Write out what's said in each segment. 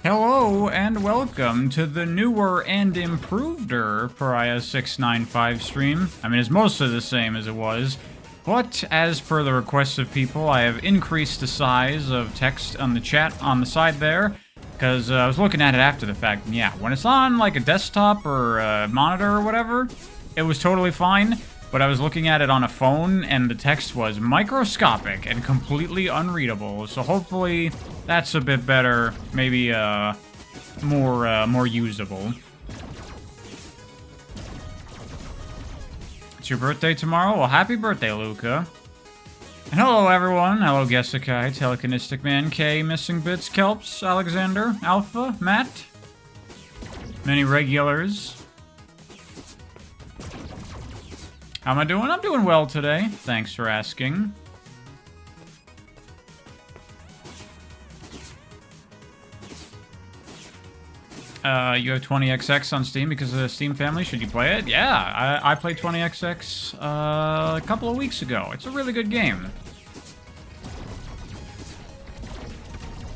Hello and welcome to the newer and improveder Pariah 695 stream. I mean, it's mostly the same as it was, but as per the requests of people, I have increased the size of text on the chat on the side there, because I was looking at it after the fact, and yeah, when it's on like a desktop or a monitor or whatever, it was totally fine, but I was looking at it on a phone, and the text was microscopic and completely unreadable, so hopefully that's a bit better, maybe more usable. It's your birthday tomorrow? Well, happy birthday, Luca. And hello, everyone. Hello, Gesikai, Telekinistic Man, K, Missing Bits, Kelps, Alexander, Alpha, Matt. Many regulars. How am I doing? I'm doing well today. Thanks for asking. You have 20XX on Steam because of the Steam family. Should you play it? Yeah, I played 20XX a couple of weeks ago. It's a really good game.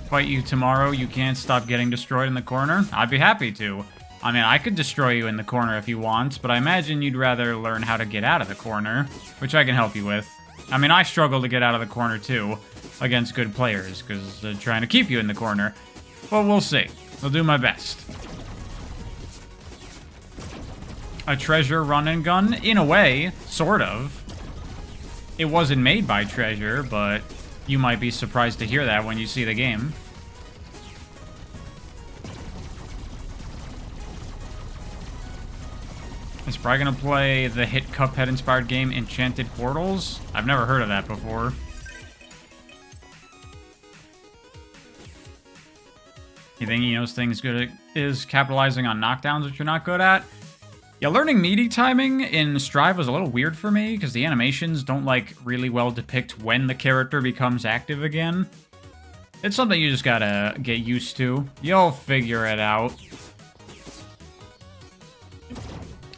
Fight you tomorrow. You can't stop getting destroyed in the corner. I'd be happy to. I mean, I could destroy you in the corner if you want, but I imagine you'd rather learn how to get out of the corner, which I can help you with. I mean, I struggle to get out of the corner too against good players because they're trying to keep you in the corner. But we'll see. I'll do my best. A Treasure run and gun? In a way, sort of. It wasn't made by Treasure, but you might be surprised to hear that when you see the game. Is probably gonna play the hit Cuphead-inspired game Enchanted Portals? I've never heard of that before. You think he knows things good is capitalizing on knockdowns that you're not good at? Yeah, learning meaty timing in Strive was a little weird for me, because the animations don't, like, really well depict when the character becomes active again. It's something you just gotta get used to. You'll figure it out.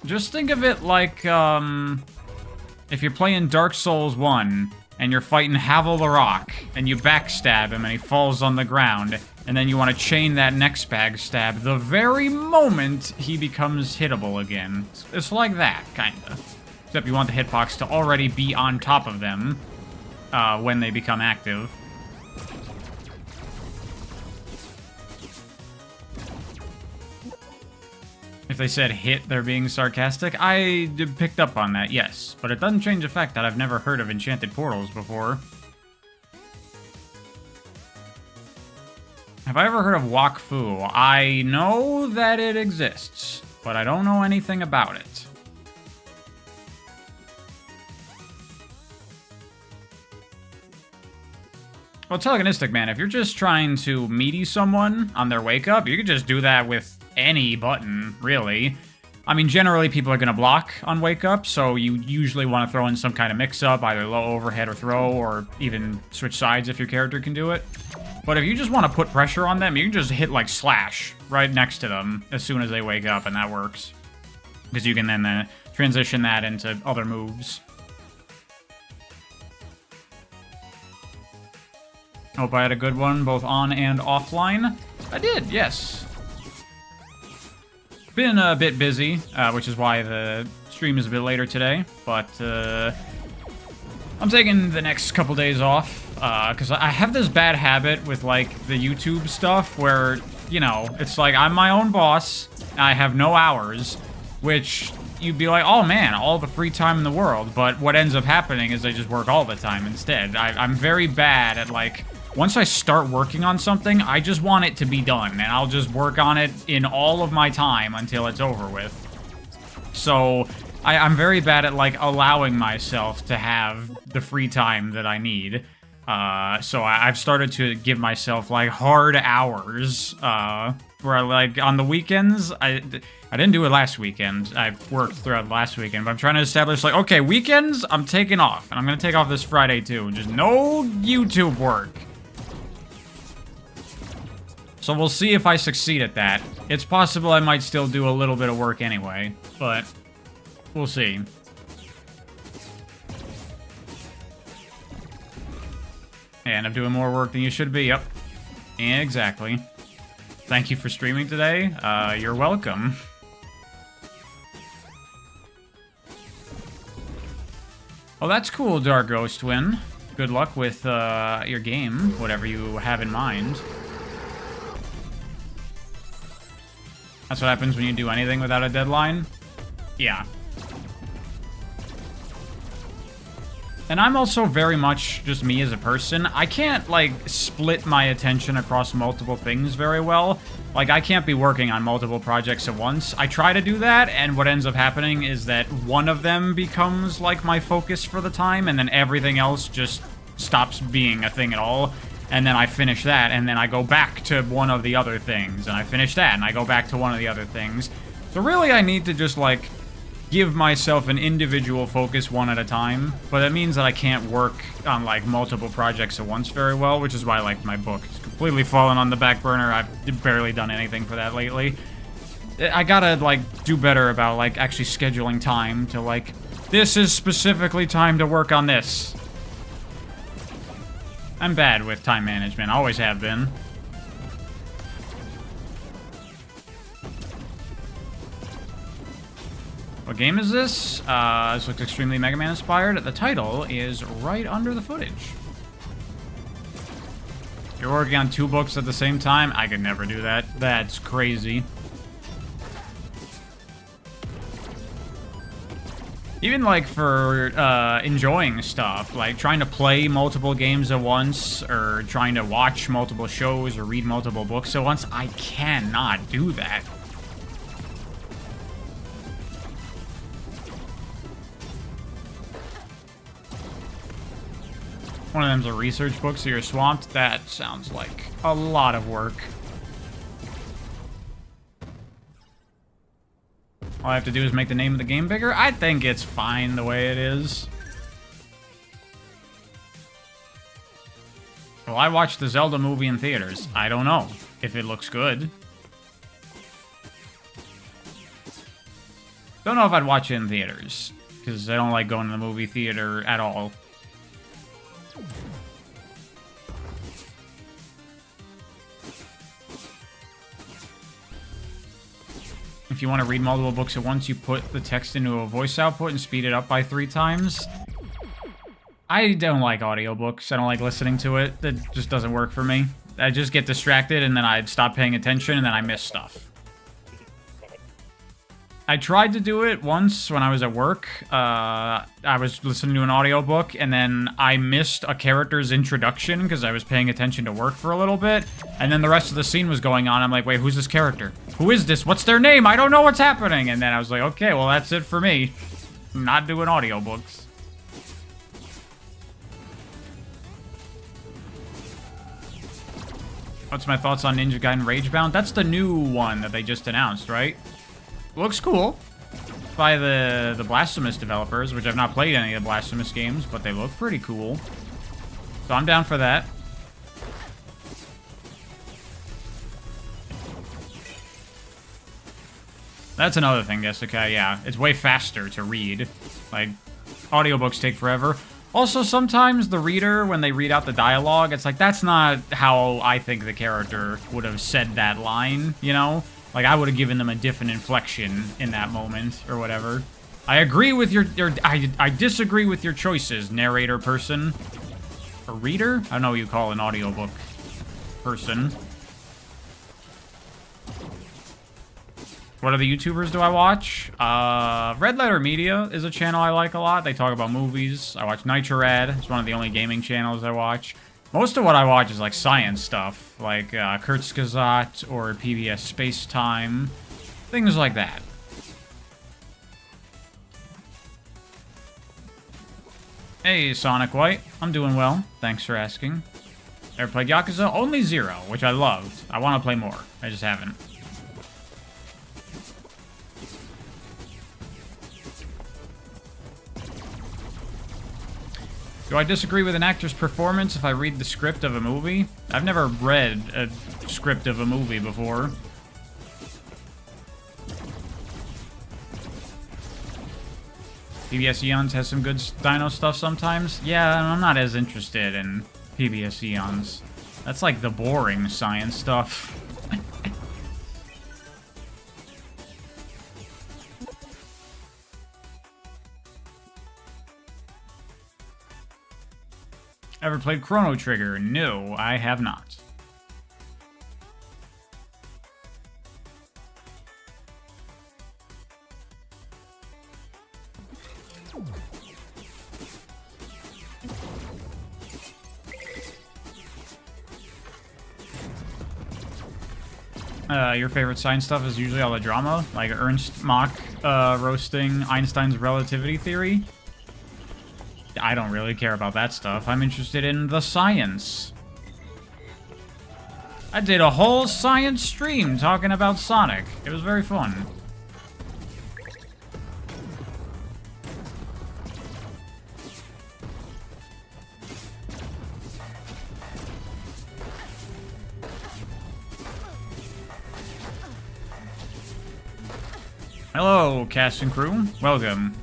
Just think of it like, if you're playing Dark Souls 1, and you're fighting Havel the Rock, and you backstab him and he falls on the ground, and then you want to chain that next backstab the very moment he becomes hittable again. It's like that, kinda. Except you want the hitbox to already be on top of them when they become active. If they said hit, they're being sarcastic. I picked up on that, yes. But it doesn't change the fact that I've never heard of Enchanted Portals before. Have I ever heard of Wak Fu? I know that it exists, but I don't know anything about it. Well, Telekinistic Man, if you're just trying to meaty someone on their wake up, you could just do that with any button, really. I mean, generally people are going to block on wake up, so you usually want to throw in some kind of mix-up, either low overhead or throw, or even switch sides if your character can do it. But if you just want to put pressure on them, you can just hit, like, slash right next to them as soon as they wake up, and that works. Because you can then transition that into other moves. Hope I had a good one, both on and offline. I did, yes. Been a bit busy, which is why the stream is a bit later today, but I'm taking the next couple days off, because I have this bad habit with, like, the YouTube stuff where, you know, it's like I'm my own boss, I have no hours, which you'd be like, oh man, all the free time in the world, but what ends up happening is I just work all the time instead. I'm very bad at, like, once I start working on something, I just want it to be done, and I'll just work on it in all of my time until it's over with. So, I'm very bad at, like, allowing myself to have the free time that I need. So I've started to give myself, like, hard hours, where, like, on the weekends, I didn't do it last weekend. I worked throughout last weekend, but I'm trying to establish, like, okay, weekends, I'm taking off, and I'm gonna take off this Friday, too. Just no YouTube work. So we'll see if I succeed at that. It's possible I might still do a little bit of work anyway, but we'll see. And I'm doing more work than you should be. Yep. Exactly. Thank you for streaming today. You're welcome. Oh, that's cool, Dark Ghost Twin. Good luck with your game, whatever you have in mind. That's what happens when you do anything without a deadline? Yeah. And I'm also very much just me as a person. I can't, like, split my attention across multiple things very well. Like, I can't be working on multiple projects at once. I try to do that, and what ends up happening is that one of them becomes, like, my focus for the time, and then everything else just stops being a thing at all. And then I finish that, and then I go back to one of the other things, and I finish that, and I go back to one of the other things. So really, I need to just, like, give myself an individual focus one at a time, but that means that I can't work on, like, multiple projects at once very well, which is why, like, my book has completely fallen on the back burner. I've barely done anything for that lately. I gotta, like, do better about, like, actually scheduling time to, like, this is specifically time to work on this. I'm bad with time management, always have been. What game is this? This looks extremely Mega Man inspired. The title is right under the footage. You're working on 2 books at the same time? I could never do that. That's crazy. Even, like, for enjoying stuff, like trying to play multiple games at once, or trying to watch multiple shows or read multiple books at once, I cannot do that. One of them's a research book, so you're swamped. That sounds like a lot of work. All I have to do is make the name of the game bigger? I think it's fine the way it is. Well, I watched the Zelda movie in theaters. I don't know if it looks good. Don't know if I'd watch it in theaters, because I don't like going to the movie theater at all. If you want to read multiple books at once, you put the text into a voice output and speed it up by 3 times. I don't like audiobooks. I don't like listening to it. It just doesn't work for me. I just get distracted, and then I'd stop paying attention, and then I miss stuff. I tried to do it once when I was at work. I was listening to an audiobook, and then I missed a character's introduction because I was paying attention to work for a little bit, and then the rest of the scene was going on. I'm like, wait, who's this character? Who is this? What's their name? I don't know what's happening. And then I was like, okay, well, that's it for me. I'm not doing audiobooks. What's my thoughts on Ninja Gaiden Ragebound? That's the new one that they just announced, right? Looks cool. By the Blasphemous developers, which I've not played any of the Blasphemous games, but they look pretty cool. So I'm down for that. That's another thing, Jessica, yeah. It's way faster to read. Like, audiobooks take forever. Also, sometimes the reader, when they read out the dialogue, it's like, that's not how I think the character would have said that line, you know? Like, I would have given them a different inflection in that moment, or whatever. I agree with your I disagree with your choices, narrator person. A reader? I don't know what you call an audiobook person. What other YouTubers do I watch? Red Letter Media is a channel I like a lot. They talk about movies. I watch Nitrorad. It's one of the only gaming channels I watch. Most of what I watch is like science stuff, like Kurzgesagt or PBS Space Time, things like that. Hey, Sonic White. I'm doing well. Thanks for asking. Ever played Yakuza? Only 0, which I loved. I want to play more. I just haven't. Do I disagree with an actor's performance if I read the script of a movie? I've never read a script of a movie before. PBS Eons has some good dino stuff sometimes. Yeah, I'm not as interested in PBS Eons. That's like the boring science stuff. Ever played Chrono Trigger? No, I have not. Your favorite science stuff is usually all the drama, like Ernst Mach roasting Einstein's relativity theory. I don't really care about that stuff. I'm interested in the science. I did a whole science stream talking about Sonic. It was very fun. Hello, cast and crew. Welcome.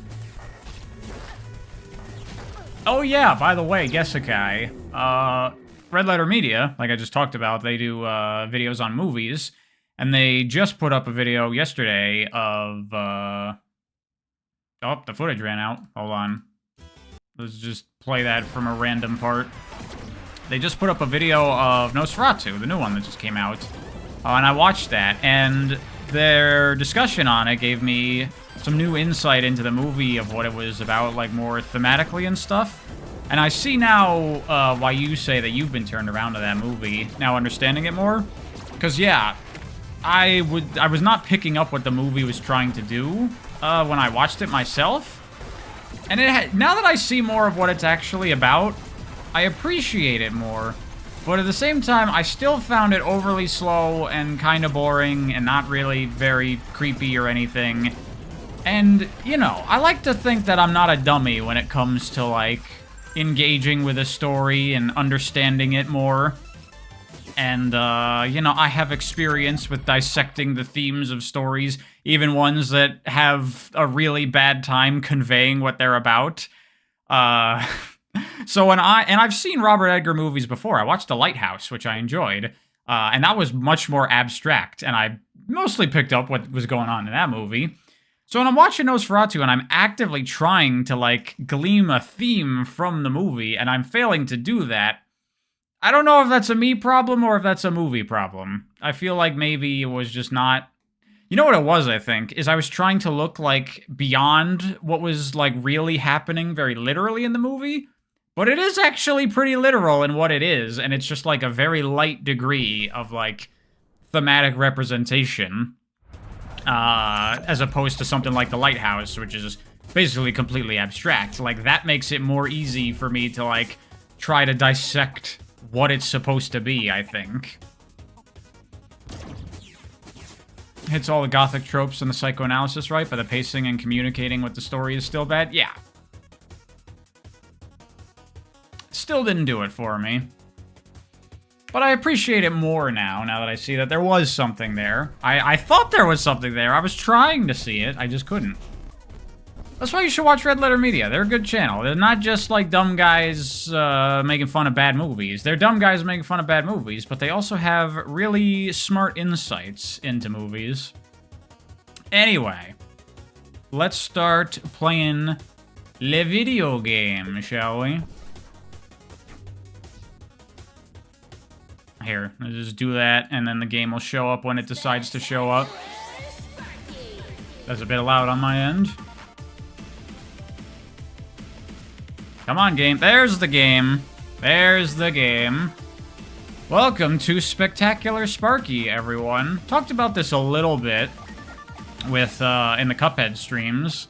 Oh yeah, by the way, Gesekai, Red Letter Media, like I just talked about, they do videos on movies, and they just put up a video yesterday of, oh, the footage ran out. Hold on. Let's just play that from a random part. They just put up a video of Nosferatu, the new one that just came out, and I watched that, and their discussion on it gave me some new insight into the movie of what it was about, like, more thematically and stuff. And I see now why you say that you've been turned around to that movie, now understanding it more. Because, yeah, I was not picking up what the movie was trying to do when I watched it myself. And now that I see more of what it's actually about, I appreciate it more. But at the same time, I still found it overly slow and kind of boring and not really very creepy or anything. And, you know, I like to think that I'm not a dummy when it comes to, like, engaging with a story and understanding it more. And, you know, I have experience with dissecting the themes of stories, even ones that have a really bad time conveying what they're about. So I've seen Robert Edgar movies before. I watched The Lighthouse, which I enjoyed, and that was much more abstract, and I mostly picked up what was going on in that movie. So when I'm watching Nosferatu and I'm actively trying to, like, glean a theme from the movie, and I'm failing to do that, I don't know if that's a me problem or if that's a movie problem. I feel like maybe it was just not... You know what it was, I think, is I was trying to look, like, beyond what was, like, really happening very literally in the movie. But it is actually pretty literal in what it is, and it's just, like, a very light degree of, like, thematic representation. As opposed to something like The Lighthouse, which is basically completely abstract. Like, that makes it more easy for me to, like, try to dissect what it's supposed to be, I think. Hits all the gothic tropes and the psychoanalysis right, but the pacing and communicating with the story is still bad? Yeah. Still didn't do it for me. But I appreciate it more now that I see that there was something there. I thought there was something there. I was trying to see it. I just couldn't. That's why you should watch Red Letter Media. They're a good channel. They're not just, like, dumb guys making fun of bad movies. They're dumb guys making fun of bad movies, but they also have really smart insights into movies. Anyway, let's start playing le video game, shall we? Here, let's just do that, and then the game will show up when it decides to show up. That's a bit loud on my end. Come on, game. There's the game. There's the game. Welcome to Spectacular Sparky, everyone. Talked about this a little bit with in the Cuphead streams.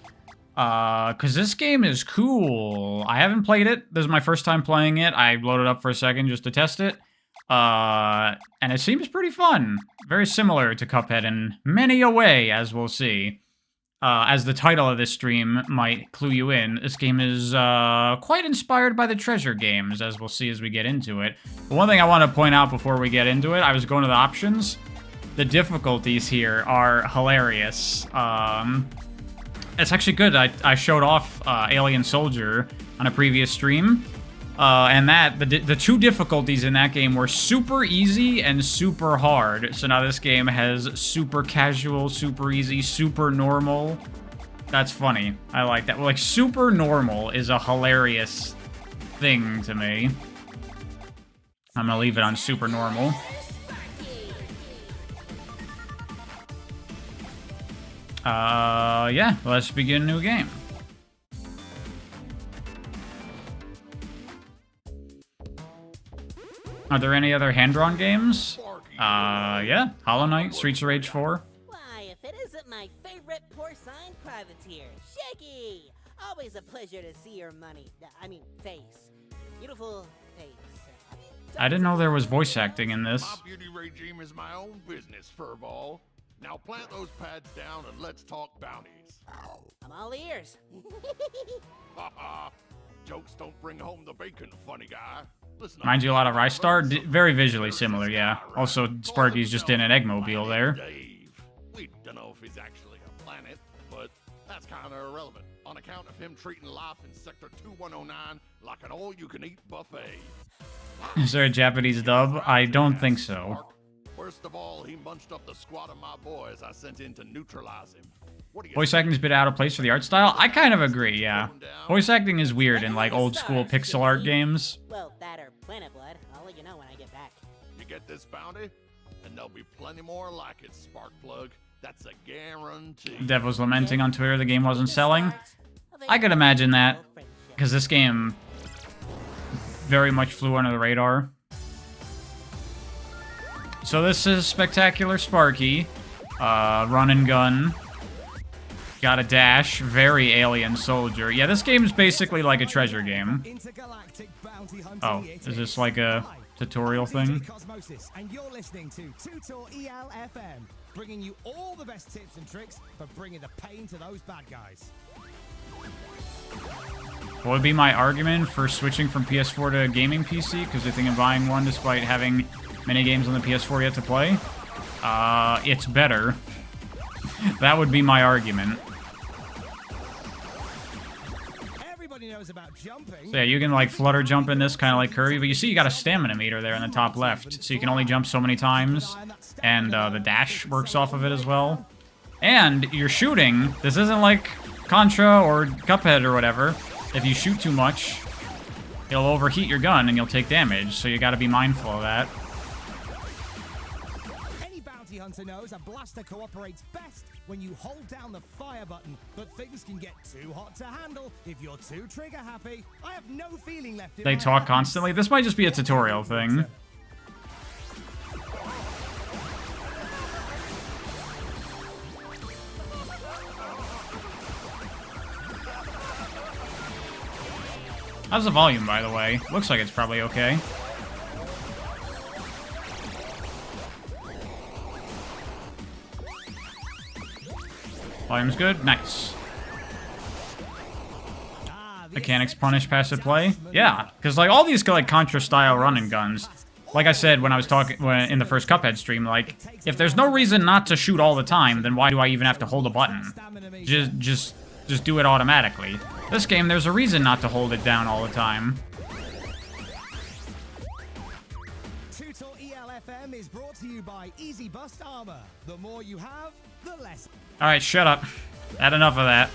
Because this game is cool. I haven't played it. This is my first time playing it. I loaded up for a second just to test it. And it seems pretty fun. Very similar to Cuphead in many a way, as we'll see. As the title of this stream might clue you in, this game is quite inspired by the Treasure games, as we'll see as we get into it. But one thing I want to point out before we get into it, I was going to the options. The difficulties here are hilarious. It's actually good. I showed off Alien Soldier on a previous stream. And the two difficulties in that game were super easy and super hard. So now this game has super casual, super easy, super normal. That's funny. I like that. Well, like, super normal is a hilarious thing to me. I'm gonna leave it on super normal. Yeah, let's begin a new game. Are there any other hand-drawn games? Yeah. Hollow Knight, Streets of Rage 4. Why, if it isn't my favorite porcine privateer, Shaggy! Always a pleasure to see your face. Beautiful face. I didn't know there was voice acting in this. My beauty regime is my own business, Furball. Now plant those pads down and let's talk bounties. I'm all ears. Haha. Jokes don't bring home the bacon, funny guy. Listen, Reminds you a lot of Rice Star. Very visually similar, yeah. Also, Sparky's just in an Eggmobile there. Dave. We don't know if he's actually a planet, but that's kind of irrelevant on account of him treating life in Sector 2109 like an all-you-can-eat buffet. Is there a Japanese dub? I don't think so. First of all, he munched up the squad of my boys I sent in to neutralize him. Voice acting's a bit out of place for the art style? I kind of agree, yeah. Voice acting is weird in, like, old-school pixel art games. Well, that or Planet Blood. I'll let you know when I get back. You get this bounty, and there'll be plenty more like it, Sparkplug. That's a guarantee. Dev was lamenting on Twitter the game wasn't selling. I could imagine that, because this game very much flew under the radar. So this is Spectacular Sparky. Run and gun. Got a dash. Very Alien Soldier. Yeah, this game is basically like a treasure game. Oh, is this like a tutorial thing? And you're listening to Tutor EL FM, bringing you all the best tips and tricks for bringing the pain to those bad guys. What would be my argument for switching from PS4 to a gaming PC? Because I think I'm buying one despite having many games on the PS4 yet to play. It's better. That would be my argument. Everybody knows about jumping. So yeah, you can like flutter jump in this, kind of like Kirby, but you see you got a stamina meter there in the top left, so you can only jump so many times, and the dash works off of it as well. And you're shooting. This isn't like Contra or Cuphead or whatever. If you shoot too much, it'll overheat your gun and you'll take damage, so you gotta be mindful of that. Any bounty hunter knows a blaster cooperates best when you hold down the fire button, but things can get too hot to handle if you're too trigger happy. I have no feeling left in They my talk hands. constantly. This might just be a tutorial thing. How's the volume, by the way? Looks like it's probably okay. Volume's good? Nice. Mechanics punish passive play? Yeah, because like all these like Contra-style run-and guns, like I said when I was talking in the first Cuphead stream, like, if there's no reason not to shoot all the time, then why do I even have to hold a button? Just do it automatically. This game, there's a reason not to hold it down all the time. Tutor ELFM is brought to you by Easy Bust Armor. The more you have, the less. Alright, shut up. Had enough of that.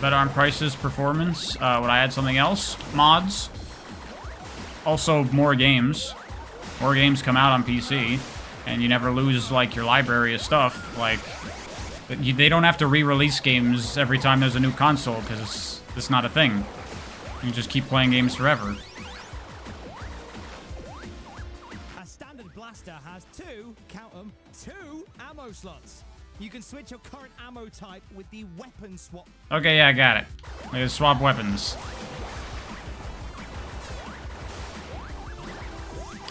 Better on prices, performance. Would I add something else? Mods. Also, more games. More games come out on PC, and you never lose, like, your library of stuff. Like, they don't have to re-release games every time there's a new console, because it's not a thing. You can just keep playing games forever. A standard blaster has count them, two ammo slots. You can switch your current ammo type with the weapon swap. Okay, yeah, I got it. Let's swap weapons.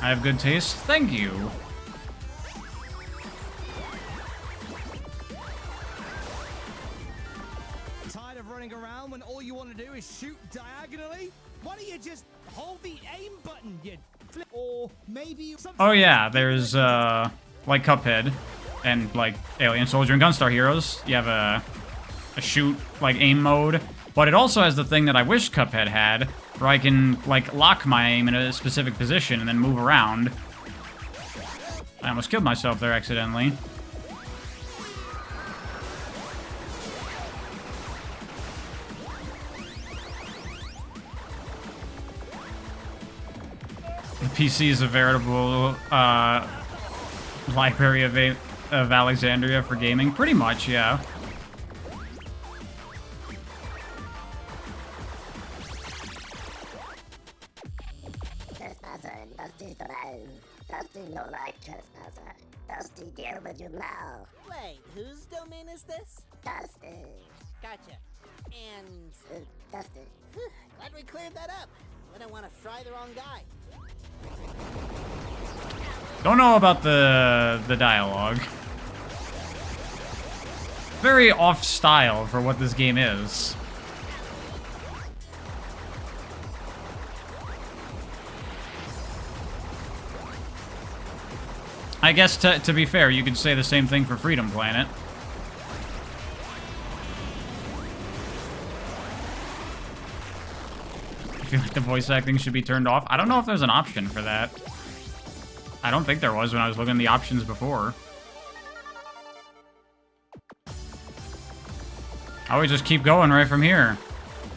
I have good taste. Thank you. Tired of running around when all you want to do is shoot diagonally? Why don't you just hold the aim button, you flip? Or maybe Oh yeah, there's like Cuphead and like Alien Soldier and Gunstar Heroes. You have a shoot like aim mode, But it also has the thing that I wish Cuphead had, where I can, like, lock my aim in a specific position and then move around. I almost killed myself there accidentally. The PC is a veritable library of Alexandria for gaming. Pretty much, yeah. Trespasser and Dusty's the man. Dusty no like trespasser. Dusty deal with you now. Wait, whose domain is this? Dusty. Gotcha. And Dusty. glad we cleared that up. Wouldn't want to fry the wrong guy. Don't know about the dialogue. Very off style for what this game is. I guess to be fair, you could say the same thing for Freedom Planet. I feel like the voice acting should be turned off. I don't know if there's an option for that. I don't think there was when I was looking at the options before. I would just keep going right from here.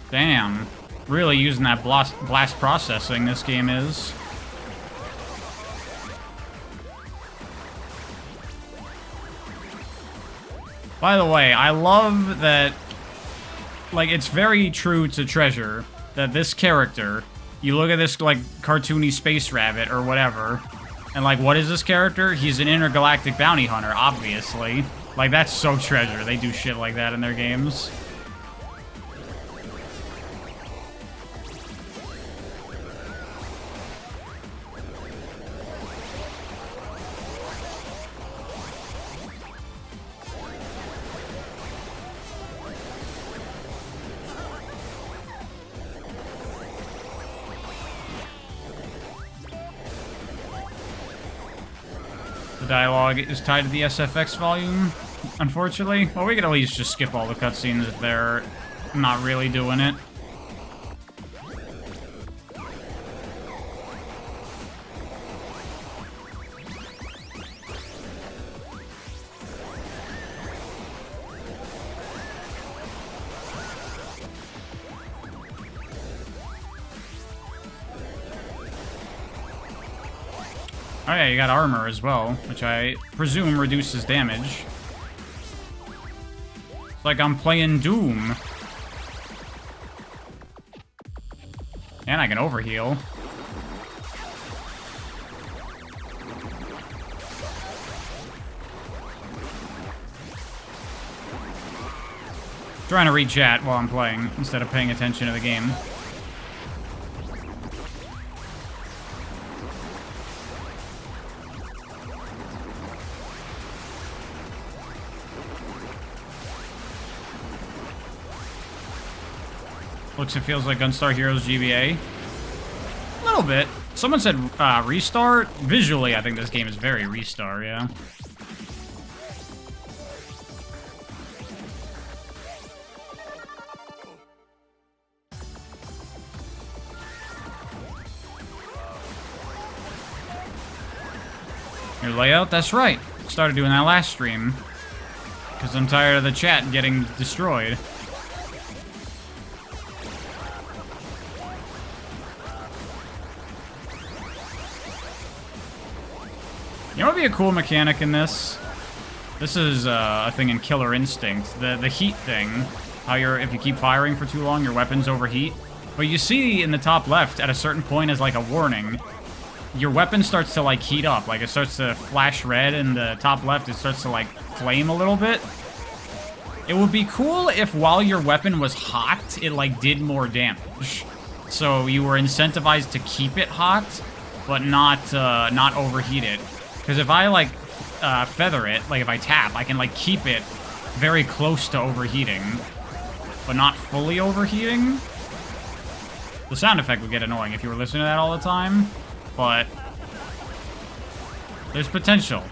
Damn. Really using that blast processing this game is. By the way, I love that, like, it's very true to Treasure that this character, you look at this, like, cartoony space rabbit or whatever, and, like, what is this character? He's an intergalactic bounty hunter, obviously. Like, that's so Treasure. They do shit like that in their games. The dialogue is tied to the SFX volume, unfortunately. Well, we could at least just skip all the cutscenes if they're not really doing it. Oh yeah, you got armor as well, which I presume reduces damage. It's like I'm playing Doom. And I can overheal. Trying to read chat while I'm playing, instead of paying attention to the game. Looks and feels like Gunstar Heroes GBA. A little bit. Someone said Restart. Visually, I think this game is very Restart, yeah. Your layout? That's right. Started doing that last stream. Because I'm tired of the chat getting destroyed. You know what would be a cool mechanic in this? This is a thing in Killer Instinct. The heat thing. How if you keep firing for too long, your weapons overheat. But you see in the top left, at a certain point as like a warning, your weapon starts to like heat up. Like it starts to flash red, and the top left, it starts to like flame a little bit. It would be cool if while your weapon was hot, it like did more damage. So you were incentivized to keep it hot, but not overheat it. Because if I, like, feather it, like, if I tap, I can, like, keep it very close to overheating, but not fully overheating. The sound effect would get annoying if you were listening to that all the time, but there's potential.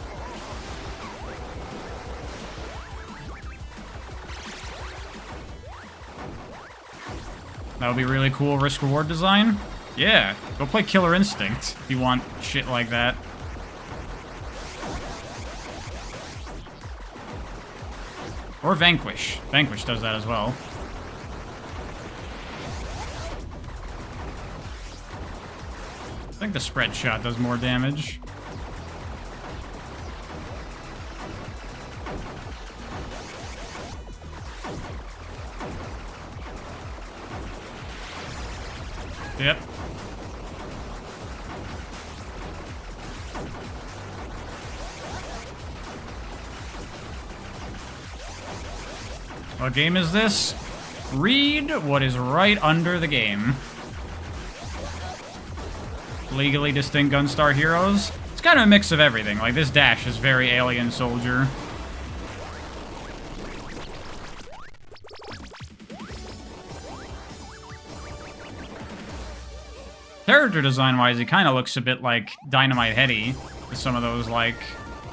That would be really cool risk-reward design. Yeah, go play Killer Instinct if you want shit like that. Or Vanquish. Vanquish does that as well. I think the spread shot does more damage. Yep. What game is this? Read what is right under the game. Legally distinct Gunstar heroes. It's kind of a mix of everything. Like, this dash is very Alien Soldier. Character design-wise, he kind of looks a bit like Dynamite Heady with some of those, like,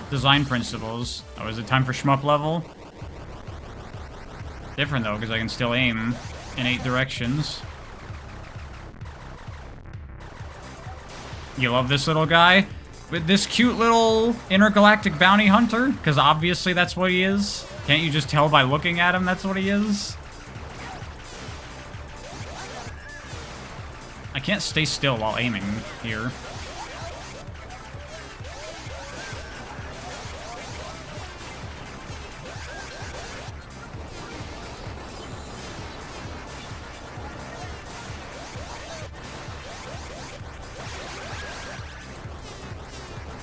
design principles. Oh, is it time for shmup level? Different, though, because I can still aim in 8 directions. You love this little guy? With this cute little intergalactic bounty hunter? Because obviously that's what he is. Can't you just tell by looking at him that's what he is? I can't stay still while aiming here.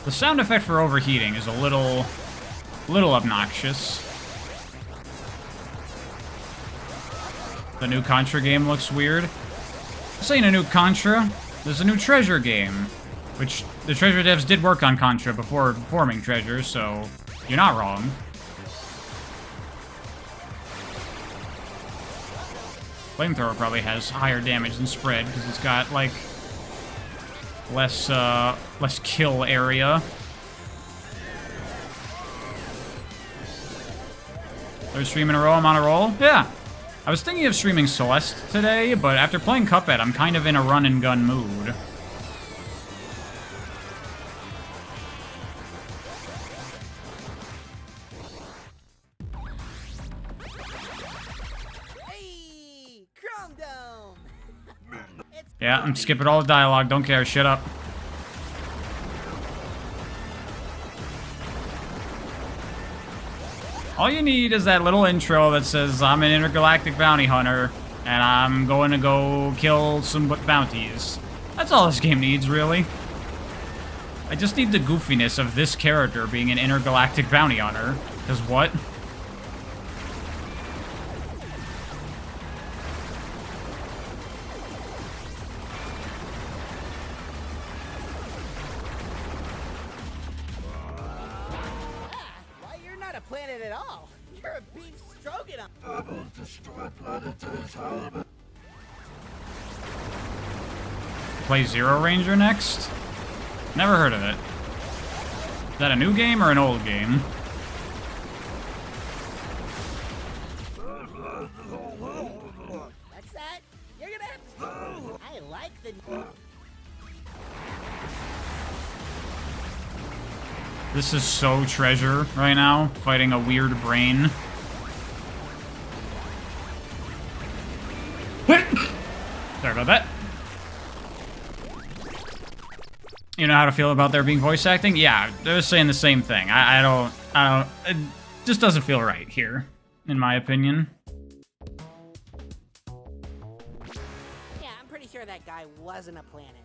The sound effect for overheating is a little obnoxious. The new Contra game looks weird. This ain't a new Contra. There's a new Treasure game, which the Treasure devs did work on Contra before forming Treasure, so you're not wrong. Flamethrower probably has higher damage than Spread because it's got like less kill area. Third stream in a row, I'm on a roll. Yeah. I was thinking of streaming Celeste today, but after playing Cuphead, I'm kind of in a run-and-gun mood. Hey, Chrome Dome. Yeah, I'm skipping all the dialogue. Don't care. Shut up. All you need is that little intro that says, I'm an intergalactic bounty hunter, and I'm going to go kill some bounties. That's all this game needs, really. I just need the goofiness of this character being an intergalactic bounty hunter. Because what? Why, you're not a planet at all. You're a beef stroganoff. Play Zero Ranger next? Never heard of it. Is that a new game or an old game? That's that. You're gonna have to. I like the. This is so Treasure right now, fighting a weird brain. Sorry about that. You know how to feel about there being voice acting? Yeah, they're saying the same thing. I don't, it just doesn't feel right here, in my opinion. Yeah, I'm pretty sure that guy wasn't a planet.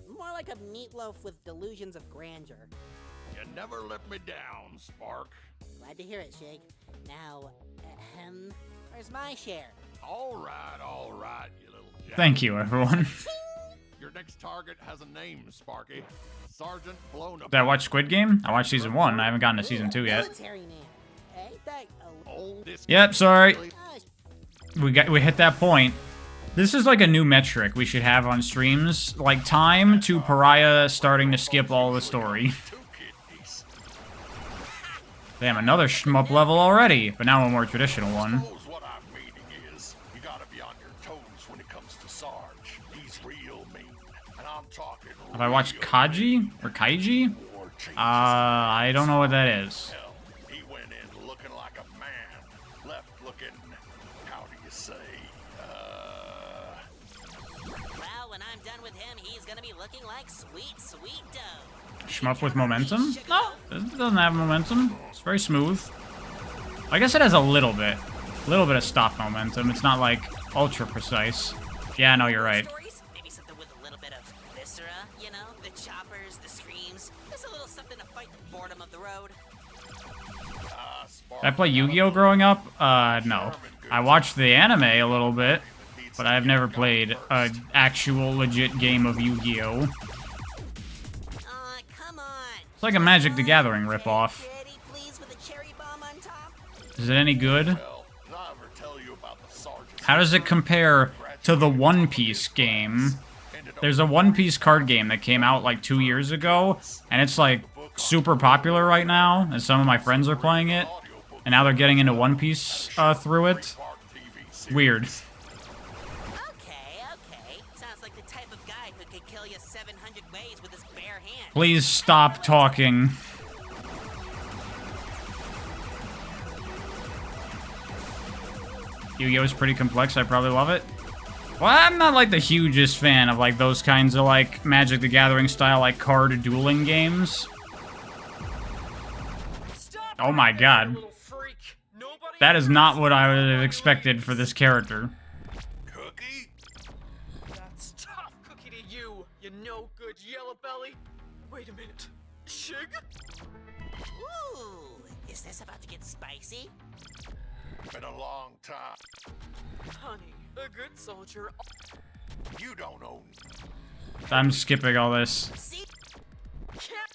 More like a meatloaf with delusions of grandeur. You never let me down, Spark. Glad to hear it, Shake. Now, where's my share? All right, you little jack. Thank you, everyone. Your next target has a name, Sparky. Sergeant Blown Up. Did I watch Squid Game? I watched season 1. I haven't gotten to season 2 yet. Military man. Ain't that a Oldest. Yep, sorry. Ah, We hit that point. This is like a new metric we should have on streams. Like time to Pariah starting to skip all the story. Two kidneys. Damn, another shmup level already, but now a more traditional one. Suppose what I'm meaning is, you gotta be on your toes when it comes to Have I watched Kaiji? Or Kaiji? I don't know what that is. Hell, he went in looking like a man, left looking, how do you say, Well, when I'm done with him, he's gonna be looking like sweet, sweet dough. Shmup with momentum? No, it doesn't have momentum. It's very smooth. I guess it has a little bit. A little bit of stop momentum. It's not like ultra precise. Yeah, no, you're right. Stories? Maybe something with a little bit of viscera, you know? The choppers, the screams. Just a little something to fight the boredom of the road. Did I play Yu-Gi-Oh growing up? No. I watched the anime a little bit, but I've never played an actual legit game of Yu-Gi-Oh. Aw, come on. It's like a Magic the Gathering ripoff. Pretty please with a cherry bomb on top? Is it any good? well, did I ever tell you about the sergeant? How does it compare to the One Piece game? There's a One Piece card game that came out like 2 years ago, and it's like super popular right now, and some of my friends are playing it, and now they're getting into One Piece through it. Weird. Okay, okay. Sounds like the type of guy who could kill you 700 ways with his bare hands. Please stop talking. Yu-Gi-Oh is pretty complex. I probably love it. Well, I'm not like the hugest fan of like those kinds of like Magic the Gathering style like card dueling games. Oh my god. That is not what I would have expected for this character. Cookie? That's tough, Cookie, to you, you no good yellow belly. Wait a minute. Shig? Ooh, is this about to get spicy? Been a long time. Honey, a good soldier. You don't own. I'm skipping all this. See? Can't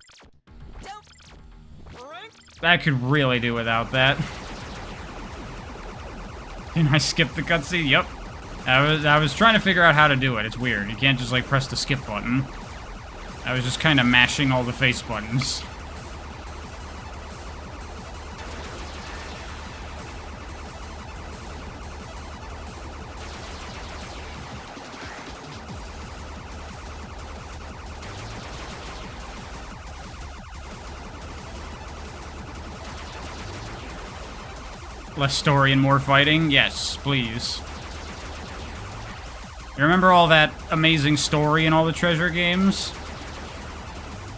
Don't. rank. That could really do without that. Can I skip the cutscene? Yep. I was trying to figure out how to do it. It's weird. You can't just like press the skip button. I was just kind of mashing all the face buttons. Less story and more fighting? Yes, please. You remember all that amazing story in all the treasure games?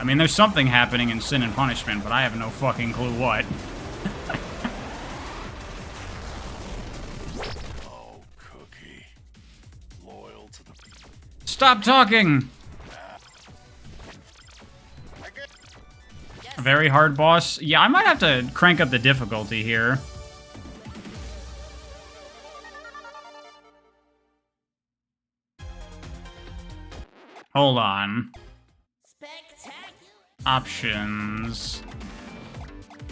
I mean, there's something happening in Sin and Punishment, but I have no fucking clue what. Oh, Cookie. Loyal to the... Stop talking! A very hard boss. Yeah, I might have to crank up the difficulty here. Hold on. Spectacular. Options.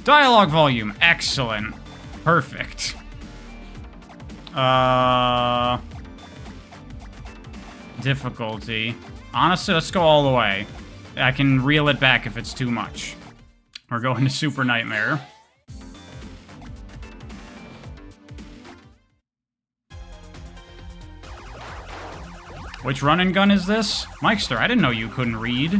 Dialogue volume. Excellent. Perfect. Difficulty. Honestly, let's go all the way. I can reel it back if it's too much. We're going to Super Nightmare. Which run and gun is this? Mikester, I didn't know you couldn't read.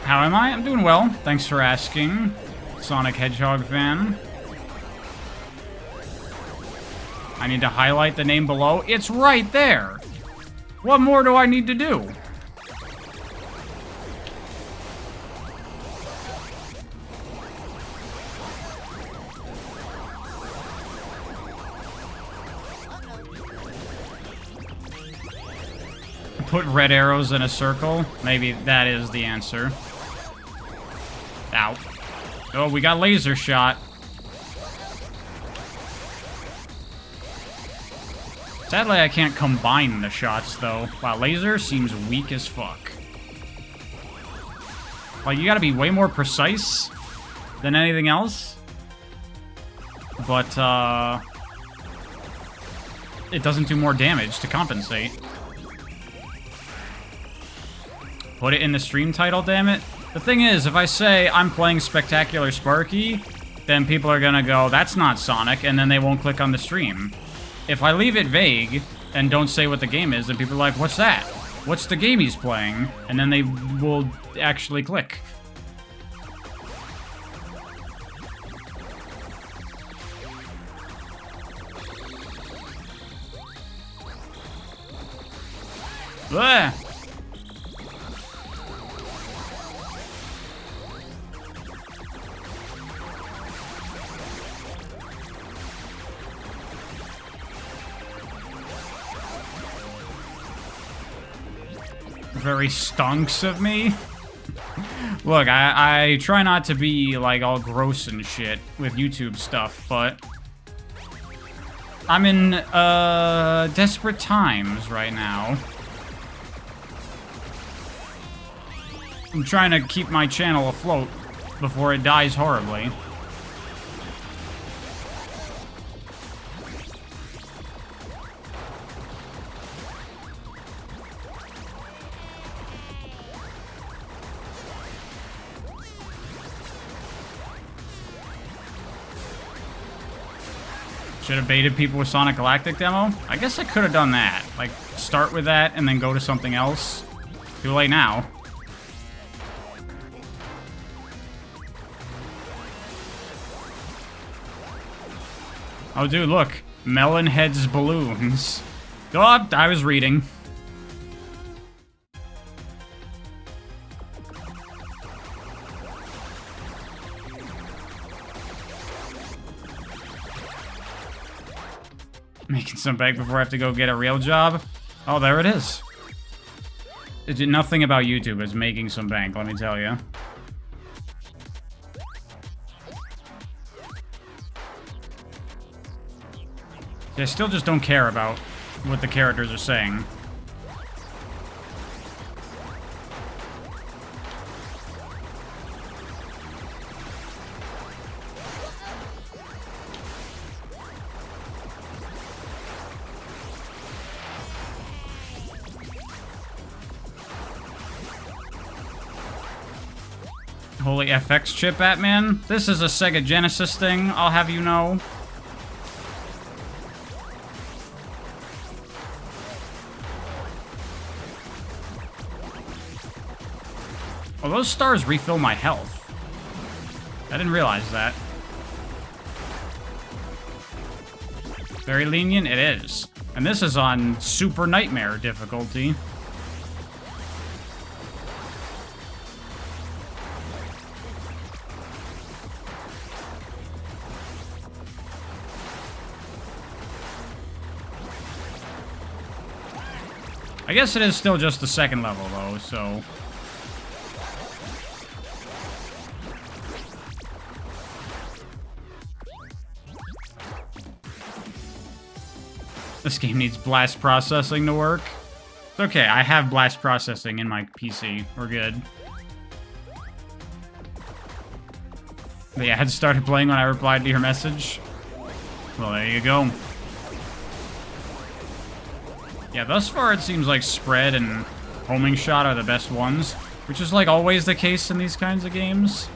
How am I? I'm doing well. Thanks for asking, Sonic Hedgehog fan. I need to highlight the name below. It's right there. What more do I need to do? Put red arrows in a circle? Maybe that is the answer. Ow. Oh, we got laser shot. Sadly, I can't combine the shots, though. Wow, laser seems weak as fuck. Like, you gotta be way more precise than anything else. But, it doesn't do more damage to compensate. put it in the stream title, damn it. The thing is, if I say I'm playing Spectacular Sparky, then people are gonna go, that's not Sonic, and then they won't click on the stream. If I leave it vague and don't say what the game is, then people are like, what's that? What's the game he's playing? And then they will actually click. Blah. Very stonks of me. Look, I try not to be, like, all gross and shit with YouTube stuff, but I'm in, desperate times right now. I'm trying to keep my channel afloat before it dies horribly. Should have baited people with Sonic Galactic demo? I guess I could have done that. Like, start with that and then go to something else. Too late now. Oh, dude, look. Melon Head's balloons. Oh, I was reading. Making some bank before I have to go get a real job? Oh, there it is. It's nothing about YouTube is making some bank, let me tell you. I still just don't care about what the characters are saying. Holy FX chip, Batman. This is a Sega Genesis thing, I'll have you know. Oh, those stars refill my health. I didn't realize that. Very lenient? It is. And this is on Super Nightmare difficulty. I guess it is still just the second level, though, so... This game needs blast processing to work. It's okay, I have blast processing in my PC. We're good. But yeah, I had started playing when I replied to your message. Well, there you go. Yeah, thus far it seems like spread and homing shot are the best ones, which is like always the case in these kinds of games.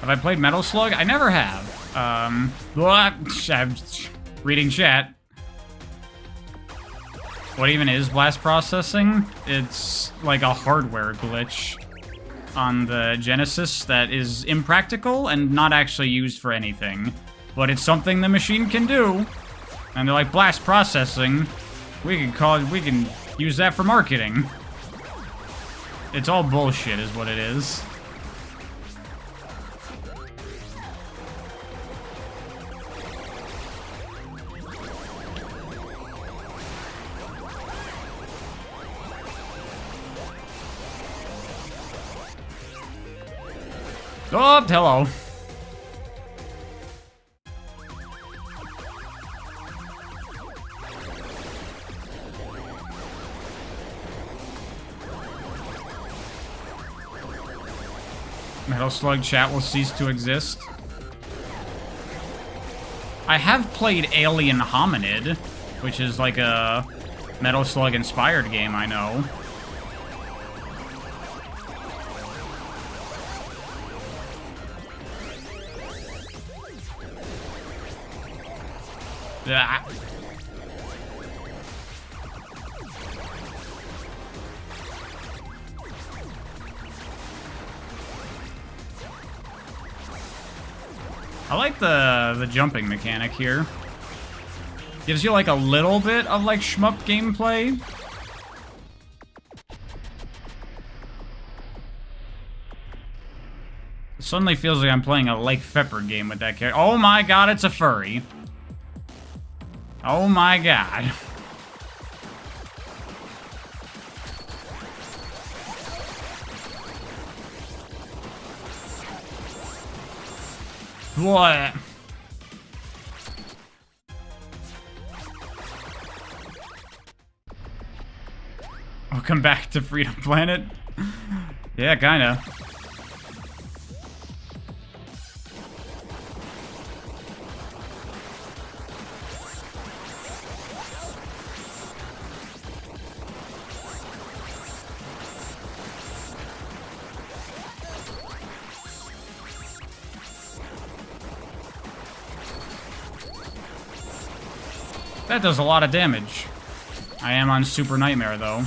Have I played Metal Slug? I never have. I'm reading chat. What even is blast processing? It's like a hardware glitch on the Genesis that is impractical and not actually used for anything. But it's something the machine can do. And they're like, blast processing. We can use that for marketing. It's all bullshit is what it is. Oh, hello. Metal Slug chat will cease to exist. I have played Alien Hominid, which is like a Metal Slug inspired game, I know. Ah. I like the jumping mechanic here. Gives you like a little bit of like shmup gameplay. It suddenly feels like I'm playing a Lake Fepper game with that character. Oh my god, it's a furry. Oh my god. What? Welcome back to Freedom Planet. Yeah, kinda. That does a lot of damage. I am on Super Nightmare, though.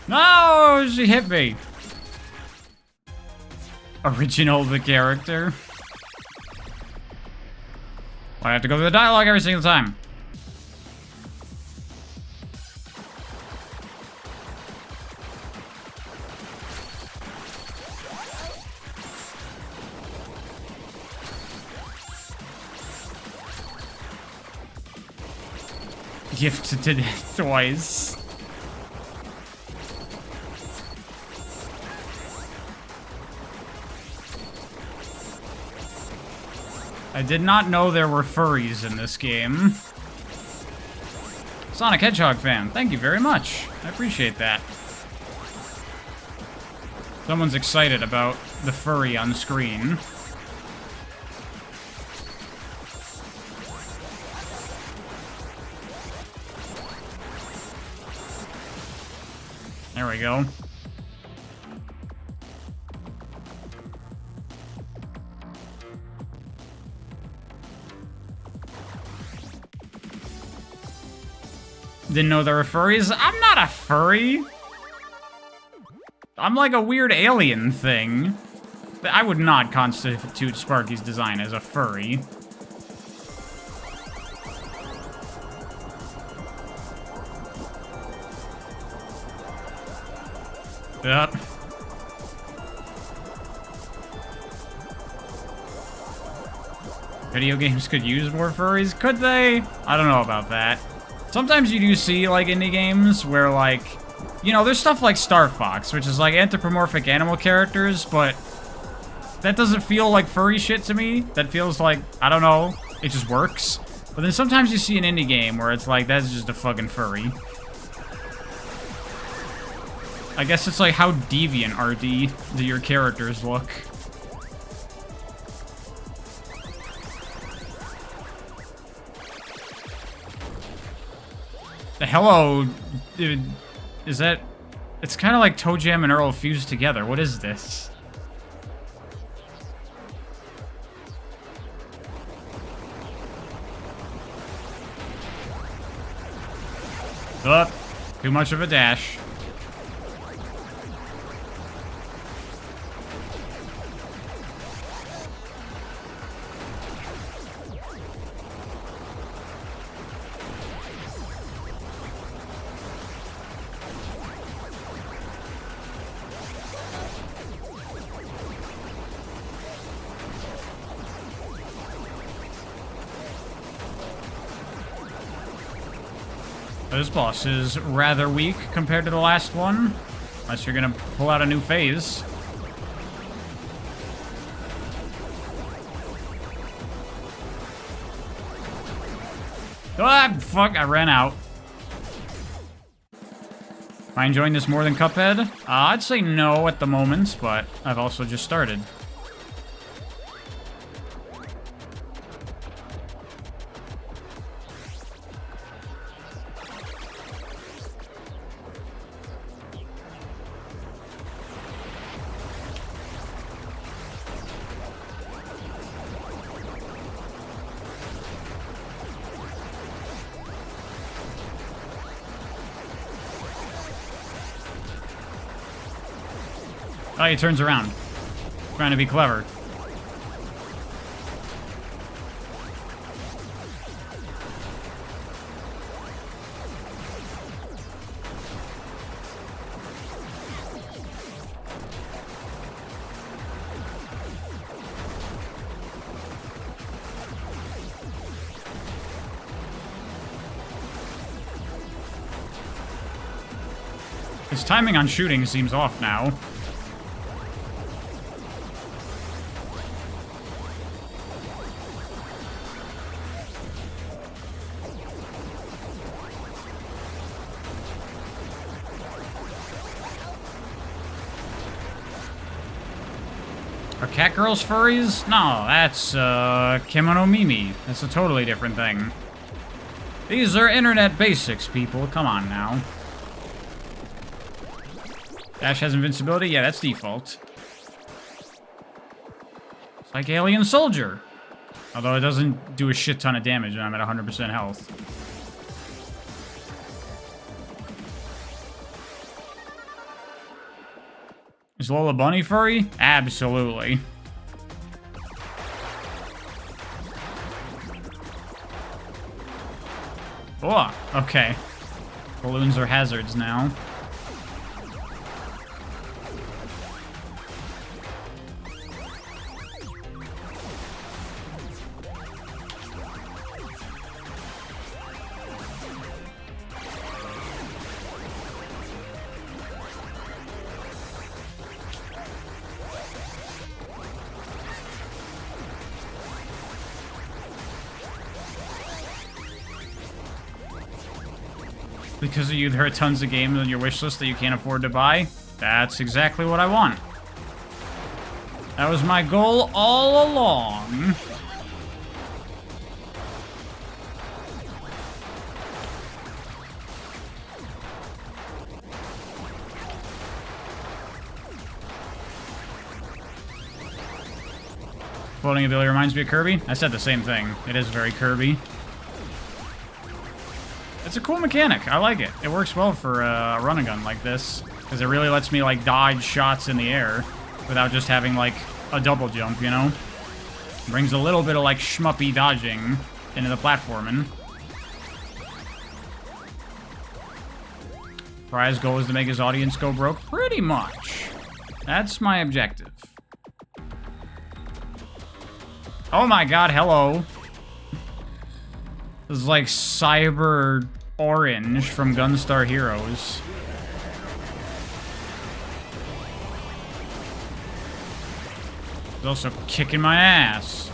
No, she hit me. Original the character. Why I have to go through the dialogue every single time? Gifted to death twice. I did not know there were furries in this game. Sonic Hedgehog fan, thank you very much. I appreciate that. Someone's excited about the furry on screen. There we go. Didn't know there were furries. I'm not a furry. I'm like a weird alien thing. I would not constitute Sparky's design as a furry. Yep. Video games could use more furries, could they? I don't know about that. Sometimes you do see, like, indie games where, like, you know, there's stuff like Star Fox, which is, like, anthropomorphic animal characters, but that doesn't feel like furry shit to me. That feels like, I don't know, it just works. But then sometimes you see an indie game where it's like, that's just a fucking furry. I guess it's like, how deviant do your characters look? Hello, dude. Is that... It's kind of like Toe Jam and Earl fused together. What is this? Oh, too much of a dash. This boss is rather weak compared to the last one. Unless you're gonna pull out a new phase. Ah, fuck, I ran out. Am I enjoying this more than Cuphead? I'd say no at the moment, but I've also just started. Oh, he turns around. Trying to be clever. His timing on shooting seems off now. Are cat girls furries? No, that's Kimono Mimi. That's a totally different thing. These are internet basics, people. Come on now. Dash has invincibility? Yeah, that's default. It's like Alien Soldier. Although it doesn't do a shit ton of damage when I'm at 100% health. Is Lola Bunny furry? Absolutely. Oh, okay. Balloons are hazards now. Because there are tons of games on your wish list that you can't afford to buy? That's exactly what I want. That was my goal all along. Floating ability reminds me of Kirby. I said the same thing. It is very Kirby. It's a cool mechanic. I like it. It works well for a run-and-gun like this, because it really lets me, like, dodge shots in the air without just having, like, a double jump, you know? Brings a little bit of, like, shmuppy dodging into the platforming. Fry's goal is to make his audience go broke? Pretty much. That's my objective. Oh my god, hello. This is like Cyber Orange from Gunstar Heroes. He's also kicking my ass.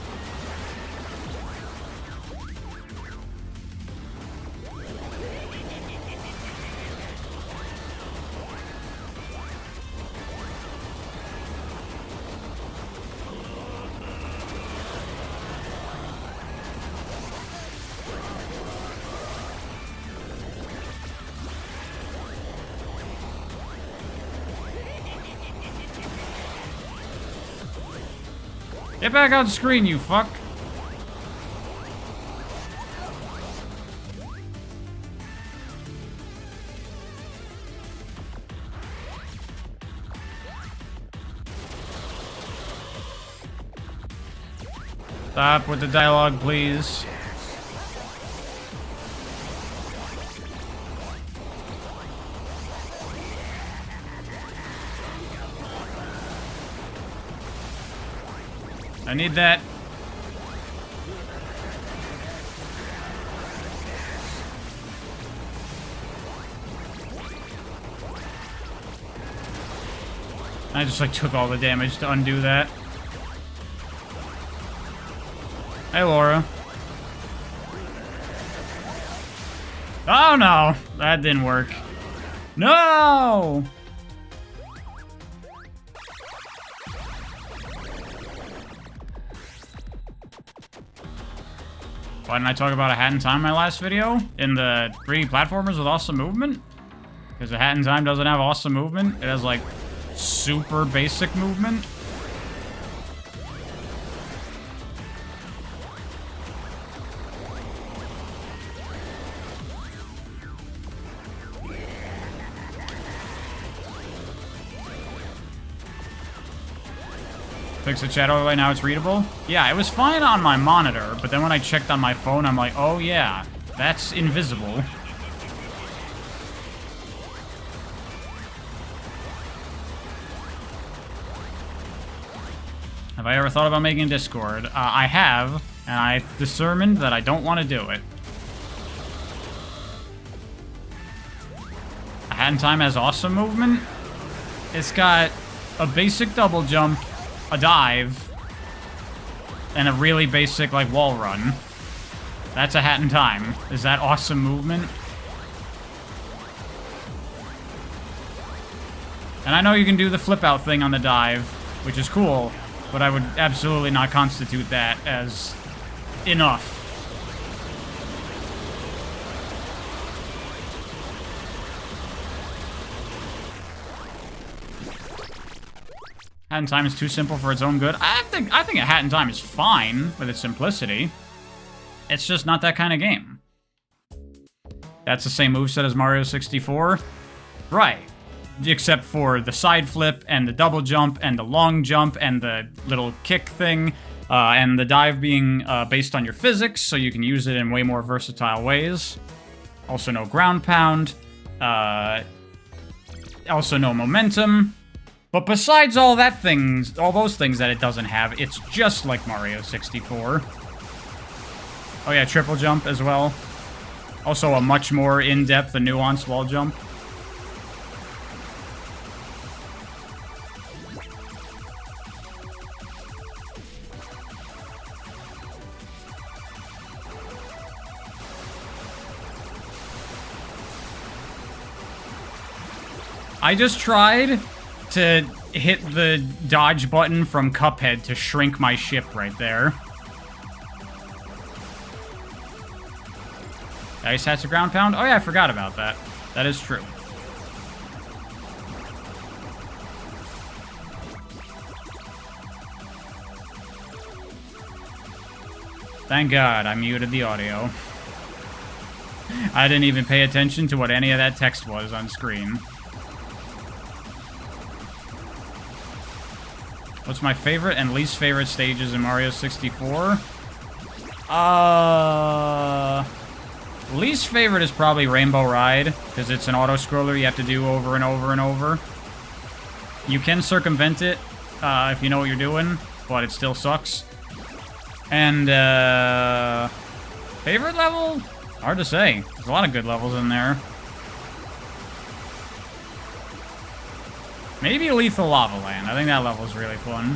Get back on screen, you fuck. Stop with the dialogue, please. I need that. I just like took all the damage to undo that. Hey, Laura. Oh no, that didn't work. No! Why didn't I talk about A Hat in Time in my last video? In the 3D platformers with awesome movement? Because A Hat in Time doesn't have awesome movement. It has, like, super basic movement. Fix the chat overlay, now it's readable? Yeah, it was fine on my monitor, but then when I checked on my phone, I'm like, oh yeah, that's invisible. Have I ever thought about making Discord? I have, and I've determined that I don't want to do it. A Hat in Time has awesome movement. It's got a basic double jump, a dive, and a really basic, like, wall run. That's A Hat in Time. Is that awesome movement? And I know you can do the flip out thing on the dive, which is cool, but I would absolutely not constitute that as enough. Hat in Time is too simple for its own good. I think A Hat in Time is fine with its simplicity. It's just not that kind of game. That's the same moveset as Mario 64? Right. Except for the side flip, and the double jump, and the long jump, and the little kick thing, and the dive being based on your physics, so you can use it in way more versatile ways. Also no ground pound. Also no momentum. But besides all those things that it doesn't have, it's just like Mario 64. Oh yeah, triple jump as well. Also a much more in-depth and nuanced wall jump. I just tried to hit the dodge button from Cuphead to shrink my ship right there. Ice Hat's a ground pound? Oh yeah, I forgot about that. That is true. Thank God I muted the audio. I didn't even pay attention to what any of that text was on screen. What's my favorite and least favorite stages in Mario 64? Least favorite is probably Rainbow Ride, because it's an auto-scroller you have to do over and over and over. You can circumvent it if you know what you're doing, but it still sucks. And, favorite level? Hard to say. There's a lot of good levels in there. Maybe Lethal Lava Land. I think that level's really fun.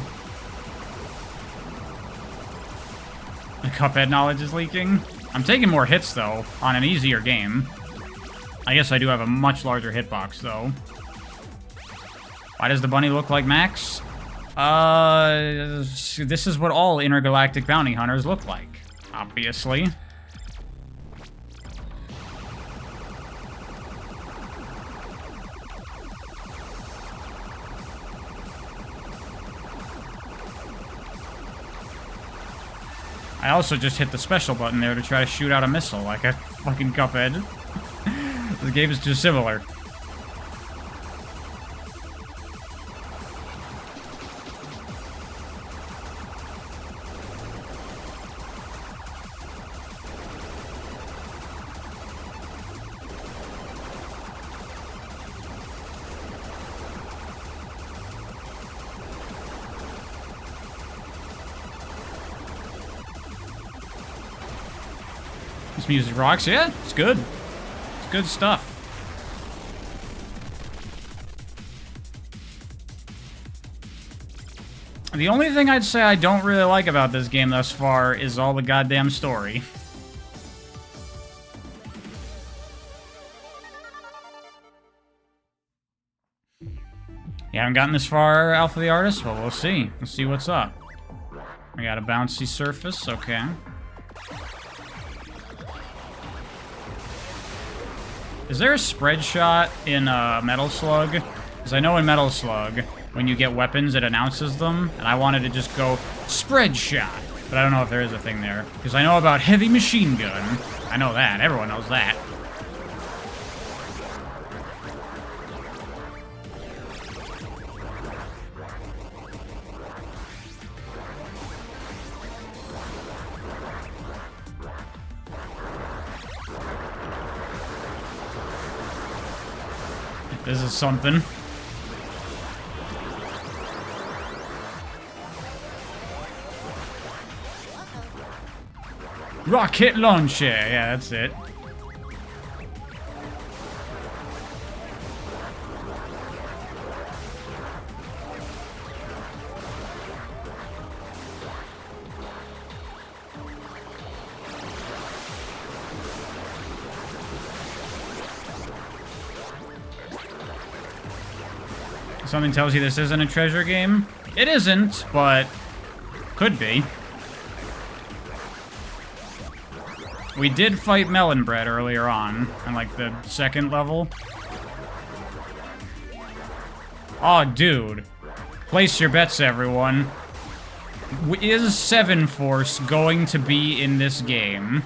The Cuphead knowledge is leaking. I'm taking more hits, though, on an easier game. I guess I do have a much larger hitbox, though. Why does the bunny look like Max? This is what all intergalactic bounty hunters look like, obviously. I also just hit the special button there to try to shoot out a missile like a fucking Cuphead. The game is too similar. This music rocks. Yeah, it's good. It's good stuff. The only thing I'd say I don't really like about this game thus far is all the goddamn story. You haven't gotten this far, Alpha the Artist? Well, we'll see. Let's see what's up. We got a bouncy surface, okay. Is there a spread shot in Metal Slug? Because I know in Metal Slug, when you get weapons, it announces them, and I wanted to just go spread shot. But I don't know if there is a thing there. Because I know about heavy machine gun. I know that. Everyone knows that. This is something. Rocket launcher! Yeah, that's it. Something tells you this isn't a treasure game. It isn't, but could be. We did fight Melon Bread earlier on like, the second level. Oh, dude. Place your bets, everyone. Is 7 Force going to be in this game?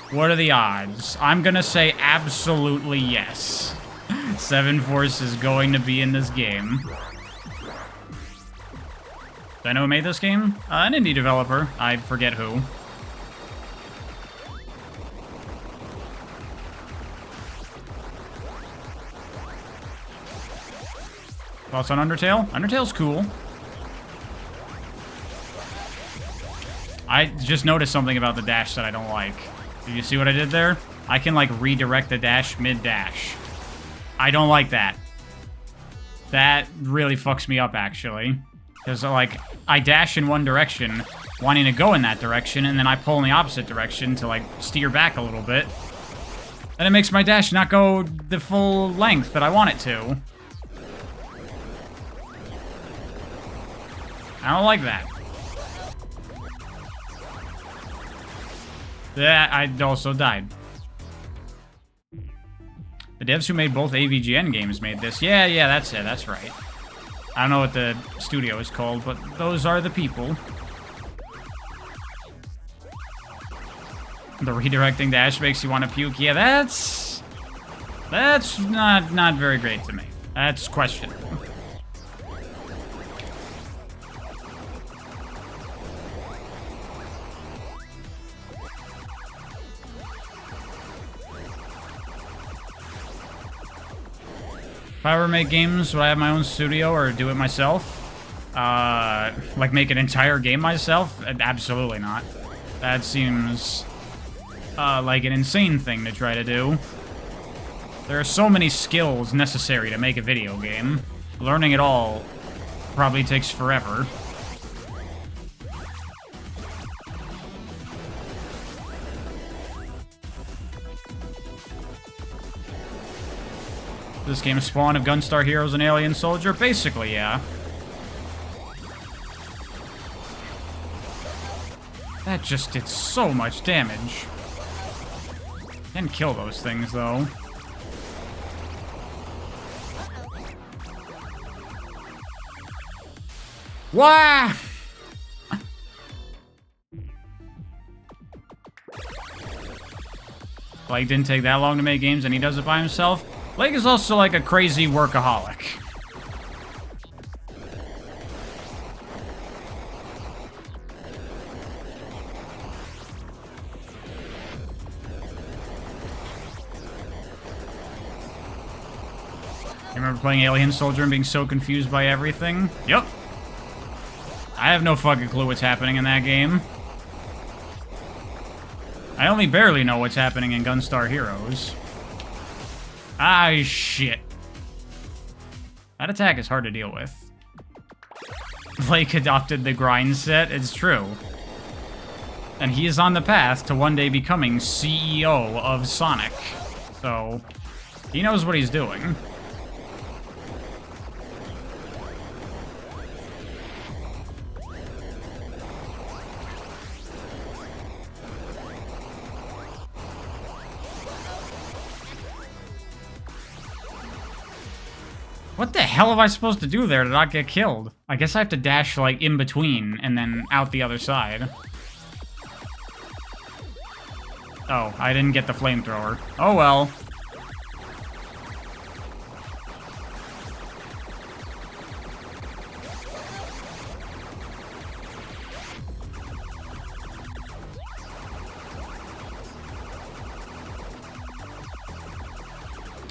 What are the odds? I'm gonna say absolutely yes. 7 Force is going to be in this game. Do I know who made this game? An indie developer. I forget who. Thoughts on Undertale? Undertale's cool. I just noticed something about the dash that I don't like. Did you see what I did there? I can, like, redirect the dash mid-dash. I don't like that. That really fucks me up, actually. Because, like, I dash in one direction, wanting to go in that direction, and then I pull in the opposite direction to, like, steer back a little bit. And it makes my dash not go the full length that I want it to. I don't like that. That I also died. The devs who made both AVGN games made this. Yeah, that's it. That's right. I don't know what the studio is called, but those are the people. The redirecting dash makes you want to puke. Yeah, that's not very great to me. That's questionable. If I ever make games, would I have my own studio or do it myself? Like make an entire game myself? Absolutely not. That seems like an insane thing to try to do. There are so many skills necessary to make a video game. Learning it all probably takes forever. This game spawn of Gunstar Heroes and Alien Soldier? Basically, yeah. That just did so much damage. Didn't kill those things, though. Wah! Like, didn't take that long to make games and he does it by himself? Blake is also like a crazy workaholic. You remember playing Alien Soldier and being so confused by everything? Yep. I have no fucking clue what's happening in that game. I only barely know what's happening in Gunstar Heroes. Ah, shit. That attack is hard to deal with. Blake adopted the grind set, it's true. And he is on the path to one day becoming CEO of Sonic. So, he knows what he's doing. What the hell am I supposed to do there to not get killed? I guess I have to dash, like, in between and then out the other side. Oh, I didn't get the flamethrower. Oh well.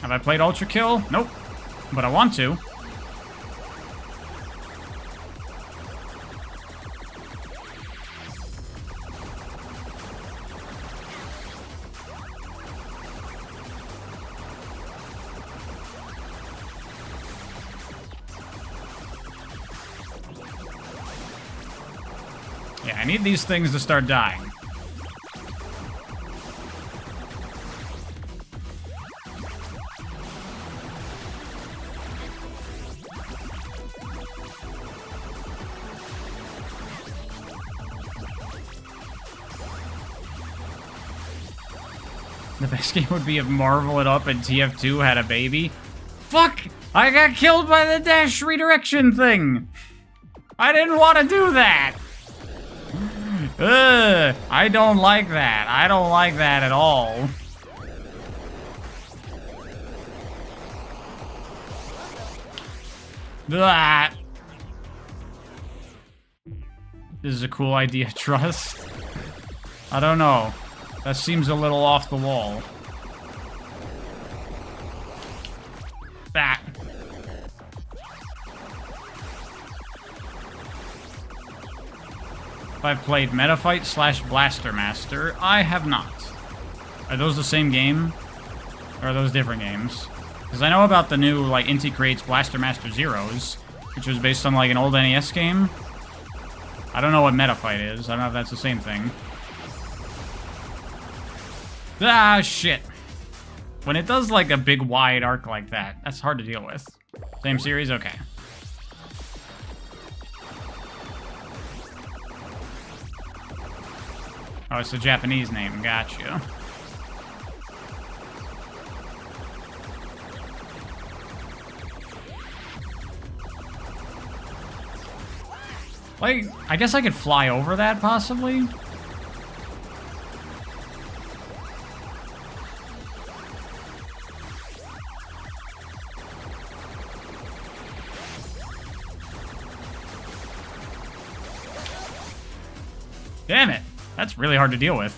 Have I played Ultra Kill? Nope. But I want to. Yeah, I need these things to start dying. The best game would be if Marvel It Up and TF2 had a baby. Fuck! I got killed by the dash redirection thing! I didn't want to do that! Ugh, I don't like that. I don't like that at all. Blah. This is a cool idea, trust. I don't know. That seems a little off the wall. That. I've played Metafight / Blaster Master. I have not. Are those the same game? Or are those different games? Because I know about the new, like, Inti Creates Blaster Master Zeros, which was based on, like, an old NES game. I don't know what Metafight is. I don't know if that's the same thing. Ah, shit. When it does, like, a big wide arc like that, that's hard to deal with. Same series? Okay. Oh, it's a Japanese name. Gotcha. Like, I guess I could fly over that, possibly? Damn it. That's really hard to deal with.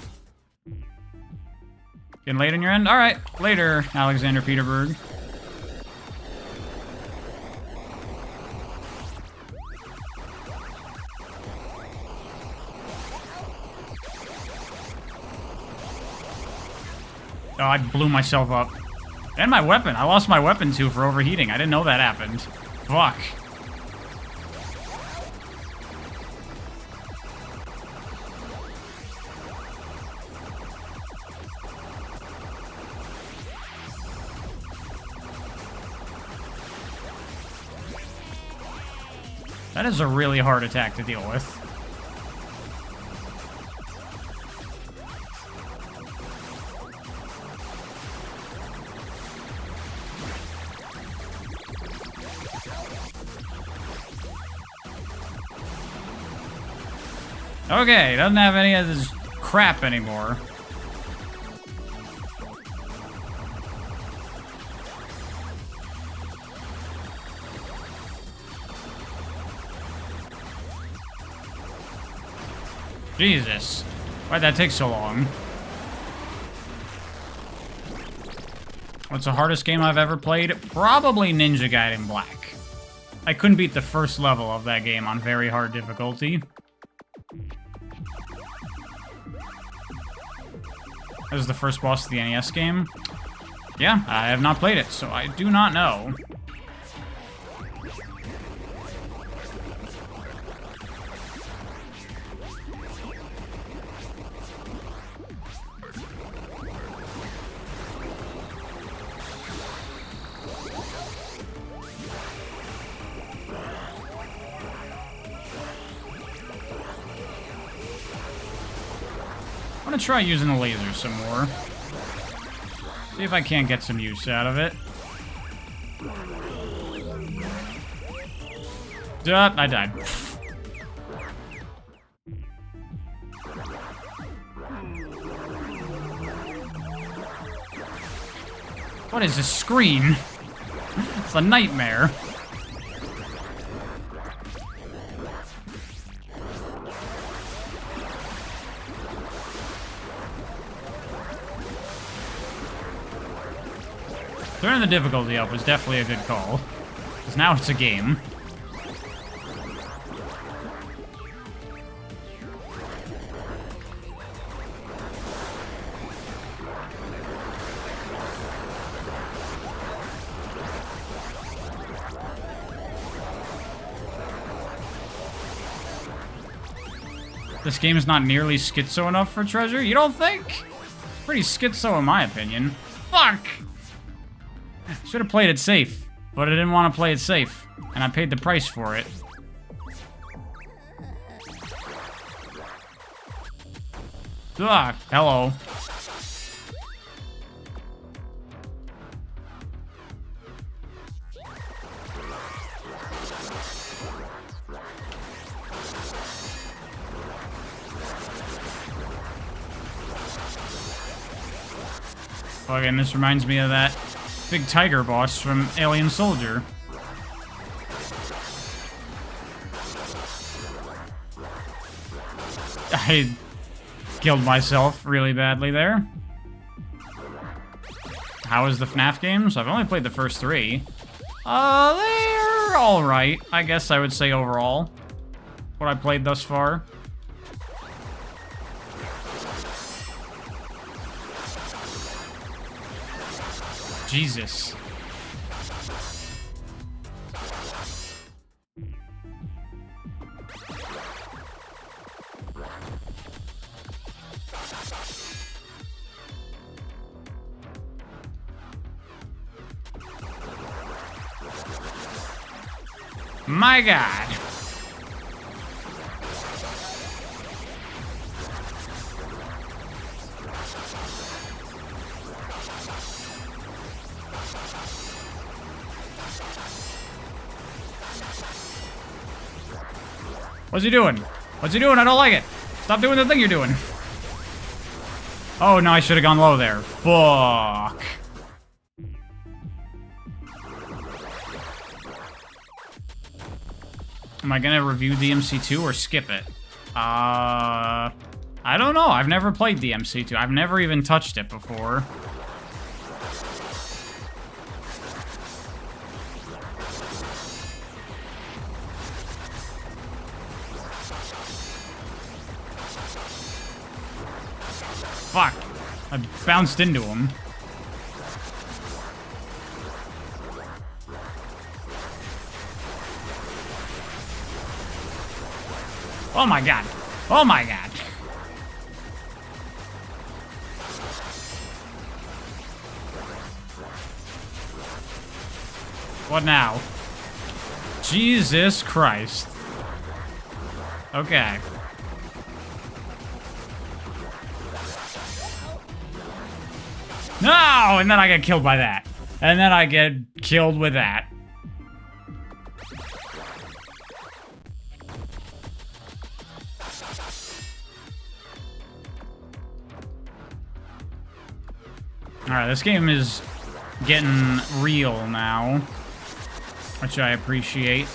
Getting late on your end? Alright, later, Alexander Peterberg. Oh, I blew myself up. And my weapon. I lost my weapon, too, for overheating. I didn't know that happened. Fuck. That is a really hard attack to deal with. Okay, doesn't have any of this crap anymore. Jesus. Why'd that take so long? What's the hardest game I've ever played? Probably Ninja Gaiden Black. I couldn't beat the first level of that game on very hard difficulty. That was the first boss of the NES game. Yeah, I have not played it, so I do not know. I'm gonna try using the laser some more. See if I can't get some use out of it. I died. What is this screen? It's a nightmare. Turning the difficulty up was definitely a good call. Because now it's a game. This game is not nearly schizo enough for treasure? You don't think? Pretty schizo in my opinion. Fuck! Should have played it safe, but I didn't want to play it safe, and I paid the price for it. Ugh, hello. Fucking, this reminds me of that big tiger boss from Alien Soldier. I killed myself really badly there. How is the FNAF games? I've only played the first 3. They're alright, I guess I would say overall. What I played thus far. Jesus. My God. What's he doing? What's he doing? I don't like it. Stop doing the thing you're doing. Oh, no, I should have gone low there. Fuck. Am I gonna review DMC2 or skip it? I don't know. I've never played DMC2. I've never even touched it before. Fuck. I bounced into him. Oh my God. Oh my God. What now? Jesus Christ. Okay. No! And then I get killed by that. And then I get killed with that. Alright, this game is getting real now, which I appreciate.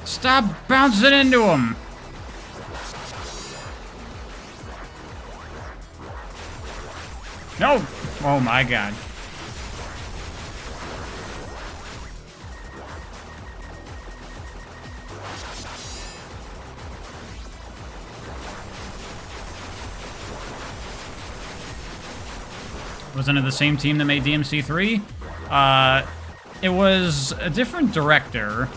Stop bouncing into him! No! Oh my God. Wasn't it the same team that made DMC3? It was a different director.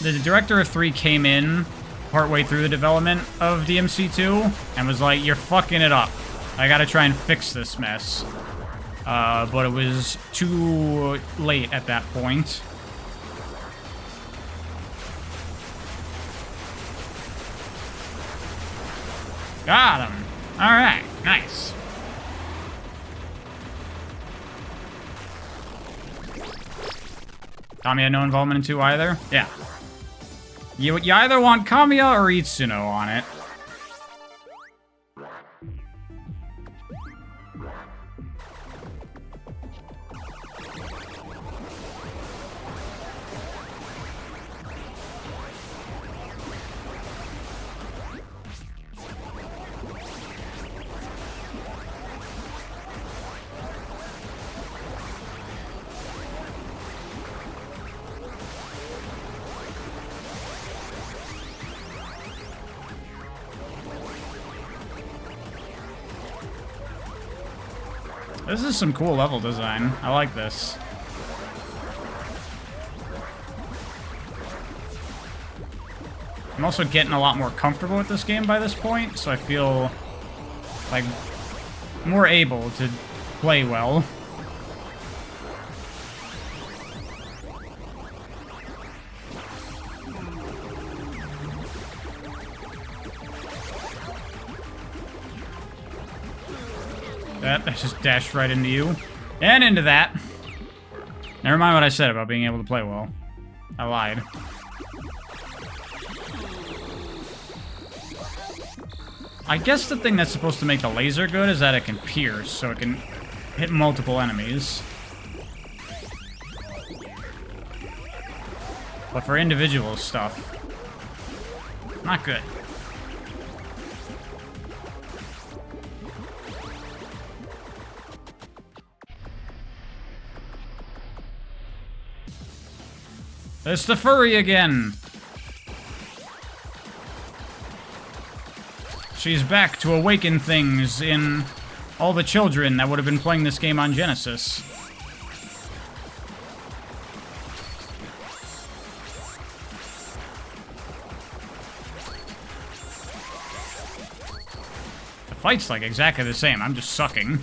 The director of 3 came in partway through the development of DMC2 and was like, "You're fucking it up. I gotta try and fix this mess." But it was too late at that point. Got him. Alright, nice. Kamiya no involvement in 2 either? Yeah. You either want Kamiya or Itsuno on it. This is some cool level design. I like this. I'm also getting a lot more comfortable with this game by this point, so I feel like more able to play well. That just dashed right into you. And into that. Never mind what I said about being able to play well. I lied. I guess the thing that's supposed to make the laser good is that it can pierce, so it can hit multiple enemies. But for individual stuff, not good. It's the furry again! She's back to awaken things in all the children that would have been playing this game on Genesis. The fight's like exactly the same, I'm just sucking.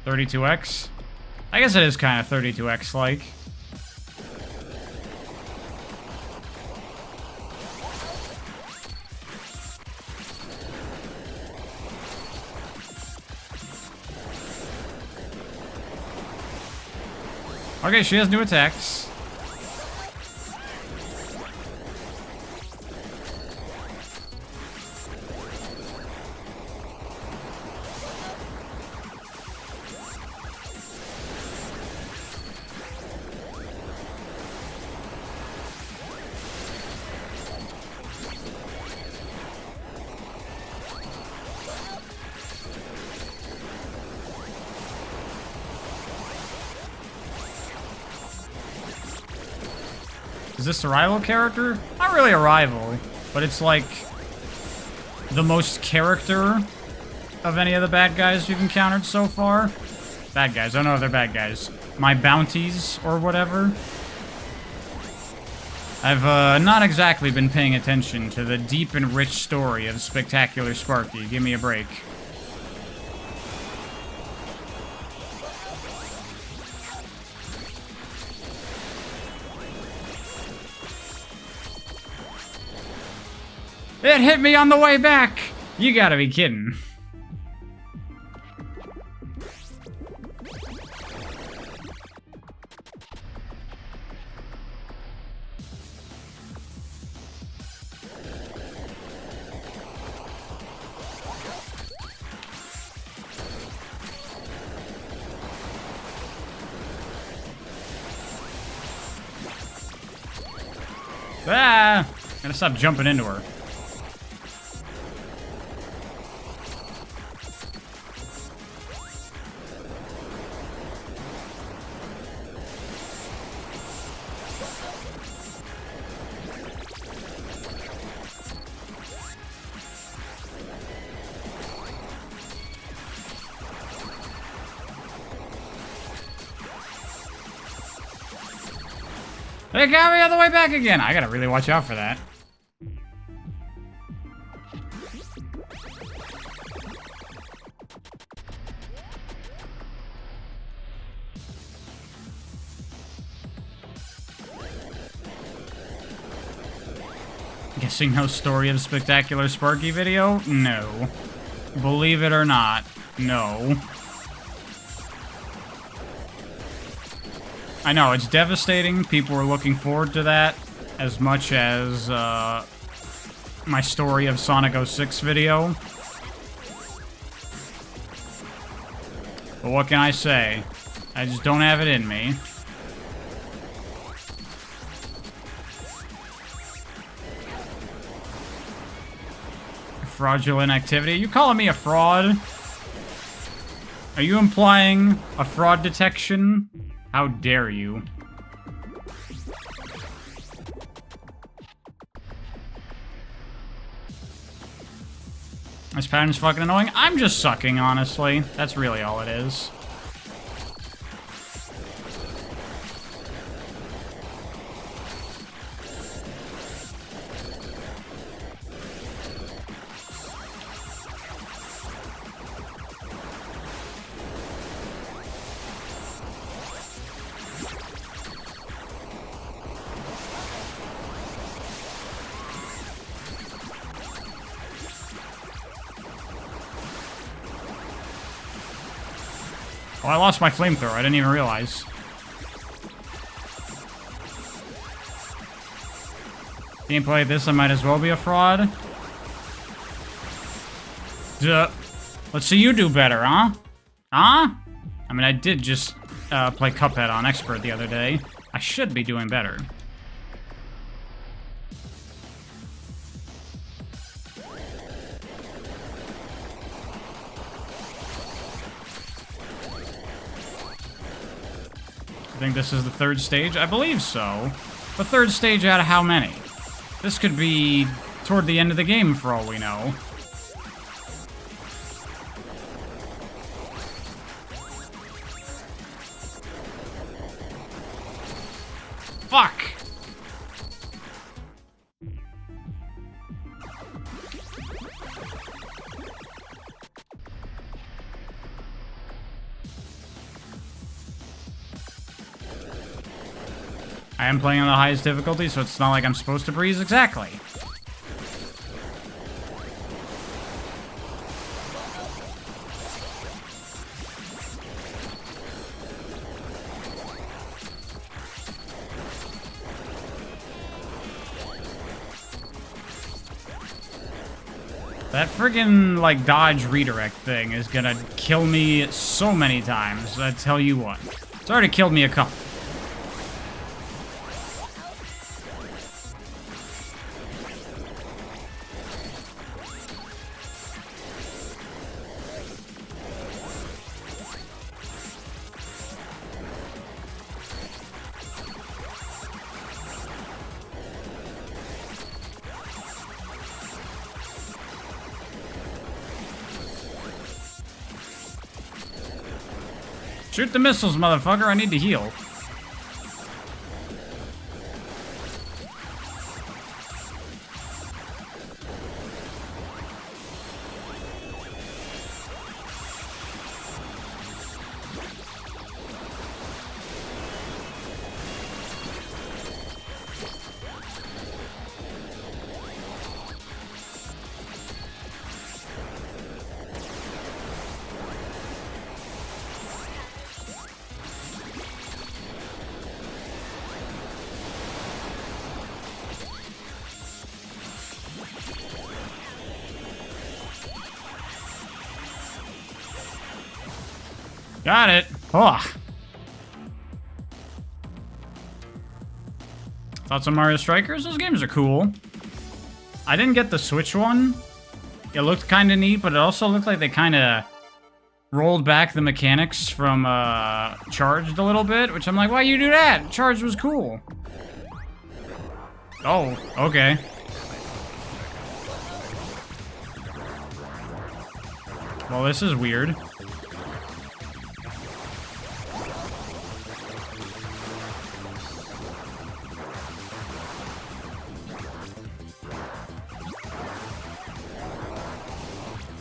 $32X? I guess it is kind of 32X-like. Okay, she has new attacks. Is this a rival character? Not really a rival, but it's like the most character of any of the bad guys we've encountered so far. Bad guys, I don't know if they're bad guys. My bounties or whatever. I've not exactly been paying attention to the deep and rich story of Spectacular Sparky. Give me a break. It hit me on the way back! You gotta be kidding. Ah! Gotta stop jumping into her. They got me on the way back again. I gotta really watch out for that. Guessing no story of Spectacular Sparky video? No. Believe it or not. No. I know, it's devastating. People were looking forward to that as much as my story of Sonic 06 video. But what can I say? I just don't have it in me. Fraudulent activity? You calling me a fraud? Are you implying a fraud detection? How dare you? This pattern's fucking annoying. I'm just sucking, honestly. That's really all it is. Oh, I lost my flamethrower. I didn't even realize. Gameplay like this, I might as well be a fraud. Duh. Let's see you do better, huh? Huh? I mean, I did just play Cuphead on Expert the other day. I should be doing better. I think this is the third stage? I believe so. But third stage out of how many? This could be toward the end of the game for all we know. Fuck! I am playing on the highest difficulty, so it's not like I'm supposed to breeze exactly. That friggin', like, dodge redirect thing is gonna kill me so many times, I tell you what. It's already killed me a couple. Shoot the missiles, motherfucker. I need to heal. Got it. Oh. Thoughts on Mario Strikers? Those games are cool. I didn't get the Switch one. It looked kind of neat, but it also looked like they kind of rolled back the mechanics from Charged a little bit, which I'm like, why you do that? Charged was cool. Oh, okay. Well, this is weird.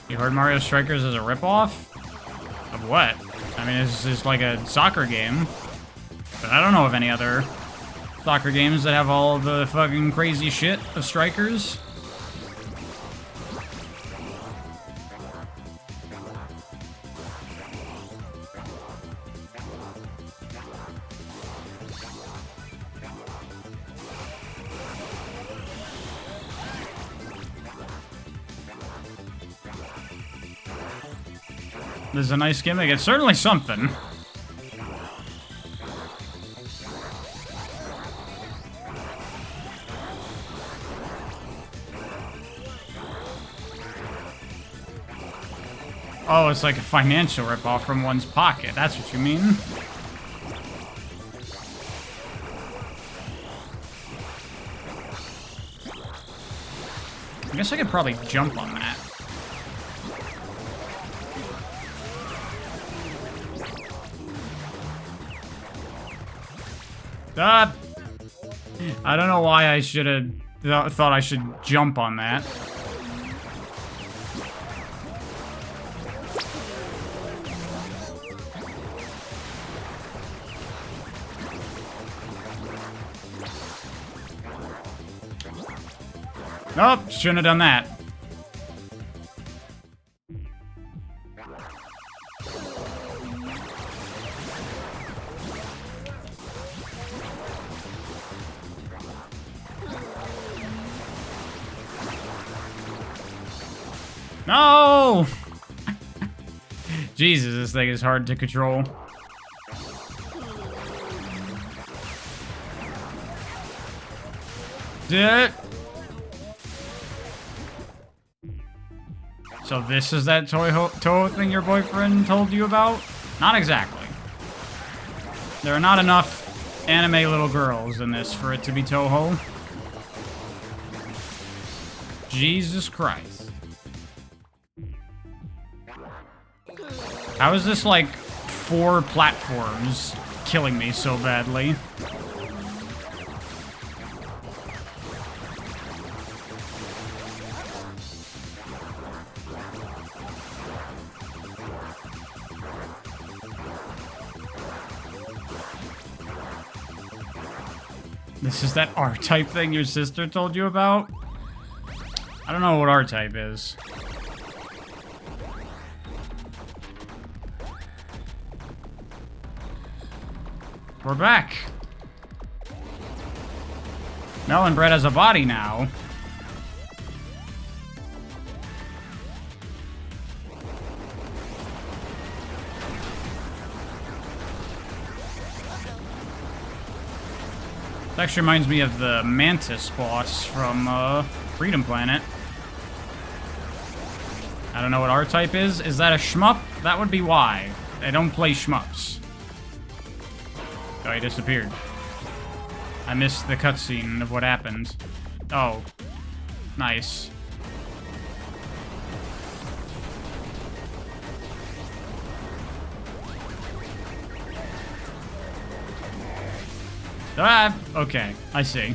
You heard Mario Strikers as a ripoff? Of what? I mean, it's just like a soccer game. But I don't know of any other soccer games that have all the fucking crazy shit of strikers. This is a nice gimmick. It's certainly something. Oh, it's like a financial ripoff from one's pocket. That's what you mean. I guess I could probably jump on that. I don't know why I should have thought I should jump on that. Nope, shouldn't have done that. No! Jesus, this thing is hard to control. So this is that Toho thing your boyfriend told you about? Not exactly. There are not enough anime little girls in this for it to be Toho. Jesus Christ. How is this like 4 platforms killing me so badly? This is that R-type thing your sister told you about? I don't know what R-type is. We're back. Melon Bread has a body now. It actually reminds me of the Mantis boss from Freedom Planet. I don't know what R-type is. Is that a shmup? That would be why. I don't play shmups. Oh, he disappeared. I missed the cutscene of what happened. Oh. Nice. Ah, okay. I see.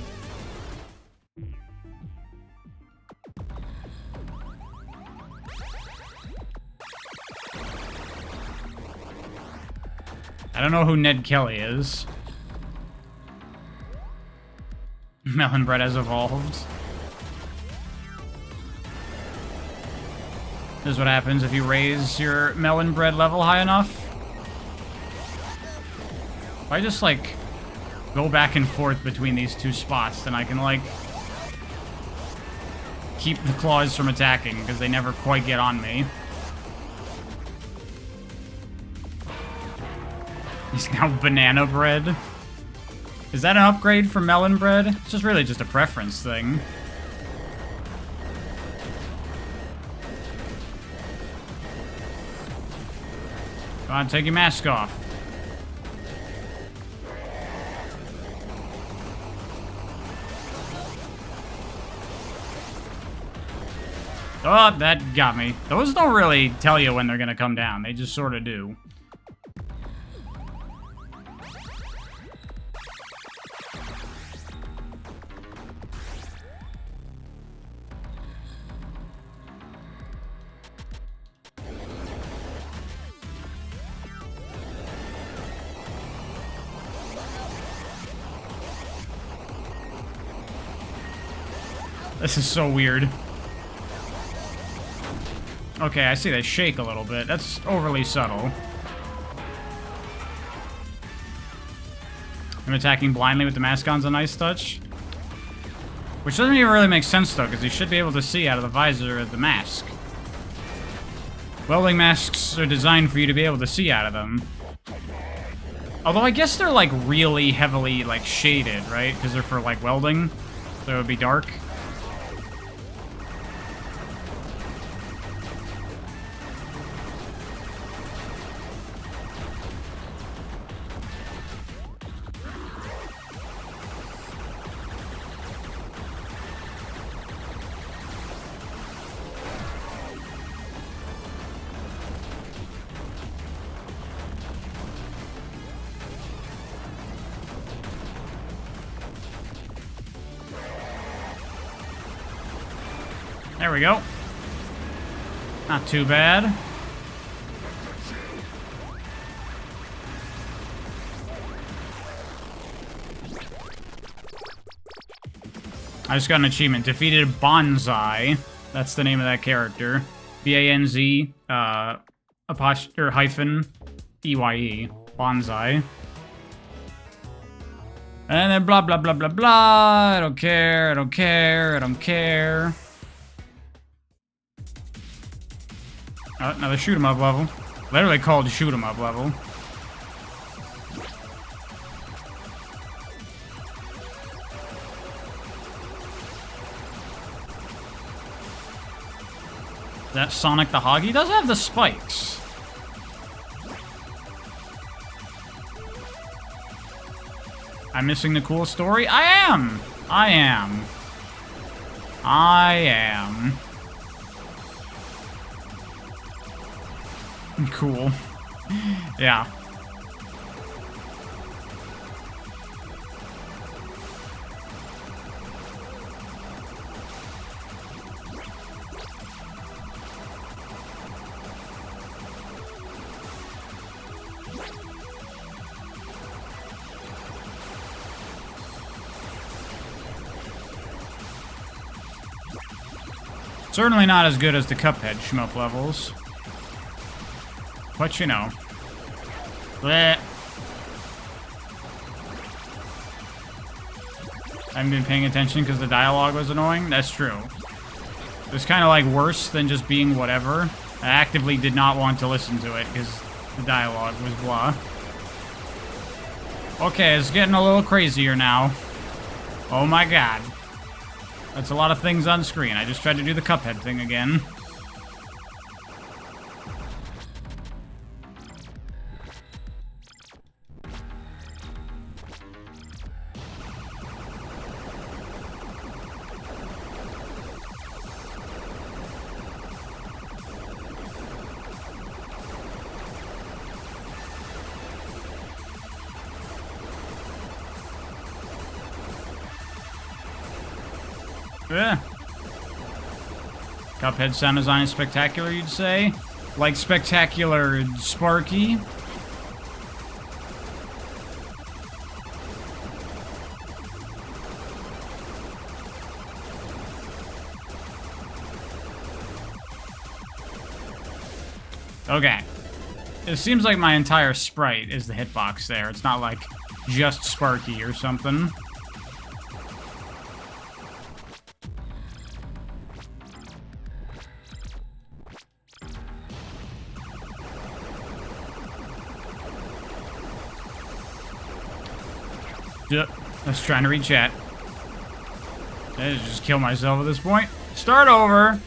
I don't know who Ned Kelly is. Melon Bread has evolved. This is what happens if you raise your Melon Bread level high enough. If I just, like, go back and forth between these two spots, then I can, like, keep the claws from attacking, because they never quite get on me. He's now Banana Bread. Is that an upgrade from Melon Bread? It's just really just a preference thing. Come on, take your mask off. Oh, that got me. Those don't really tell you when they're gonna come down. They just sort of do. This is so weird. Okay, I see they shake a little bit. That's overly subtle. I'm attacking blindly with the mask on's a nice touch. Which doesn't even really make sense, though, because you should be able to see out of the visor of the mask. Welding masks are designed for you to be able to see out of them. Although I guess they're like really heavily like shaded, right? Because they're for like welding, so it would be dark. There we go. Not too bad. I just got an achievement. Defeated Bonsai. That's the name of that character. B-A-N-Z, hyphen, E-Y-E. Bonsai. And then blah, blah, blah, blah, blah. I don't care, I don't care, I don't care. Oh, another shoot 'em up level. Literally called shoot 'em up level. That Sonic the Hog? He does have the spikes. I'm missing the cool story? I am! I am. I am. Cool. Yeah. Certainly not as good as the Cuphead shmup levels. But you know. Bleh. I haven't been paying attention because the dialogue was annoying. That's true. It was kind of like worse than just being whatever. I actively did not want to listen to it because the dialogue was blah. Okay, it's getting a little crazier now. Oh my god. That's a lot of things on screen. I just tried to do the Cuphead thing again. Yeah. Cuphead sound design is spectacular, you'd say? Like spectacular Sparky? Okay. It seems like my entire sprite is the hitbox there. It's not like just Sparky or something. Let's try to read chat. I just kill myself at this point. Start over.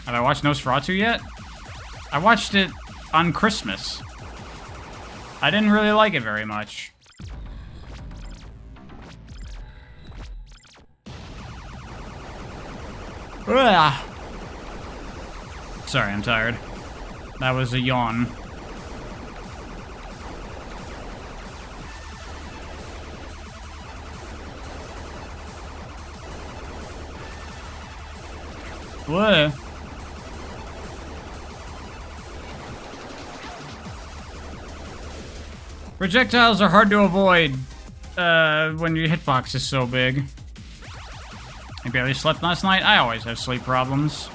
Have I watched Nosferatu yet? I watched it on Christmas. I didn't really like it very much. Ugh. Sorry, I'm tired. That was a yawn. What? Projectiles are hard to avoid when your hitbox is so big. I barely slept last night. I always have sleep problems.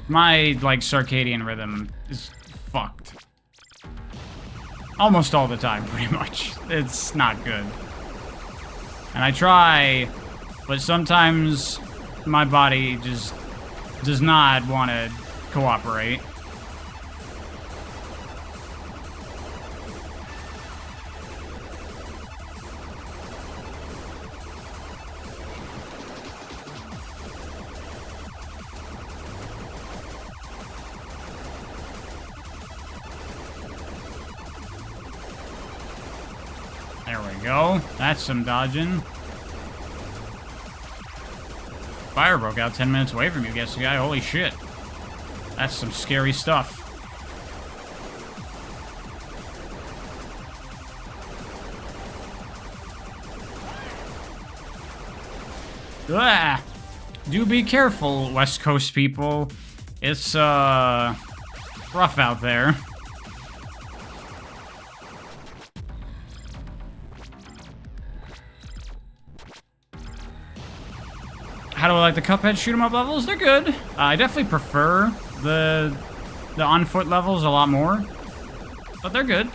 My, like, circadian rhythm is fucked. Almost all the time, pretty much. It's not good. And I try, but sometimes my body just does not want to cooperate. There we go. That's some dodging. Fire broke out 10 minutes away from you, guess the guy. Holy shit. That's some scary stuff. Ah, do be careful, West Coast people. It's, rough out there. How do I like the Cuphead shoot 'em up levels? They're good. I definitely prefer the on-foot levels a lot more, but they're good.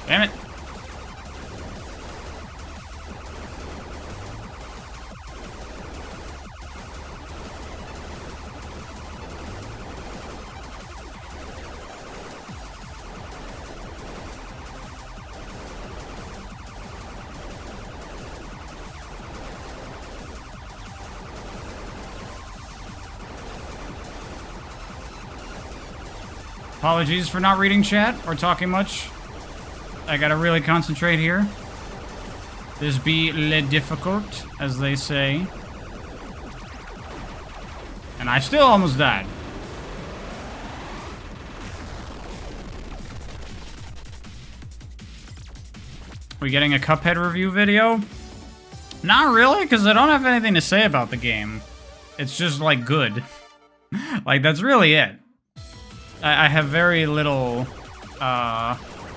Damn it. Apologies for not reading chat or talking much. I gotta really concentrate here. This be le difficult, as they say. And I still almost died. We getting a Cuphead review video? Not really, because I don't have anything to say about the game. It's just, like, good. Like, that's really it. I have very little,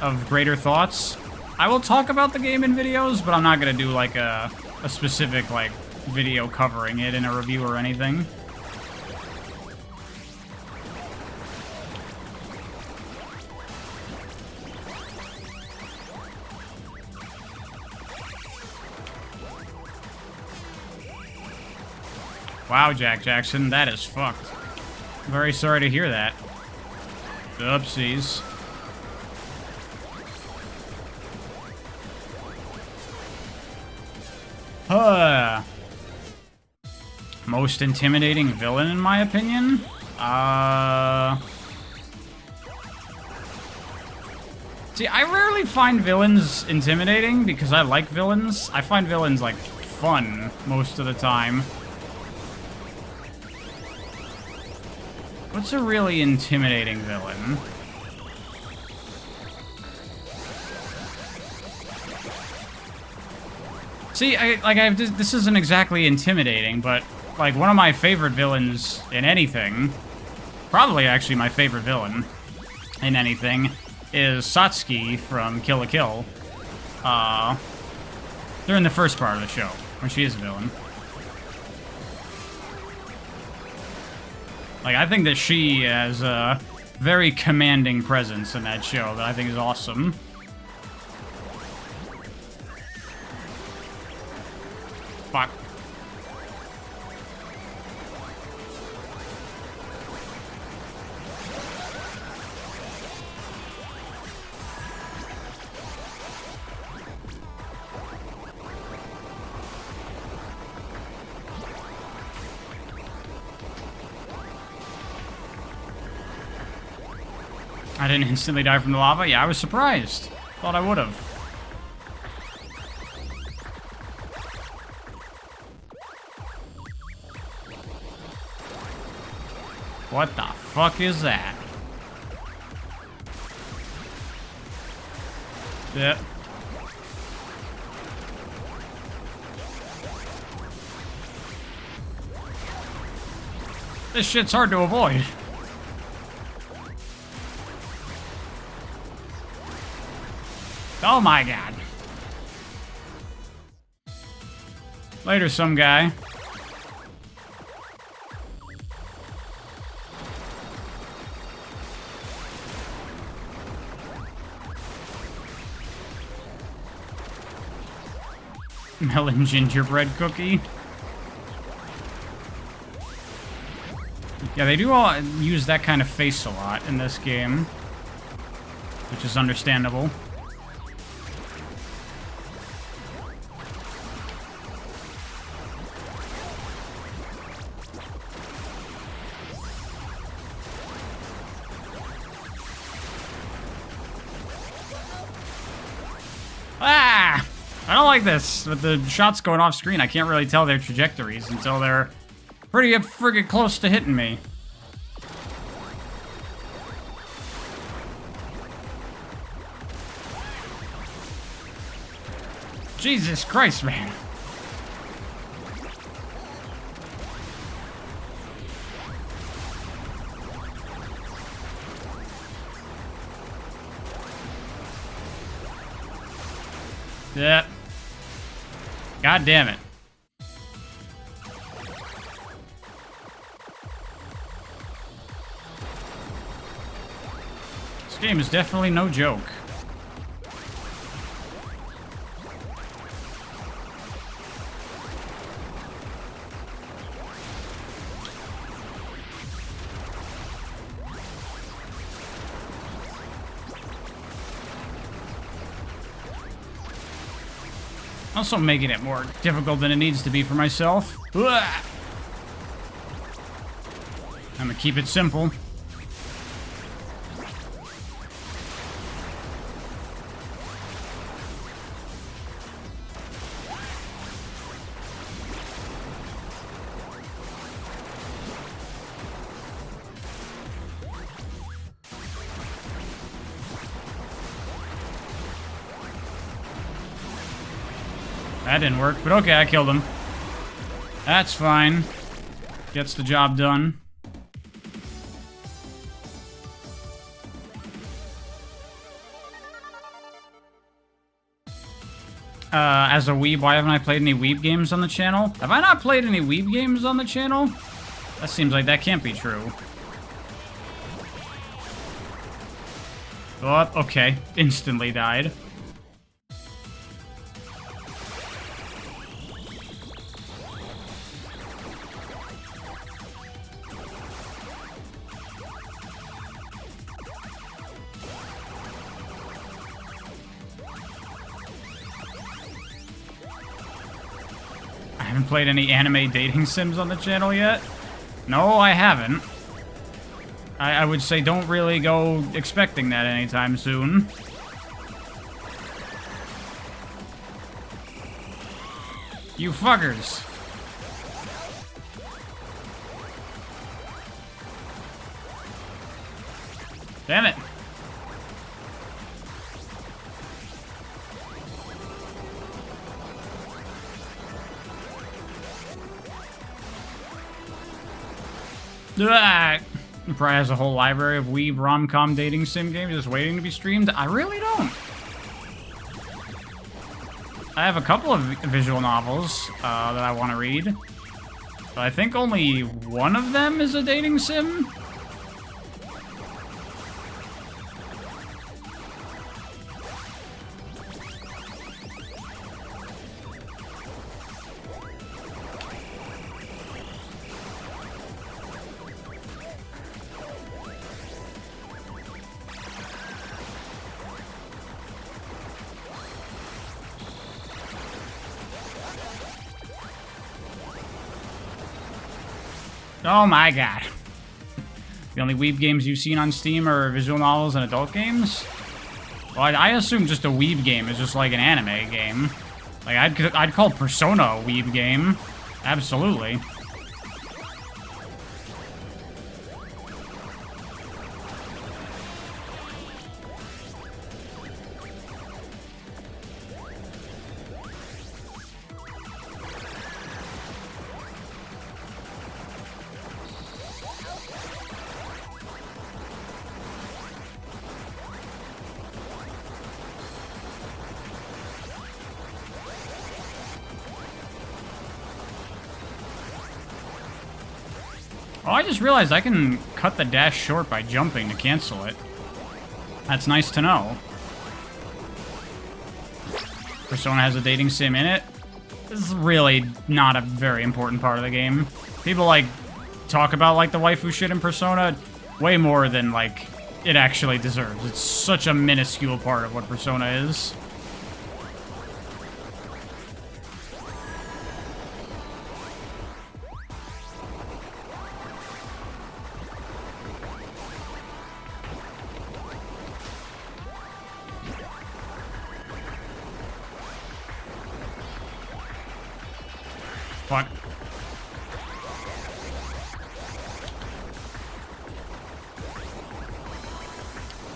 of greater thoughts. I will talk about the game in videos, but I'm not gonna do, like, a specific, like, video covering it in a review or anything. Wow, Jack Jackson, that is fucked. Very sorry to hear that. Oopsies. Most intimidating villain, in my opinion? See, I rarely find villains intimidating because I like villains. I find villains, like, fun most of the time. What's a really intimidating villain? See, this isn't exactly intimidating, but, like, one of my favorite villains in anything, probably actually my favorite villain in anything, is Satsuki from Kill la Kill. During the first part of the show, when she is a villain. Like, I think that she has a very commanding presence in that show that I think is awesome. Fuck. I didn't instantly die from the lava? Yeah, I was surprised. Thought I would have. What the fuck is that? Yep. This shit's hard to avoid. Oh my god. Later, some guy. Melon gingerbread cookie. Yeah, they do all use that kind of face a lot in this game, which is understandable. Ah! I don't like this. With the shots going off screen, I can't really tell their trajectories until they're pretty friggin' close to hitting me. Jesus Christ, man. Yep. God damn it. This game is definitely no joke. Also making it more difficult than it needs to be for myself. Ugh. I'm gonna keep it simple. That didn't work, but okay, I killed him. That's fine. Gets the job done. As a weeb, why haven't I played any weeb games on the channel? Have I not played any weeb games on the channel? That seems like that can't be true. Oh, okay. Instantly died. I haven't played any anime dating sims on the channel yet. No, I haven't. I would say don't really go expecting that anytime soon. You fuckers. Damn it. Ah, it probably has a whole library of weeb rom-com dating sim games just waiting to be streamed. I really don't. I have a couple of visual novels that I want to read, but I think only one of them is a dating sim. Oh my god. The only weeb games you've seen on Steam are visual novels and adult games? Well, I assume just a weeb game is just like an anime game. Like, I'd call Persona a weeb game. Absolutely. Oh, I just realized I can cut the dash short by jumping to cancel it. That's nice to know. Persona has a dating sim in it. This is really not a very important part of the game. People, like, talk about, like, the waifu shit in Persona way more than, like, it actually deserves. It's such a minuscule part of what Persona is. Fuck.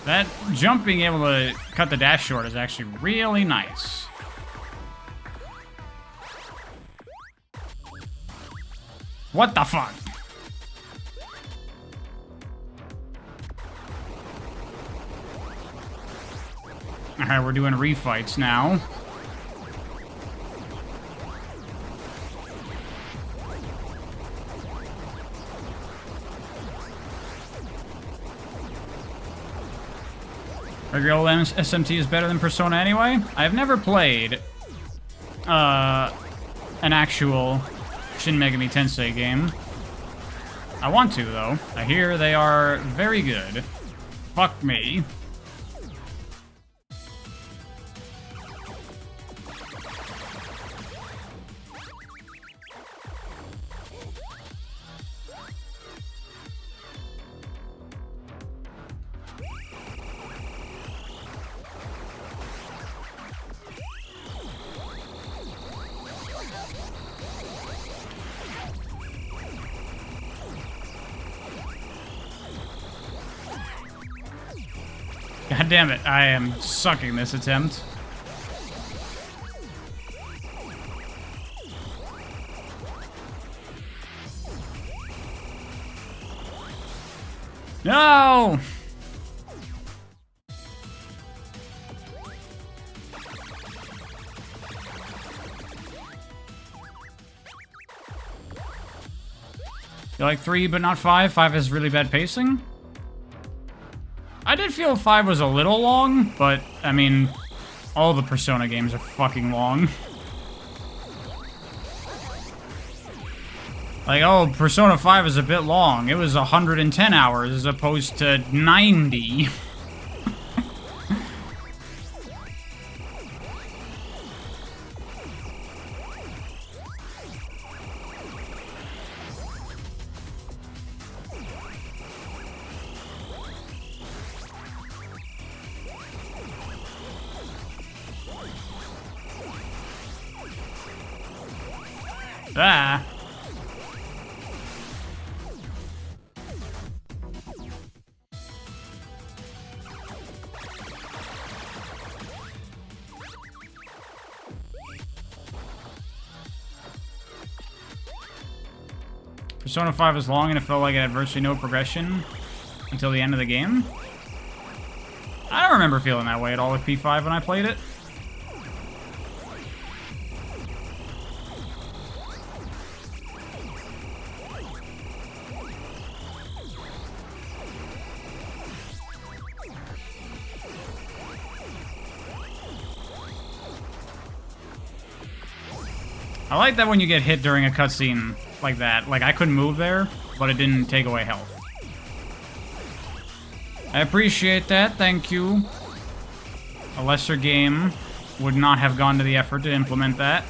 That jump being able to cut the dash short is actually really nice. What the fuck? Alright, we're doing refights now. Regular SMT is better than Persona anyway. I've never played an actual Shin Megami Tensei game. I want to, though. I hear they are very good. Fuck me. God damn it, I am sucking this attempt. No! You like 3 but not 5? 5 has really bad pacing? I did feel 5 was a little long, but, I mean, all the Persona games are fucking long. Like, oh, Persona 5 is a bit long. It was 110 hours as opposed to 90. Ah. Persona 5 was long and it felt like it had virtually no progression until the end of the game. I don't remember feeling that way at all with P5 when I played it. I like that when you get hit during a cutscene like that. Like, I couldn't move there, but it didn't take away health. I appreciate that, thank you. A lesser game would not have gone to the effort to implement that.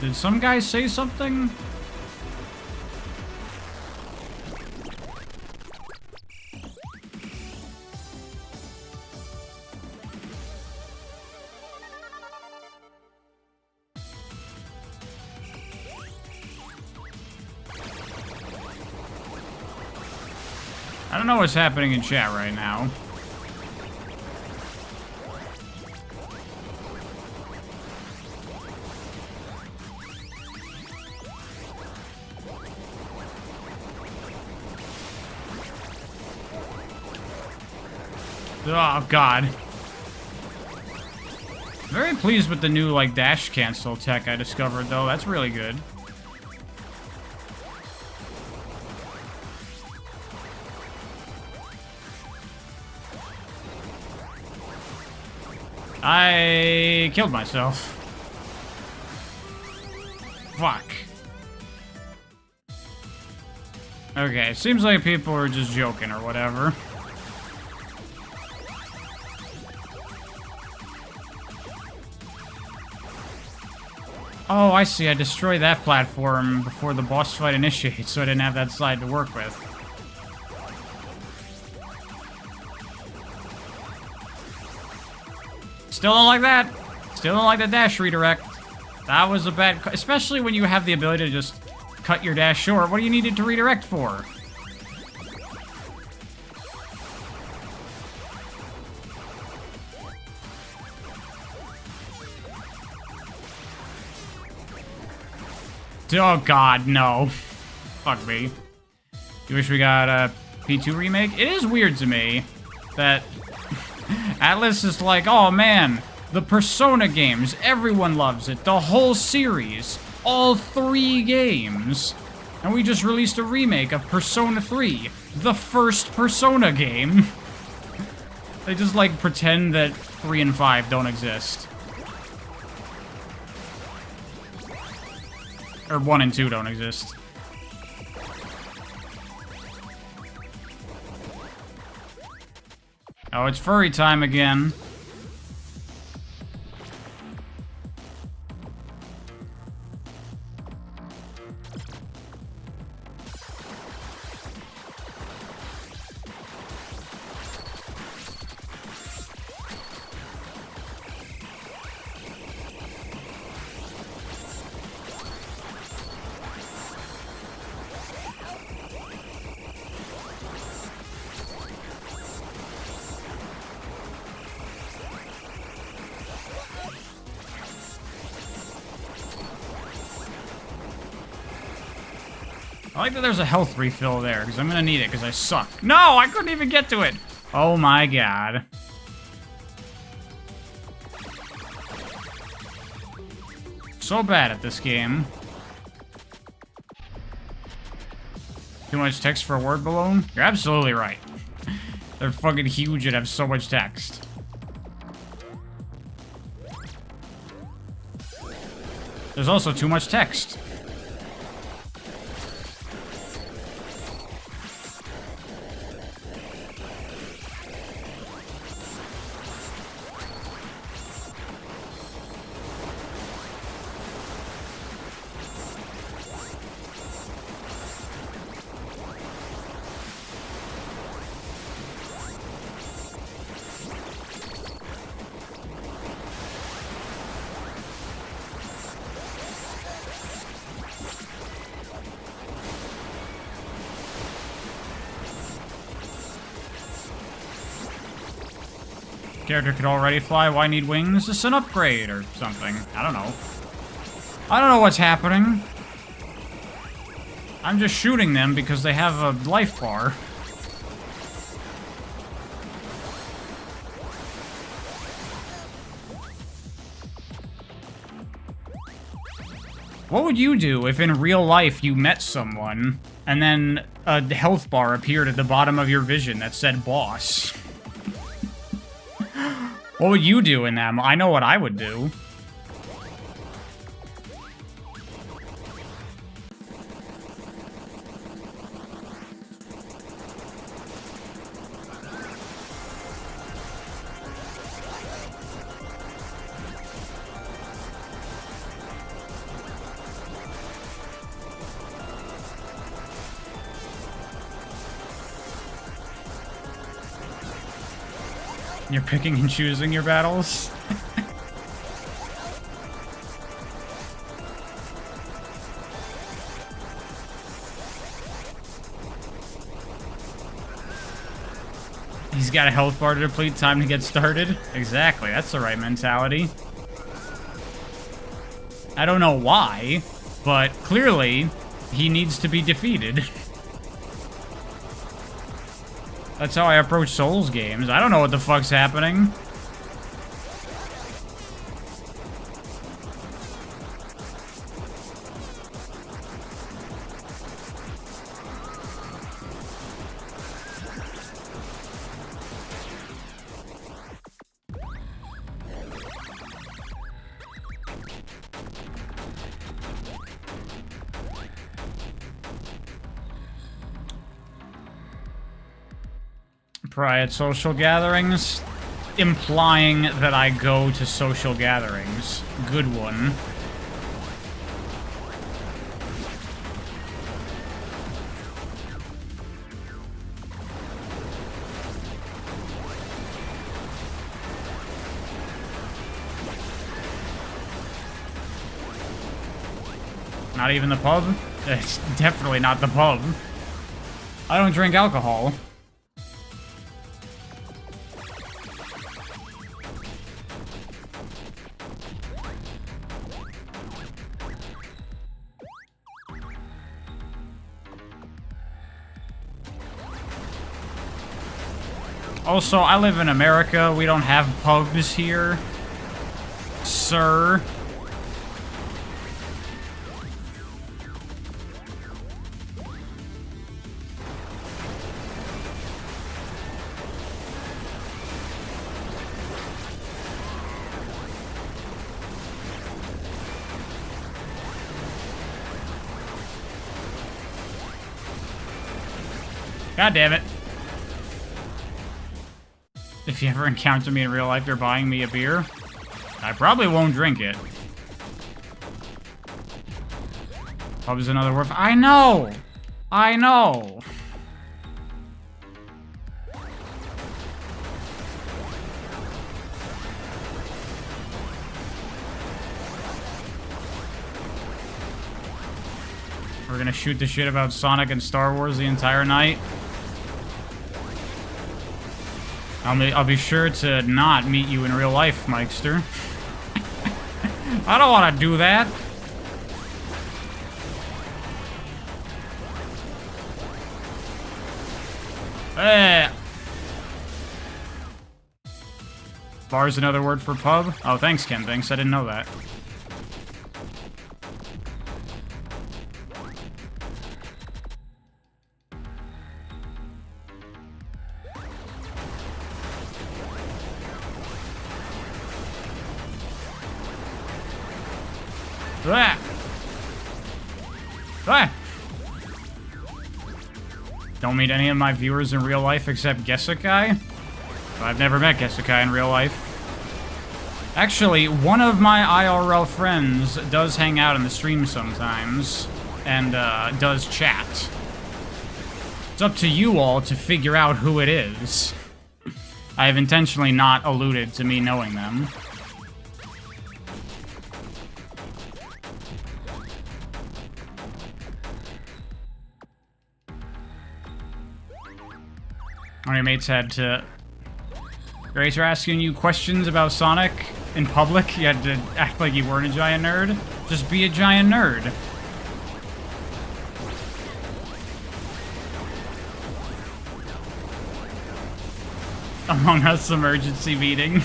Did some guy say something? I don't know what's happening in chat right now. Oh, God. Very pleased with the new, like, dash cancel tech I discovered, though. That's really good. I killed myself. Fuck. Okay, seems like people are just joking or whatever. Oh, I see. I destroyed that platform before the boss fight initiates, so I didn't have that side to work with. Still don't like that. Still don't like the dash redirect. That was a bad... Especially when you have the ability to just cut your dash short. What do you need it to redirect for? Oh god, no. Fuck me. You wish we got a P2 remake? It is weird to me that Atlas is like, oh man, the Persona games, everyone loves it. The whole series, all 3 games. And we just released a remake of Persona 3, the first Persona game. They just like pretend that 3 and 5 don't exist. Or 1 and 2 don't exist. Oh, it's furry time again. I like that there's a health refill there, because I'm gonna need it, because I suck. No, I couldn't even get to it! Oh my god. So bad at this game. Too much text for a word balloon? You're absolutely right. They're fucking huge and have so much text. There's also too much text. Character could already fly, why need wings? It's an upgrade or something. I don't know. I don't know what's happening. I'm just shooting them because they have a life bar. What would you do if in real life you met someone and then a health bar appeared at the bottom of your vision that said boss? What would you do in them? I know what I would do. You're picking and choosing your battles? He's got a health bar to deplete, time to get started. Exactly, that's the right mentality. I don't know why, but clearly he needs to be defeated. That's how I approach Souls games. I don't know what the fuck's happening. Pariah at social gatherings, implying that I go to social gatherings. Good one. Not even the pub? It's definitely not the pub. I don't drink alcohol. Also, I live in America. We don't have pubs here, sir. God damn it. If you ever encounter me in real life, you're buying me a beer. I probably won't drink it. Pub is another word for— I know! I know! We're gonna shoot the shit about Sonic and Star Wars the entire night. I'll be sure to not meet you in real life, Mikester. I don't want to do that. Bar's another word for pub? Oh, thanks, Ken. Thanks, I didn't know that. Ah. Ah. Don't meet any of my viewers in real life except Gesekai. I've never met Gesekai in real life. Actually, one of my IRL friends does hang out in the stream sometimes and does chat. It's up to you all to figure out who it is. I have intentionally not alluded to me knowing them. One of your mates had to... Grace are asking you questions about Sonic in public. You had to act like you weren't a giant nerd. Just be a giant nerd. Among Us emergency meeting.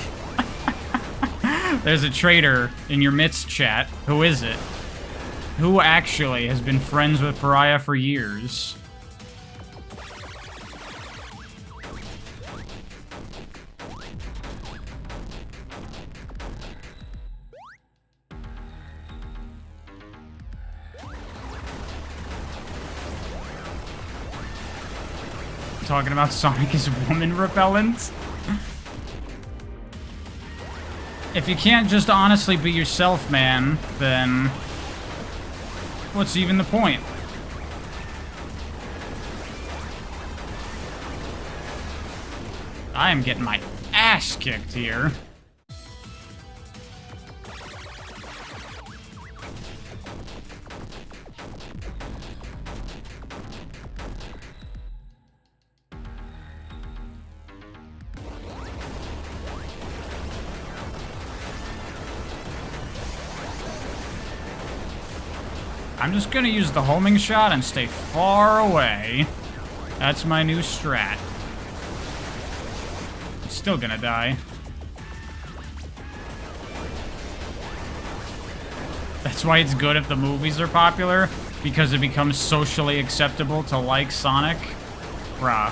There's a traitor in your midst, chat. Who is it? Who actually has been friends with Pariah for years? Talking about Sonic is woman repellent? If you can't just honestly be yourself, man, then what's even the point? I am getting my ass kicked here. I'm just gonna use the homing shot and stay far away. That's my new strat. Still gonna die. That's why it's good if the movies are popular, because it becomes socially acceptable to like Sonic. Bruh.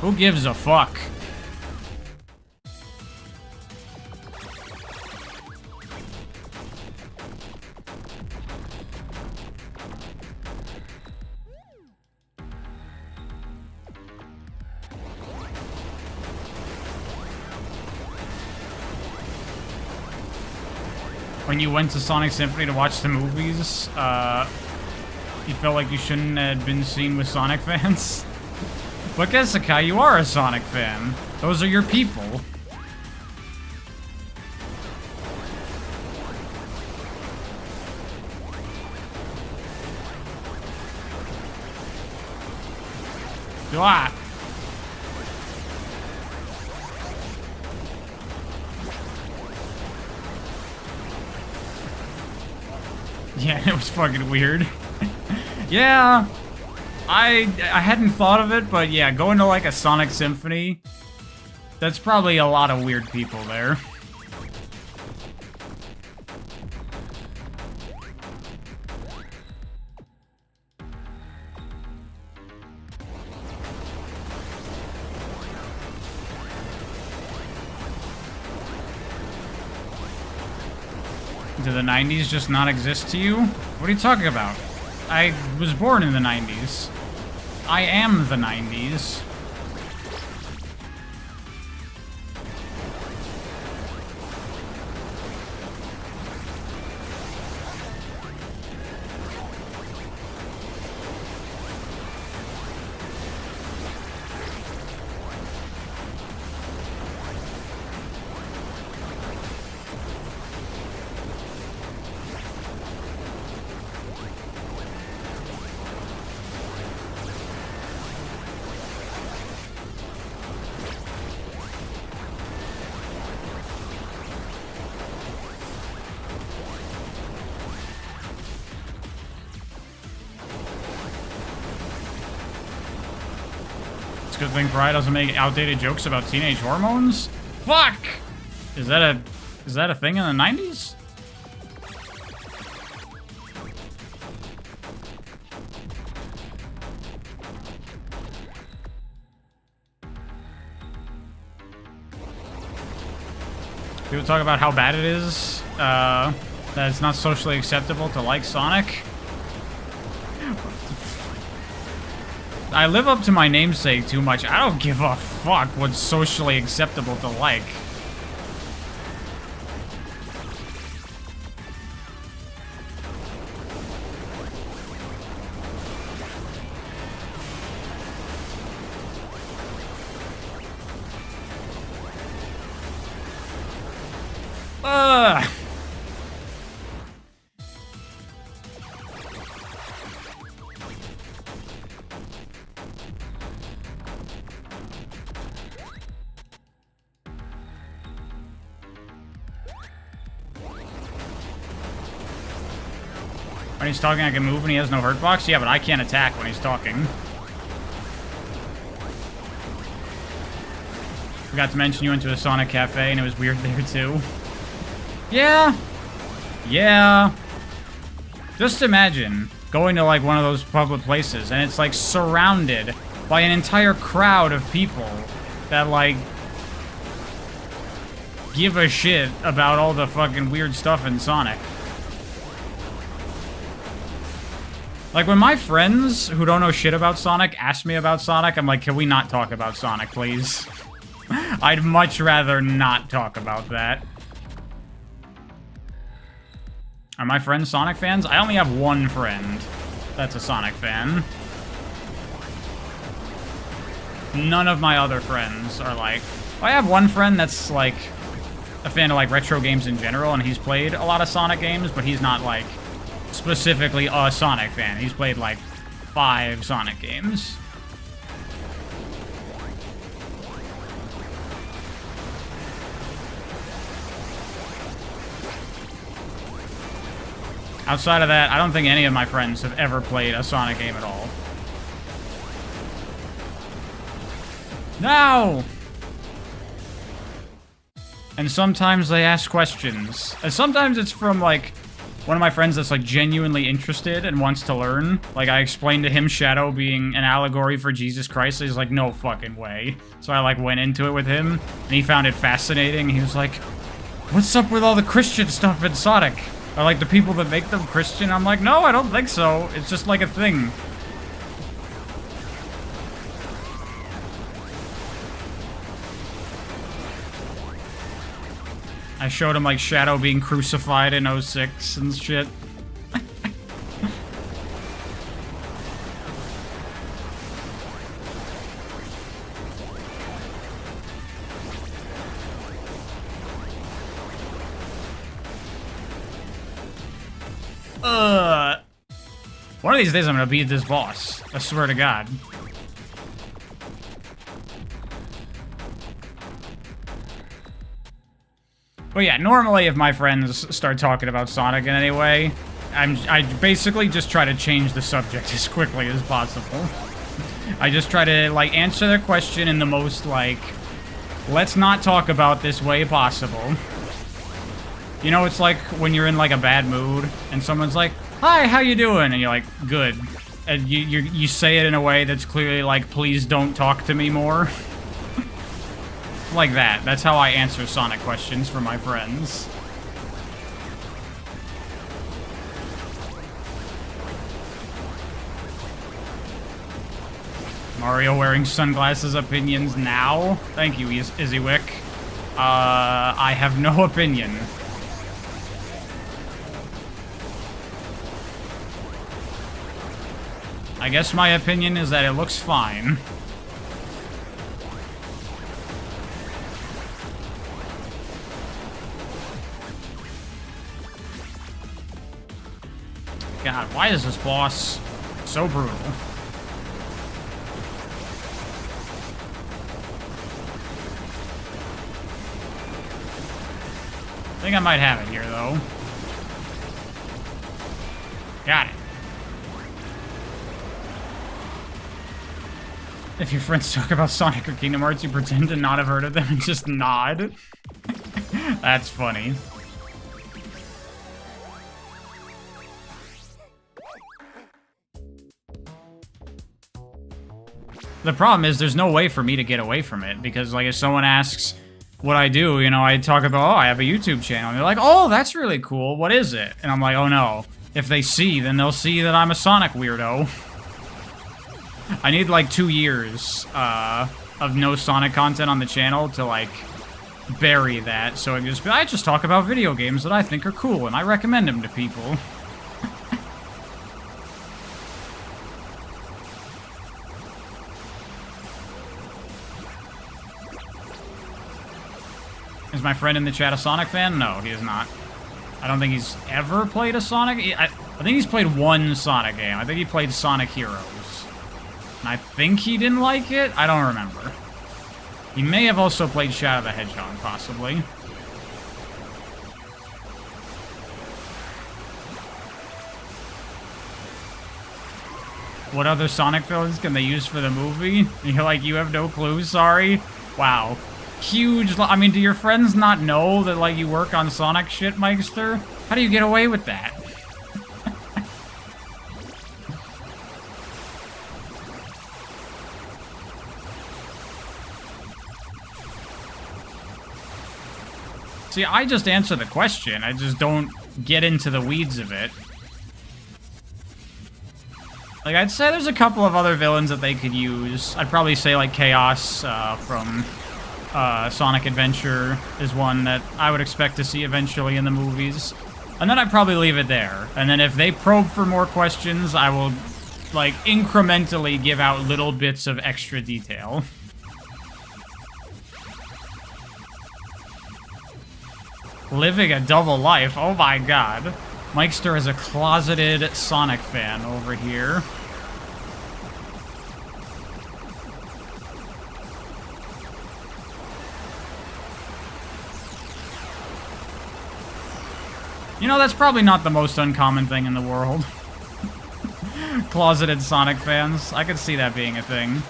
Who gives a fuck? when you went to Sonic Symphony to watch the movies, you felt like you shouldn't have been seen with Sonic fans? But guess, Sakai, you are a Sonic fan. Those are your people. Ah. Yeah, it was fucking weird. Yeah, I hadn't thought of it, but yeah, going to like a Sonic Symphony, that's probably a lot of weird people there. Do the 90s just not exist to you? What are you talking about? I was born in the 90s. I am the 90s. Good thing Pride doesn't make outdated jokes about teenage hormones? Fuck! Is that a thing in the 90s? People talk about how bad it is, that it's not socially acceptable to like Sonic. I live up to my namesake too much. I don't give a fuck what's socially acceptable to like. Ugh. When he's talking, I can move and he has no hurt box? Yeah, but I can't attack when he's talking. Forgot to mention you went to a Sonic Cafe and it was weird there too. Yeah. Yeah. Just imagine going to like one of those public places and it's like surrounded by an entire crowd of people that like give a shit about all the fucking weird stuff in Sonic. Like, when my friends who don't know shit about Sonic ask me about Sonic, I'm like, can we not talk about Sonic, please? I'd much rather not talk about that. Are my friends Sonic fans? I only have one friend that's a Sonic fan. None of my other friends are like... I have one friend that's, like, a fan of, like, retro games in general, and he's played a lot of Sonic games, but he's not, like... specifically a Sonic fan. He's played like 5 Sonic games. Outside of that, I don't think any of my friends have ever played a Sonic game at all. No! And sometimes they ask questions. And sometimes it's from like one of my friends that's like genuinely interested and wants to learn. Like I explained to him Shadow being an allegory for Jesus Christ. He's like, no fucking way. So I like went into it with him and he found it fascinating. He was like, what's up with all the Christian stuff in Sonic? Are like the people that make them Christian? I'm like, no, I don't think so. It's just like a thing. I showed him, like, Shadow being crucified in 06 and shit. One of these days I'm gonna beat this boss. I swear to God. But yeah, normally if my friends start talking about Sonic in any way, I basically just try to change the subject as quickly as possible. I just try to, like, answer their question in the most, like, let's not talk about this way possible. You know, it's like when you're in, like, a bad mood, and someone's like, hi, how you doing? And you're like, good. And you say it in a way that's clearly like, please don't talk to me more. Like that. That's how I answer Sonic questions for my friends. Mario wearing sunglasses opinions now? Thank you, Izzywick. I have no opinion. I guess my opinion is that it looks fine. God, why is this boss so brutal? I think I might have it here, though. Got it. If your friends talk about Sonic or Kingdom Hearts, you pretend to not have heard of them and just nod. That's funny. The problem is there's no way for me to get away from it, because, like, if someone asks what I do, you know, I talk about, oh, I have a YouTube channel. And they're like, oh, that's really cool. What is it? And I'm like, oh, no. If they see, then they'll see that I'm a Sonic weirdo. I need, like, 2 years of no Sonic content on the channel to, like, bury that. So I just talk about video games that I think are cool, and I recommend them to people. Is my friend in the chat a Sonic fan? No, he is not. I don't think he's ever played a Sonic. I think he's played one Sonic game. I think he played Sonic Heroes. And I think he didn't like it? I don't remember. He may have also played Shadow the Hedgehog, possibly. What other Sonic villains can they use for the movie? And you're like, you have no clue, sorry? Wow. Huge... I mean, do your friends not know that, like, you work on Sonic shit, Mikester? How do you get away with that? See, I just answer the question. I just don't get into the weeds of it. Like, I'd say there's a couple of other villains that they could use. I'd probably say, like, Chaos from Sonic Adventure is one that I would expect to see eventually in the movies. And then I'd probably leave it there. And then if they probe for more questions, I will, like, incrementally give out little bits of extra detail. Living a double life. Oh my god. Mikester is a closeted Sonic fan over here. You know, that's probably not the most uncommon thing in the world. Closeted Sonic fans. I could see that being a thing.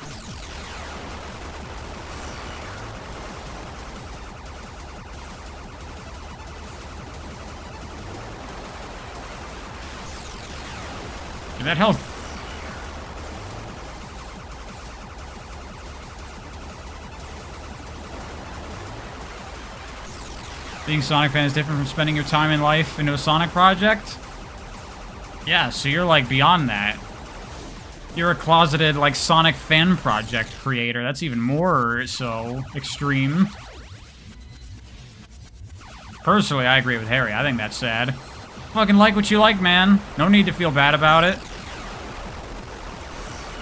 That health. Being a Sonic fan is different from spending your time in life into a Sonic project? Yeah, so you're, like, beyond that. You're a closeted, like, Sonic fan project creator. That's even more so extreme. Personally, I agree with Harry. I think that's sad. Fucking like what you like, man. No need to feel bad about it.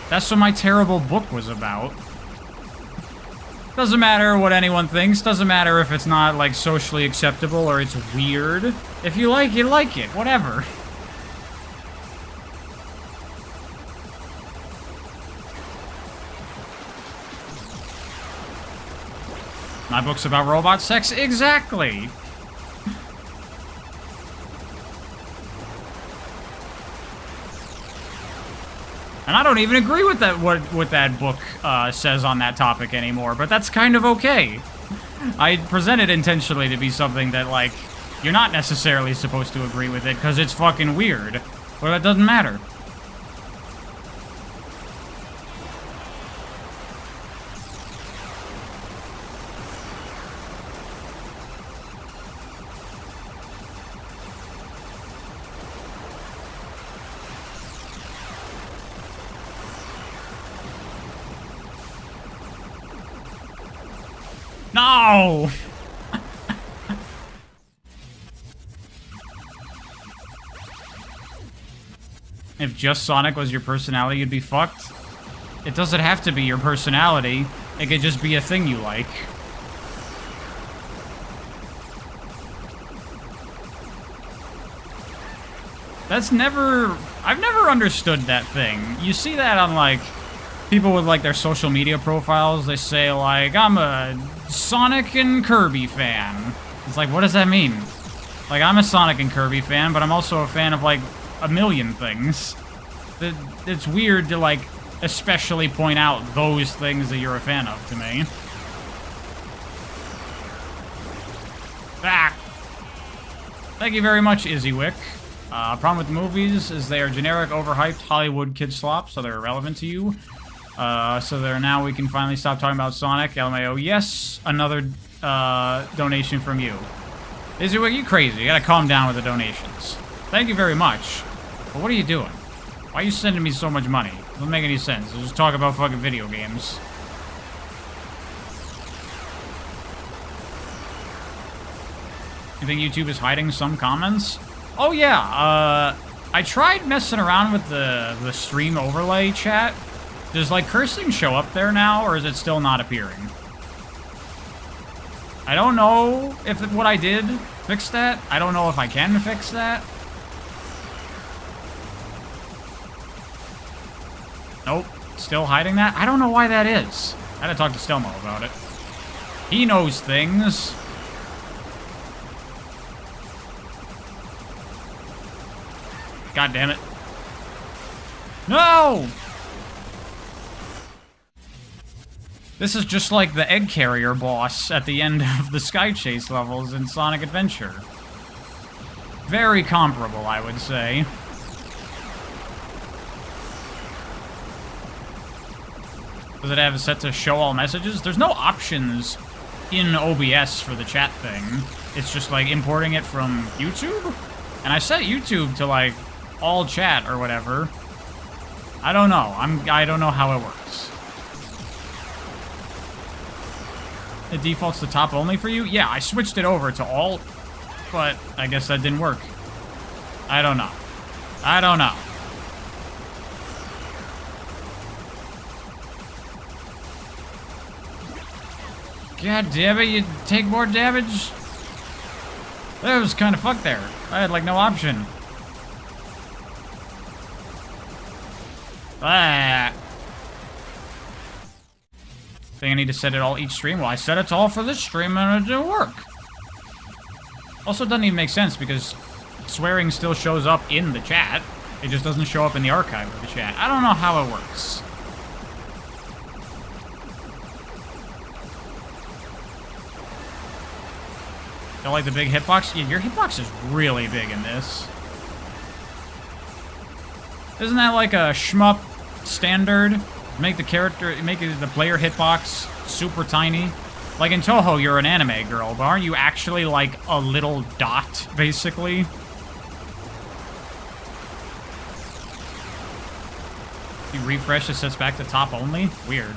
That's what my terrible book was about. Doesn't matter what anyone thinks. Doesn't matter if it's not, like, socially acceptable or it's weird. If you like it. Whatever. My book's about robot sex? Exactly! And I don't even agree with that what that book says on that topic anymore, but that's kind of okay. I present it intentionally to be something that, like, you're not necessarily supposed to agree with it because it's fucking weird. But that doesn't matter. No! If just Sonic was your personality, you'd be fucked. It doesn't have to be your personality. It could just be a thing you like. I've never understood that thing. You see that on, like, people with, like, their social media profiles. They say, like, I'm a Sonic and Kirby fan. It's like, what does that mean? Like, I'm a Sonic and Kirby fan, but I'm also a fan of, like, a million things. It's weird to, like, especially point out those things that you're a fan of to me. Ah! Thank you very much, Izzywick. Problem with movies is they are generic, overhyped Hollywood kid slop, so they're irrelevant to you. So there now we can finally stop talking about Sonic. LMAO, yes, another donation from you. Izzywick, you crazy. You gotta calm down with the donations. Thank you very much. But what are you doing? Why are you sending me so much money? It doesn't make any sense. Let's just talk about fucking video games. You think YouTube is hiding some comments? Oh yeah, I tried messing around with the stream overlay chat. Does, like, cursing show up there now, or is it still not appearing? I don't know if what I did fixed that. I don't know if I can fix that. Nope, still hiding that? I don't know why that is. I had to talk to Stelmo about it. He knows things. God damn it. No! This is just like the egg carrier boss at the end of the Sky Chase levels in Sonic Adventure. Very comparable, I would say. Does it have it set to show all messages? There's no options in OBS for the chat thing. It's just like importing it from YouTube? And I set YouTube to like all chat or whatever. I don't know. I don't know how it works. It defaults to top only for you? Yeah, I switched it over to alt, but I guess that didn't work. I don't know. I don't know. God damn it, you take more damage? That was kind of fucked there. I had like no option. Ah. Think I need to set it all each stream? Well, I set it all for this stream and it didn't work. Also, it doesn't even make sense because swearing still shows up in the chat. It just doesn't show up in the archive of the chat. I don't know how it works. Don't like the big hitbox? Yeah, your hitbox is really big in this. Isn't that like a shmup standard? Make the player hitbox super tiny. Like in Toho, you're an anime girl, but aren't you actually like a little dot, basically? You refresh, it sets back to top only? Weird.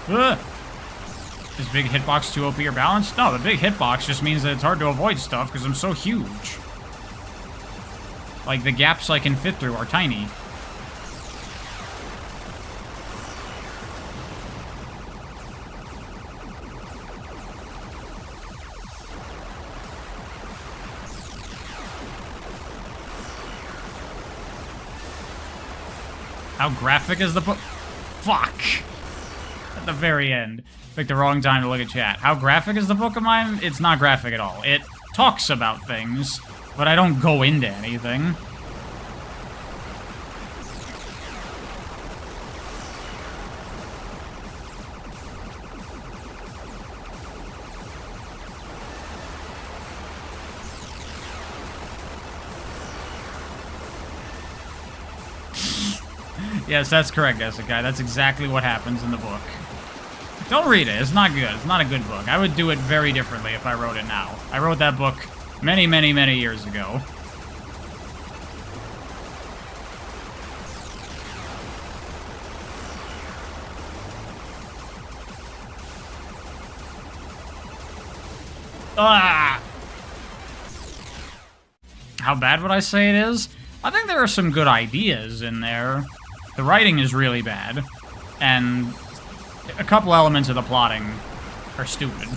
Ugh. Is big hitbox too OP or balanced? No, the big hitbox just means that it's hard to avoid stuff because I'm so huge. Like, the gaps I can fit through are tiny. How graphic is the book? Fuck! At the very end. Picked the wrong time to look at chat. How graphic is the book of mine? It's not graphic at all. It talks about things, but I don't go into anything. Yes, that's correct, Esekai. That's exactly what happens in the book. Don't read it. It's not good. It's not a good book. I would do it very differently if I wrote it now. I wrote that book many, many, many years ago. Ah! How bad would I say it is? I think there are some good ideas in there. The writing is really bad, and a couple elements of the plotting are stupid.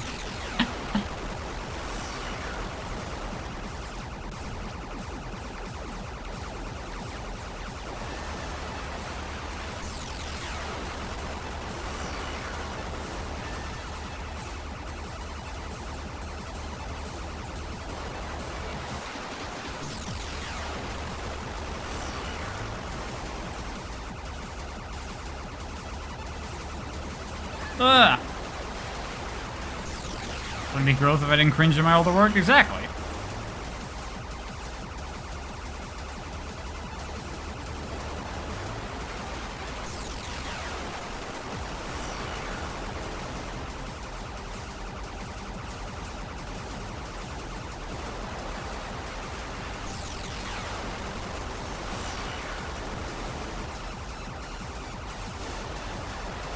Ugh. Wouldn't be growth if I didn't cringe at my older work? Exactly.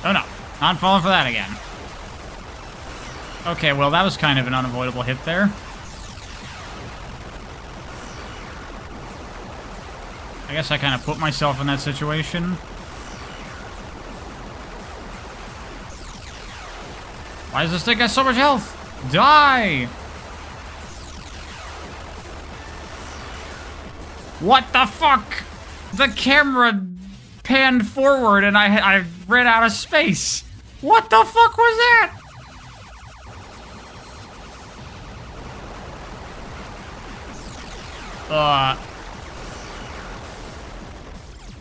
Oh no. Not falling for that again. Okay, well, that was kind of an unavoidable hit there. I guess I kind of put myself in that situation. Why does this thing got so much health? Die! What the fuck? The camera panned forward and I ran out of space. What the fuck was that?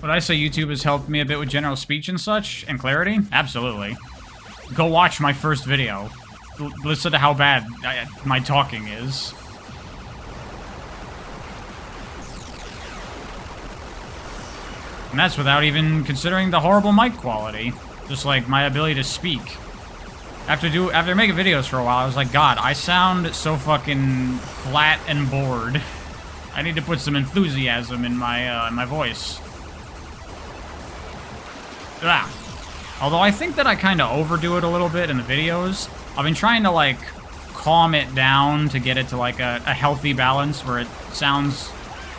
Would I say YouTube has helped me a bit with general speech and such, and clarity? Absolutely. Go watch my first video. Listen to how bad my talking is. And that's without even considering the horrible mic quality. Just like my ability to speak. After making videos for a while, I was like, God, I sound so fucking flat and bored. I need to put some enthusiasm in my voice. Ah. Although I think that I kind of overdo it a little bit in the videos. I've been trying to, like, calm it down to get it to, like, a healthy balance where it sounds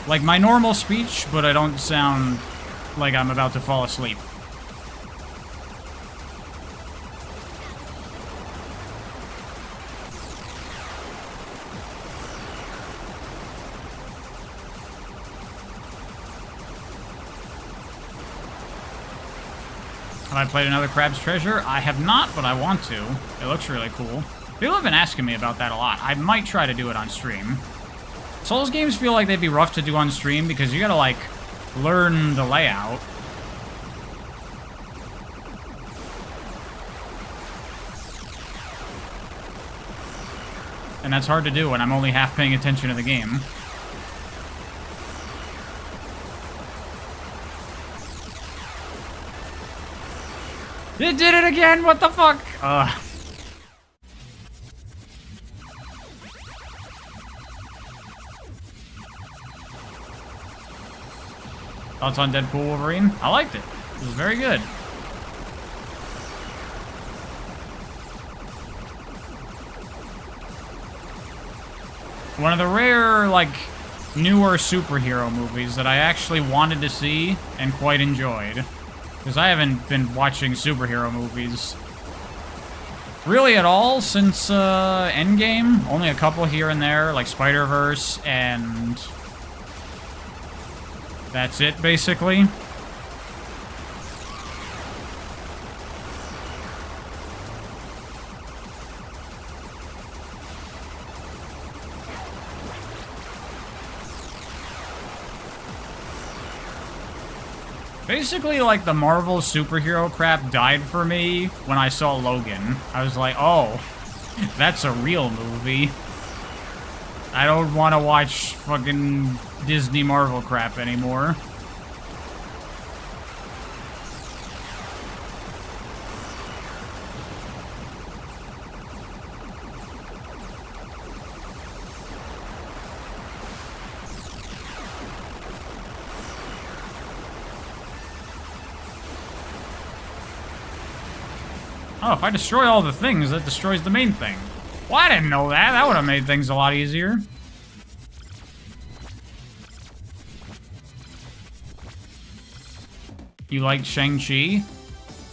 like my normal speech, but I don't sound like I'm about to fall asleep. Have I played another Crab's Treasure? I have not, but I want to. It looks really cool. People have been asking me about that a lot. I might try to do it on stream. Souls games feel like they'd be rough to do on stream because you gotta, like, learn the layout. And that's hard to do when I'm only half paying attention to the game. It did it again! What the fuck? Ugh. Thoughts on Deadpool Wolverine? I liked it. It was very good. One of the rare, like, newer superhero movies that I actually wanted to see and quite enjoyed. Because I haven't been watching superhero movies really at all since Endgame. Only a couple here and there, like Spider-Verse, and that's it, basically. Basically, like, the Marvel superhero crap died for me when I saw Logan. I was like, oh, that's a real movie. I don't want to watch fucking Disney Marvel crap anymore. Oh, if I destroy all the things, that destroys the main thing. Well, I didn't know that. That would have made things a lot easier. You liked Shang-Chi?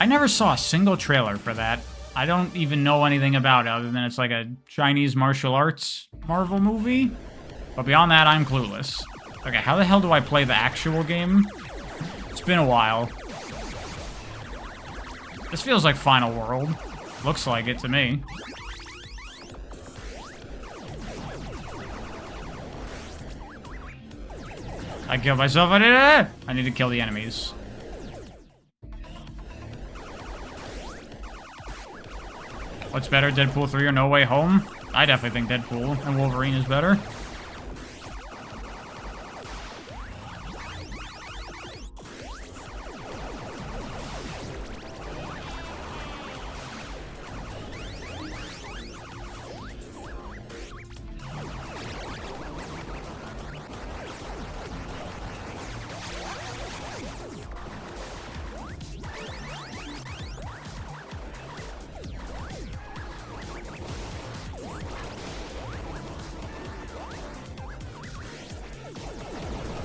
I never saw a single trailer for that. I don't even know anything about it other than it's like a Chinese martial arts Marvel movie. But beyond that, I'm clueless. Okay, how the hell do I play the actual game? It's been a while. This feels like Final World. Looks like it to me. I killed myself. I need to kill the enemies. What's better, Deadpool 3 or No Way Home? I definitely think Deadpool and Wolverine is better.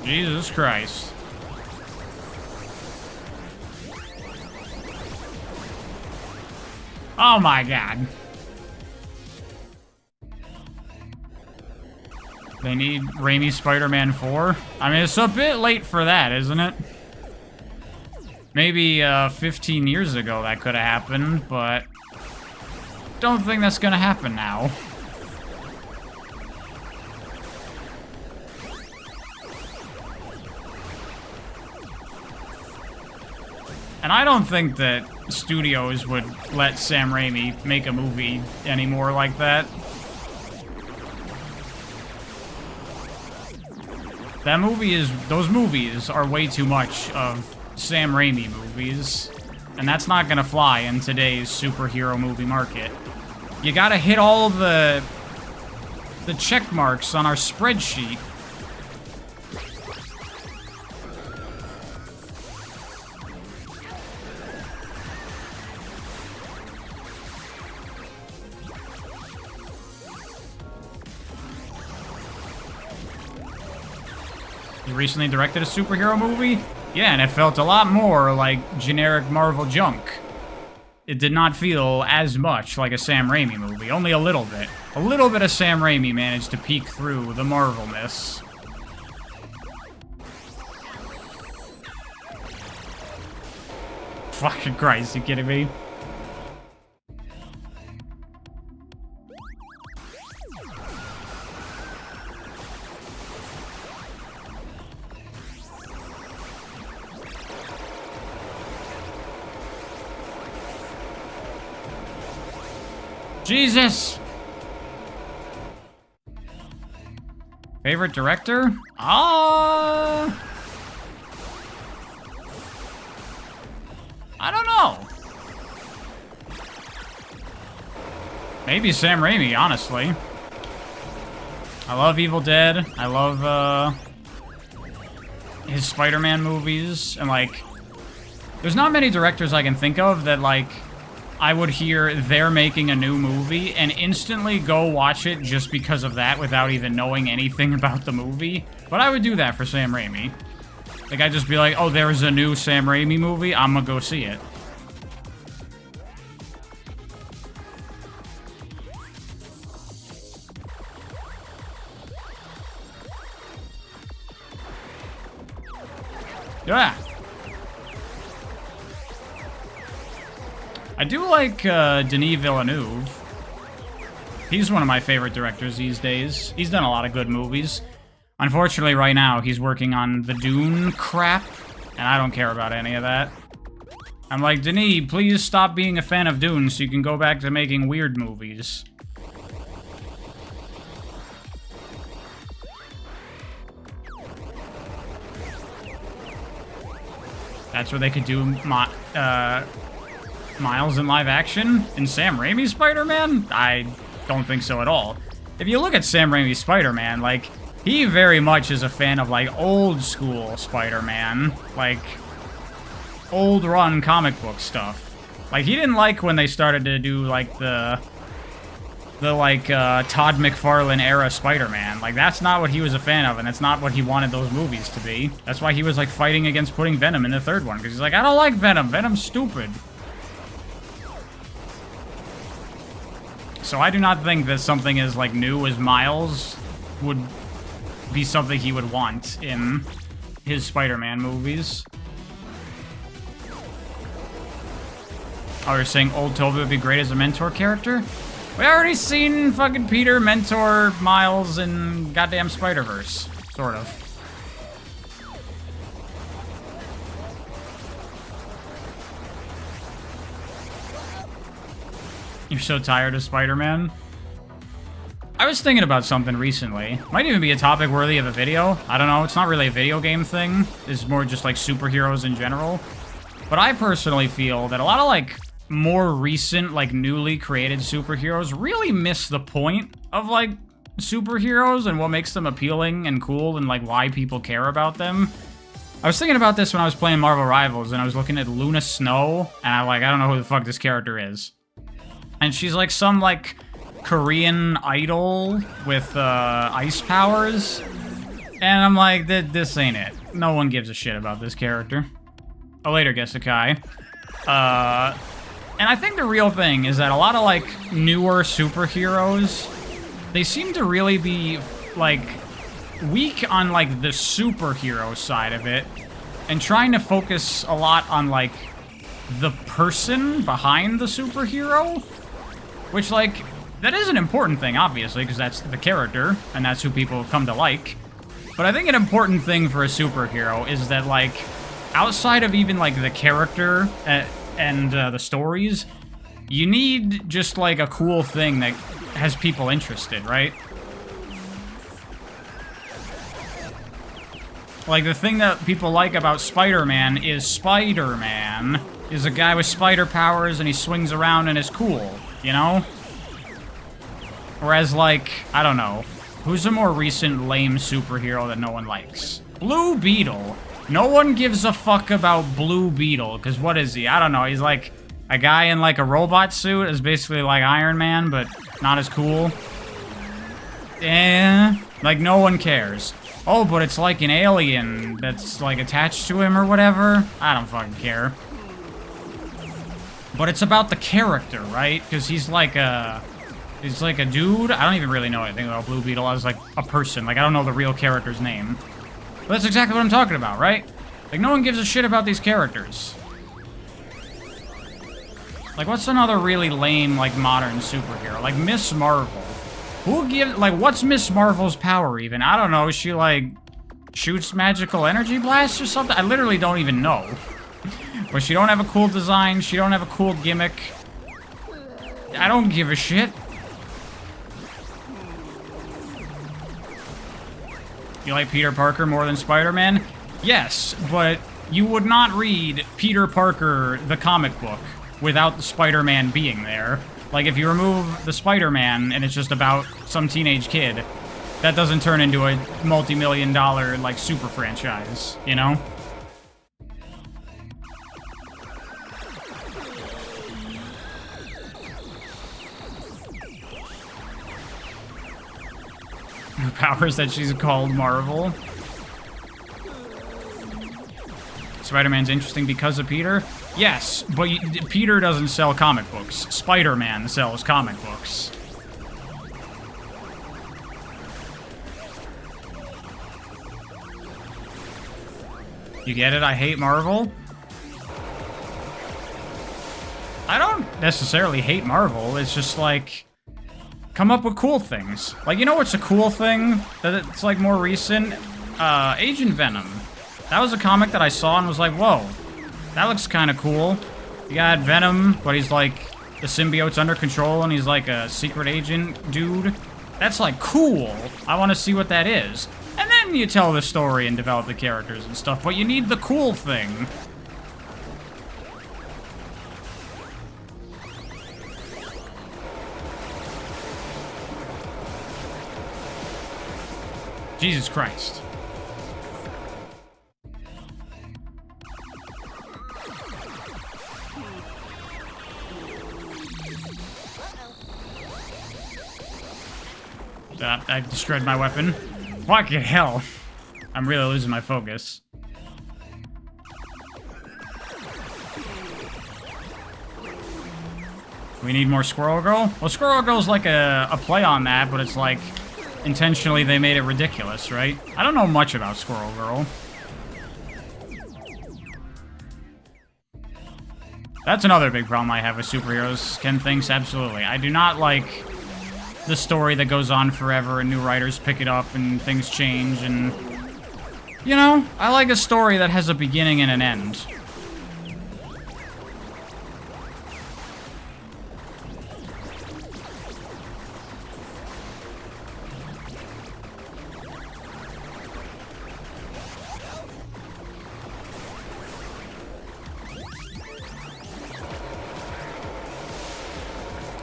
Jesus Christ. Oh my god. They need Raimi Spider-Man 4? I mean, it's a bit late for that, isn't it? Maybe 15 years ago that could have happened, but don't think that's gonna happen now. And I don't think that studios would let Sam Raimi make a movie anymore like that. That movie is... Those movies are way too much of Sam Raimi movies. And that's not gonna fly in today's superhero movie market. You gotta hit all the check marks on our spreadsheet. You recently directed a superhero movie? Yeah, and it felt a lot more like generic Marvel junk. It did not feel as much like a Sam Raimi movie, only a little bit. A little bit of Sam Raimi managed to peek through the Marvel-ness. Fucking Christ, you kidding me? Jesus! Favorite director? I don't know. Maybe Sam Raimi, honestly. I love Evil Dead. I love, his Spider-Man movies. And, like, there's not many directors I can think of that, like, I would hear they're making a new movie and instantly go watch it just because of that without even knowing anything about the movie. But I would do that for Sam Raimi. Like, I'd just be like, oh, there's a new Sam Raimi movie, I'm gonna go see it. Yeah. I do like Denis Villeneuve. He's one of my favorite directors these days. He's done a lot of good movies. Unfortunately, right now, he's working on the Dune crap, and I don't care about any of that. I'm like, Denis, please stop being a fan of Dune so you can go back to making weird movies. That's where they could do Miles in live action? In Sam Raimi's Spider-Man? I don't think so at all. If you look at Sam Raimi's Spider-Man, like, he very much is a fan of, like, old school Spider-Man. Like, old run comic book stuff. Like, he didn't like when they started to do, like, the Todd McFarlane era Spider-Man. Like, that's not what he was a fan of, and that's not what he wanted those movies to be. That's why he was, like, fighting against putting Venom in the third one, because he's like, I don't like Venom. Venom's stupid. So I do not think that something as, like, new as Miles would be something he would want in his Spider-Man movies. Oh, you're saying old Tobey would be great as a mentor character? We already seen fucking Peter mentor Miles in goddamn Spider-Verse. Sort of. You're so tired of Spider-Man? I was thinking about something recently. Might even be a topic worthy of a video. I don't know, it's not really a video game thing. It's more just like superheroes in general. But I personally feel that a lot of like more recent, like newly created superheroes really miss the point of like superheroes and what makes them appealing and cool and like why people care about them. I was thinking about this when I was playing Marvel Rivals and I was looking at Luna Snow and I don't know who the fuck this character is. And she's like some like Korean idol with ice powers. And I'm like, this ain't it. No one gives a shit about this character. A later Gesekai. And I think the real thing is that a lot of, like, newer superheroes, they seem to really be, like, weak on, like, the superhero side of it, and trying to focus a lot on, like, the person behind the superhero, which, like, that is an important thing, obviously, because that's the character, and that's who people come to like. But I think an important thing for a superhero is that, like, outside of even, like, the character and the stories, you need just, like, a cool thing that has people interested, right? Like, the thing that people like about Spider-Man is a guy with spider powers and he swings around and is cool, you know? Whereas, like, I don't know, who's a more recent lame superhero that no one likes? Blue Beetle. No one gives a fuck about Blue Beetle, because what is he? I don't know, he's like a guy in like a robot suit, is basically like Iron Man, but not as cool. Like no one cares. Oh, but it's like an alien that's like attached to him or whatever. I don't fucking care. But it's about the character, right? Because he's like a dude. I don't even really know anything about Blue Beetle as like a person. Like I don't know the real character's name. But that's exactly what I'm talking about, right? Like, no one gives a shit about these characters. Like, what's another really lame, like, modern superhero? Like, Miss Marvel. Who gives... Like, what's Miss Marvel's power, even? I don't know. She, like, shoots magical energy blasts or something? I literally don't even know. But she don't have a cool design. She don't have a cool gimmick. I don't give a shit. You like Peter Parker more than Spider-Man? Yes, but you would not read Peter Parker, the comic book, without the Spider-Man being there. Like, if you remove the Spider-Man and it's just about some teenage kid, that doesn't turn into a multi-million-dollar, like, super franchise, you know? Her powers that she's called Marvel. Spider-Man's interesting because of Peter? Yes, but Peter doesn't sell comic books. Spider-Man sells comic books. You get it? I hate Marvel? I don't necessarily hate Marvel. It's just like, come up with cool things. Like, you know what's a cool thing that it's like more recent? Agent Venom. That was a comic that I saw and was like, whoa, that looks kind of cool. You got Venom, but he's like, the symbiote's under control and he's like a secret agent dude. That's like cool. I want to see what that is. And then you tell the story and develop the characters and stuff, but you need the cool thing. Jesus Christ. I destroyed my weapon. Fucking hell. I'm really losing my focus. We need more Squirrel Girl? Well, Squirrel Girl's like a play on that, but it's like intentionally they made it ridiculous, right? I don't know much about Squirrel Girl. That's another big problem I have with superheroes. Ken thinks, absolutely. I do not like the story that goes on forever and new writers pick it up and things change and... You know, I like a story that has a beginning and an end.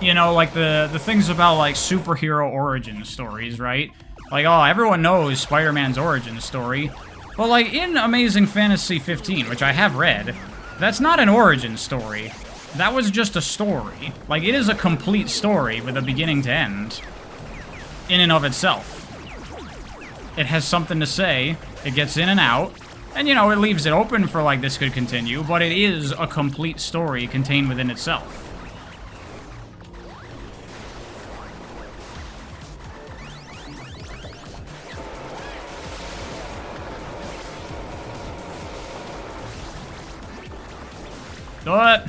You know, like the things about like superhero origin stories, right? Like, oh, everyone knows Spider-Man's origin story. But like in Amazing Fantasy 15, which I have read, that's not an origin story. That was just a story. Like, it is a complete story with a beginning to end. In and of itself. It has something to say, it gets in and out, and you know, it leaves it open for like this could continue, but it is a complete story contained within itself. Do it!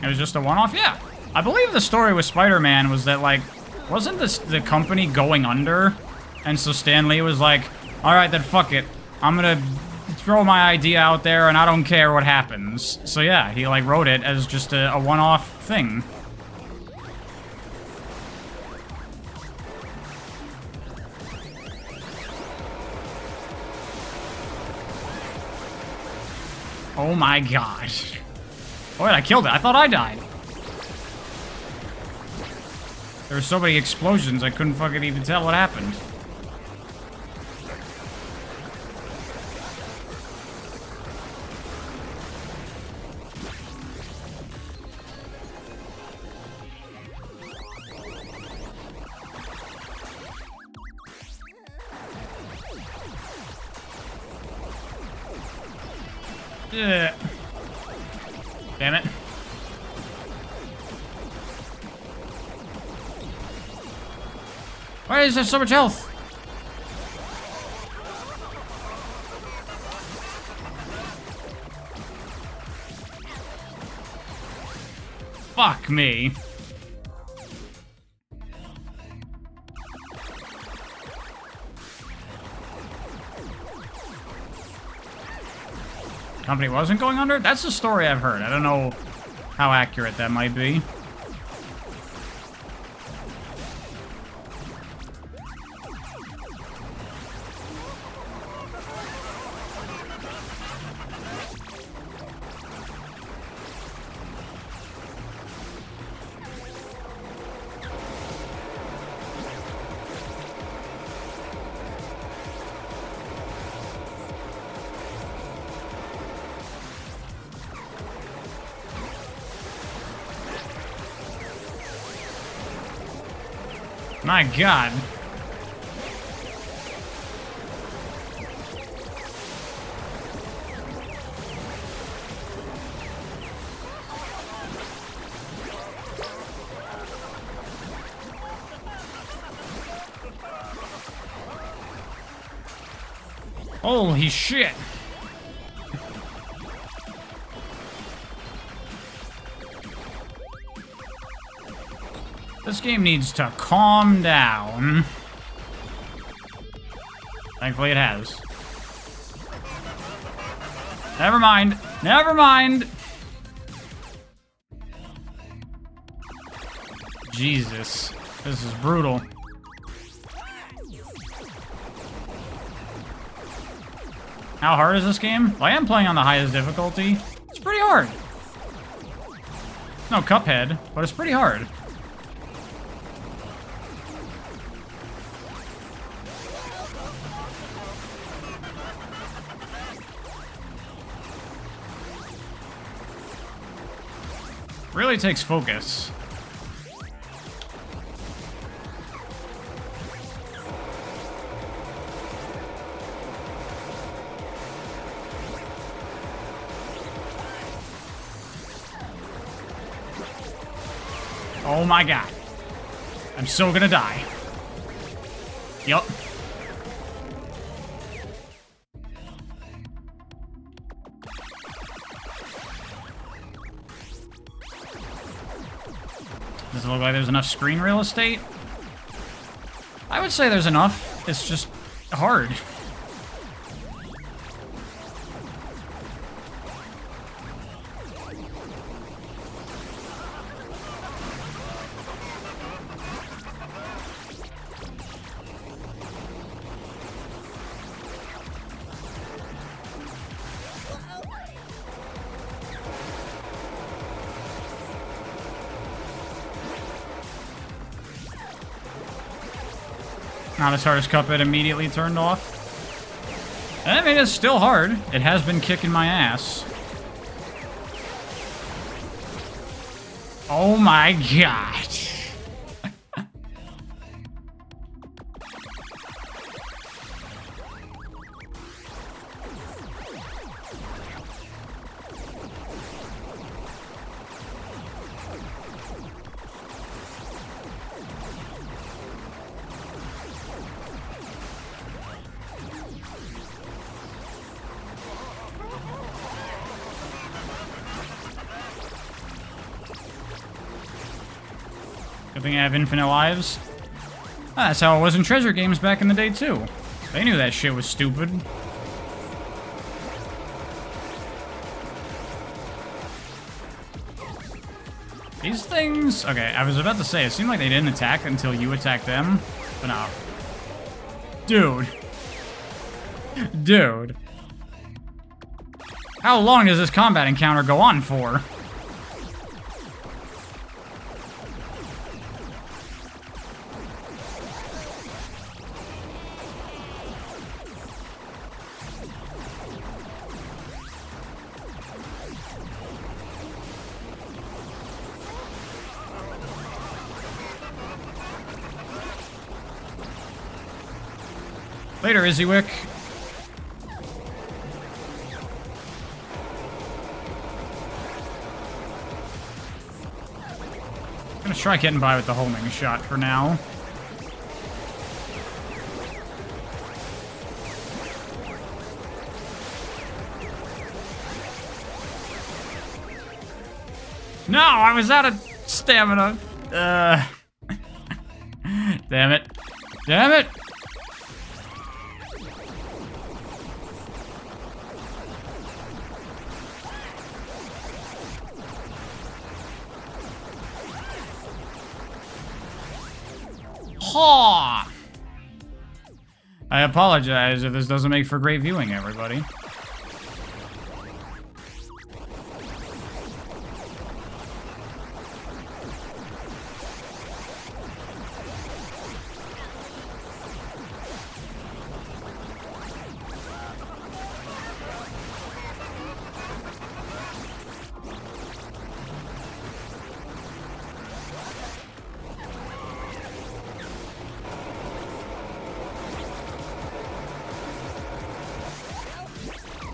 It was just a one-off? Yeah. I believe the story with Spider-Man was that, like, wasn't the company going under? And so Stan Lee was like, alright, then fuck it. I'm gonna throw my idea out there and I don't care what happens. So yeah, he, like, wrote it as just a one-off thing. Oh my gosh. Oh wait, I killed it. I thought I died. There were so many explosions, I couldn't fucking even tell what happened. Ugh. Damn it. Why is there so much health? Fuck me. Company wasn't going under? That's the story I've heard. I don't know how accurate that might be. My God. Holy shit. This game needs to calm down. Thankfully it has. Never mind. Never mind. Jesus. This is brutal. How hard is this game? Well, I am playing on the highest difficulty. It's pretty hard. No Cuphead, but it's pretty hard. Really takes focus. Oh my God. I'm so gonna die. Yup. Does it look like there's enough screen real estate? I would say there's enough. It's just hard. Not as hard as Cuphead immediately turned off. I mean, it's still hard. It has been kicking my ass. Oh my God. Good thing I have infinite lives. Ah, that's how it was in treasure games back in the day, too. They knew that shit was stupid. These things... Okay, I was about to say, it seemed like they didn't attack until you attacked them. But no. Dude. Dude. How long does this combat encounter go on for? Later, Izzywick. I'm gonna try getting by with the homing shot for now. No, I was out of stamina. Damn it. Damn it! Haw! I apologize if this doesn't make for great viewing, everybody.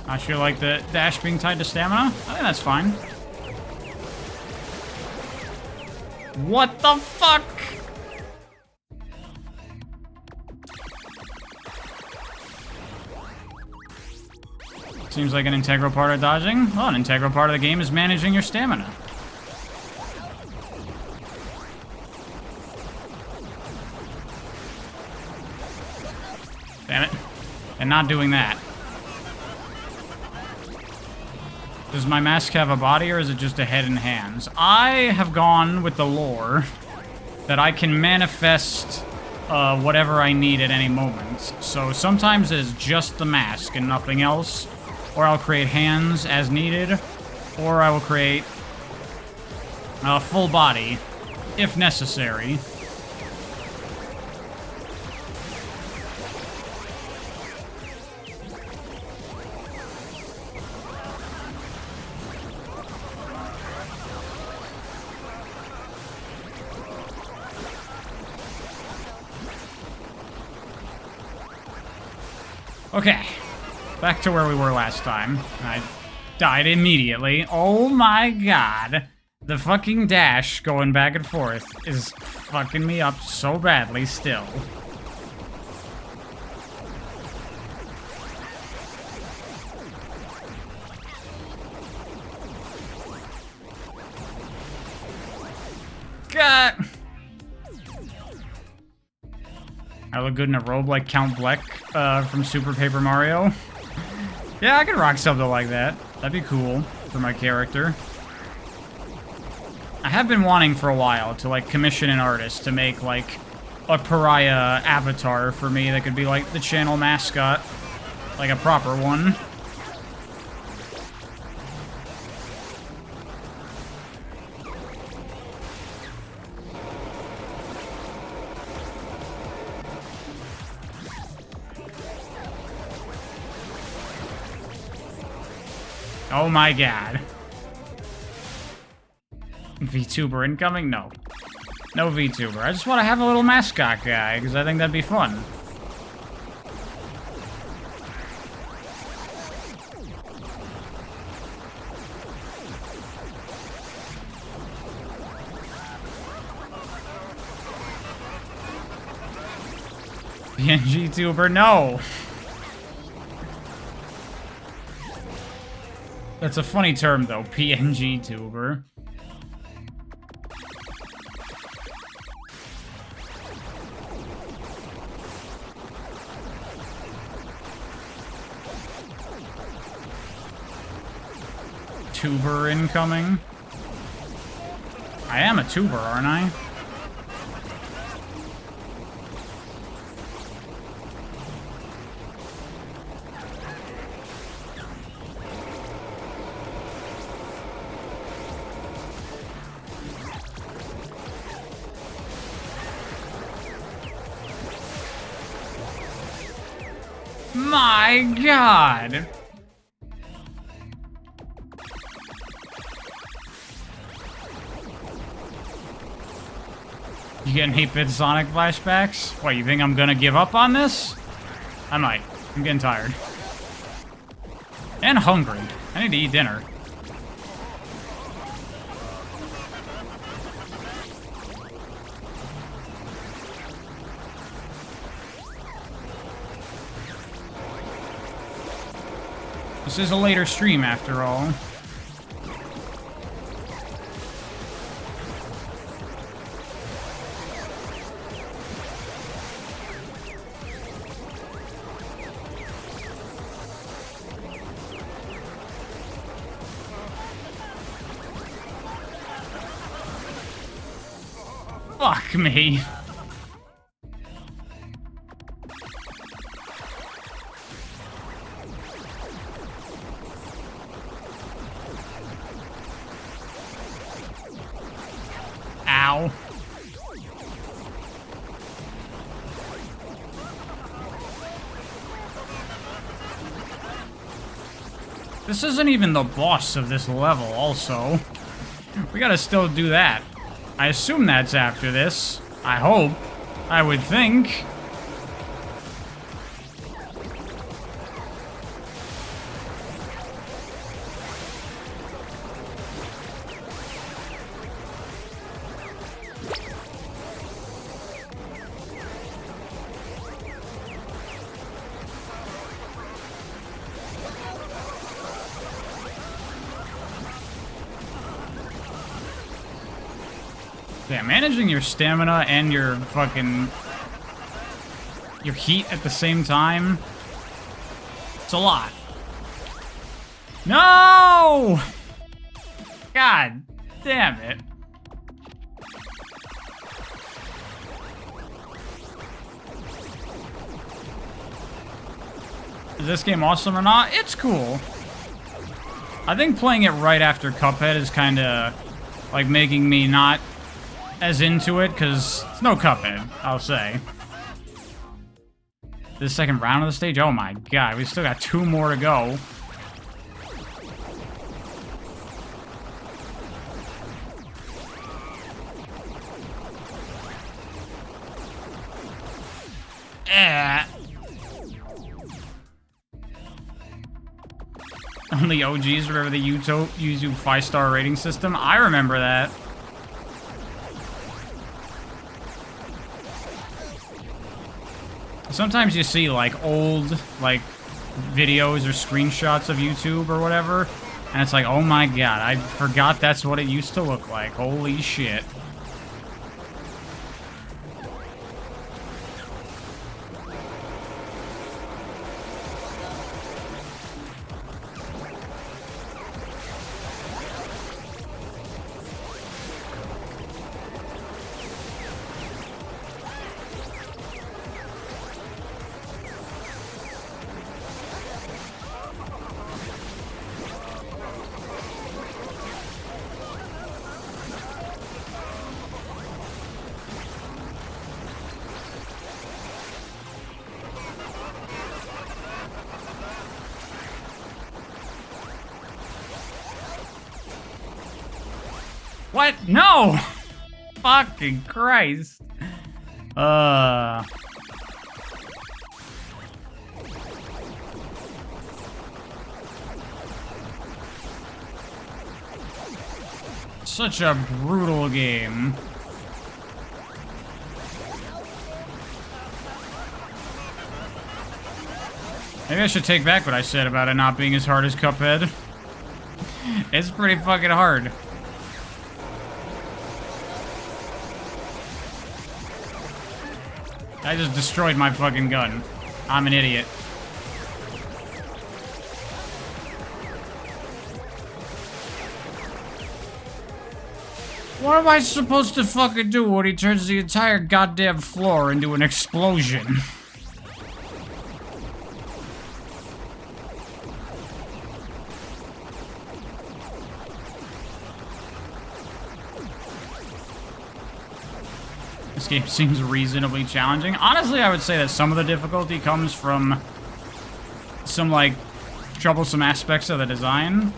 I feel like the dash being tied to stamina. I think that's fine. What the fuck? Seems like an integral part of dodging. Well, an integral part of the game is managing your stamina. Damn it. And not doing that. Does my mask have a body, or is it just a head and hands? I have gone with the lore that I can manifest whatever I need at any moment. So sometimes it is just the mask and nothing else. Or I'll create hands as needed. Or I will create a full body, if necessary. Okay, back to where we were last time. I died immediately. Oh my god. The fucking dash going back and forth is fucking me up so badly still. God. I look good in a robe like Count Bleck from Super Paper Mario. Yeah, I could rock something like that. That'd be cool for my character. I have been wanting for a while to, like, commission an artist to make, like, a pariah avatar for me that could be, like, the channel mascot. Like, a proper one. Oh my god. VTuber incoming? No. No VTuber. I just want to have a little mascot guy, because I think that'd be fun. PNG tuber, no! That's a funny term, though. PNG tuber. Tuber incoming. I am a tuber, aren't I? My god! You getting 8-bit Sonic flashbacks? What, you think I'm gonna give up on this? I might. I'm getting tired. And hungry. I need to eat dinner. This is a later stream, after all. Fuck me. Ow. This isn't even the boss of this level, also. We gotta still do that. I assume that's after this. I hope. I would think. Yeah, managing your stamina and your fucking... your heat at the same time. It's a lot. No! God damn it. Is this game awesome or not? It's cool. I think playing it right after Cuphead is kind of like making me not as into it, because it's no Cuphead, I'll say. This second round of the stage? Oh my god, we still got 2 more to go. Only OGs remember the YouTube 5-star rating system. I remember that. Sometimes you see, like, old, like, videos or screenshots of YouTube or whatever, and it's like, oh my god, I forgot that's what it used to look like. Holy shit. What? No! Fucking Christ. Such a brutal game. Maybe I should take back what I said about it not being as hard as Cuphead. It's pretty fucking hard. I just destroyed my fucking gun. I'm an idiot. What am I supposed to fucking do when he turns the entire goddamn floor into an explosion? This game seems reasonably challenging. Honestly, I would say that some of the difficulty comes from some, like, troublesome aspects of the design.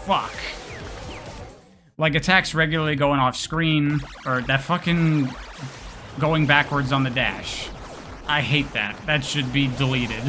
Fuck. Like, attacks regularly going off screen, or that fucking going backwards on the dash. I hate that. That should be deleted.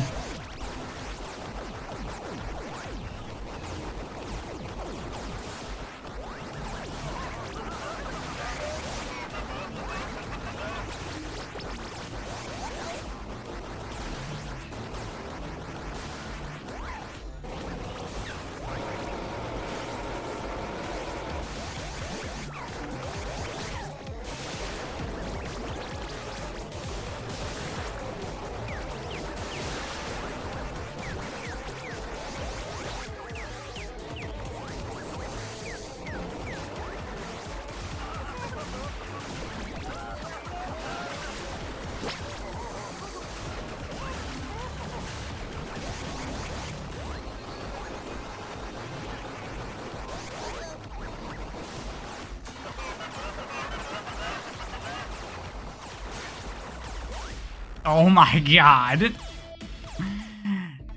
Oh my god.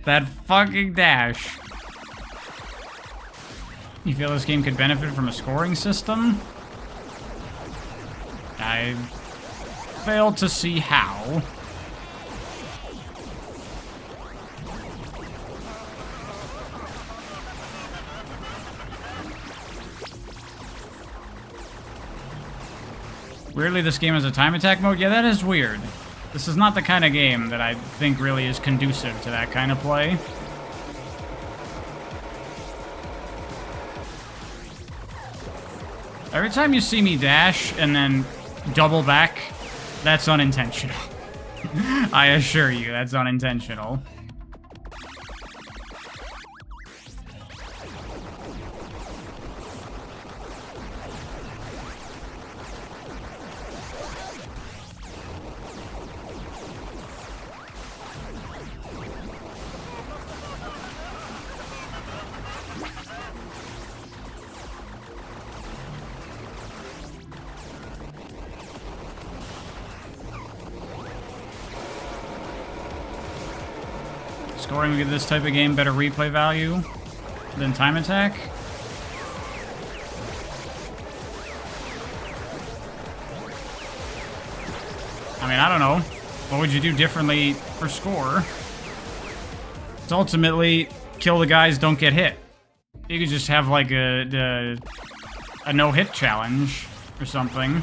That fucking dash. You feel this game could benefit from a scoring system? I fail to see how. Weirdly, this game has a time attack mode? Yeah, that is weird. This is not the kind of game that I think really is conducive to that kind of play. Every time you see me dash and then double back, that's unintentional. I assure you, that's unintentional. Scoring with this type of game better replay value than time attack. I mean, I don't know. What would you do differently for score? It's ultimately kill the guys, don't get hit. You could just have like a no-hit challenge or something.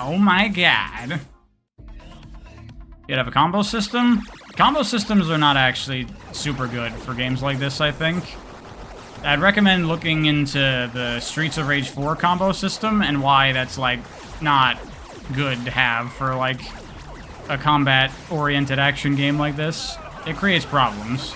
Oh my god. You'd have a combo system? Combo systems are not actually super good for games like this, I think. I'd recommend looking into the Streets of Rage 4 combo system and why that's, like, not good to have for, like, a combat-oriented action game like this. It creates problems.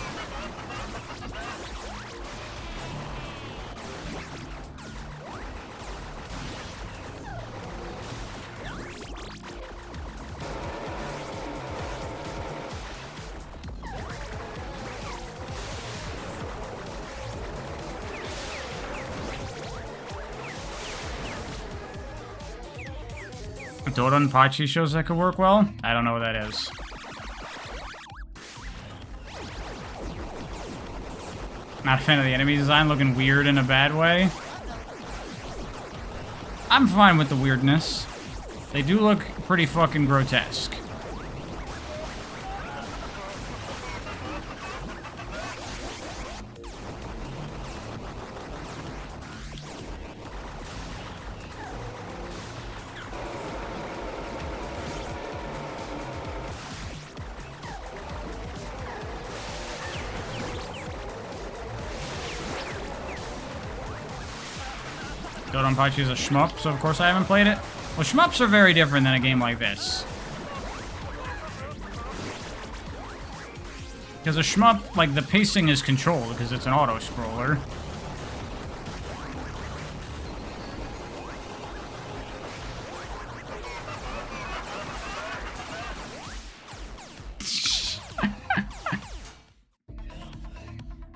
Dodonpachi shows that could work well? I don't know what that is. Not a fan of the enemy design, looking weird in a bad way. I'm fine with the weirdness. They do look pretty fucking grotesque. Dodonpachi is a shmup, so of course I haven't played it. Well, shmups are very different than a game like this. Because a shmup, like, the pacing is controlled because it's an auto-scroller.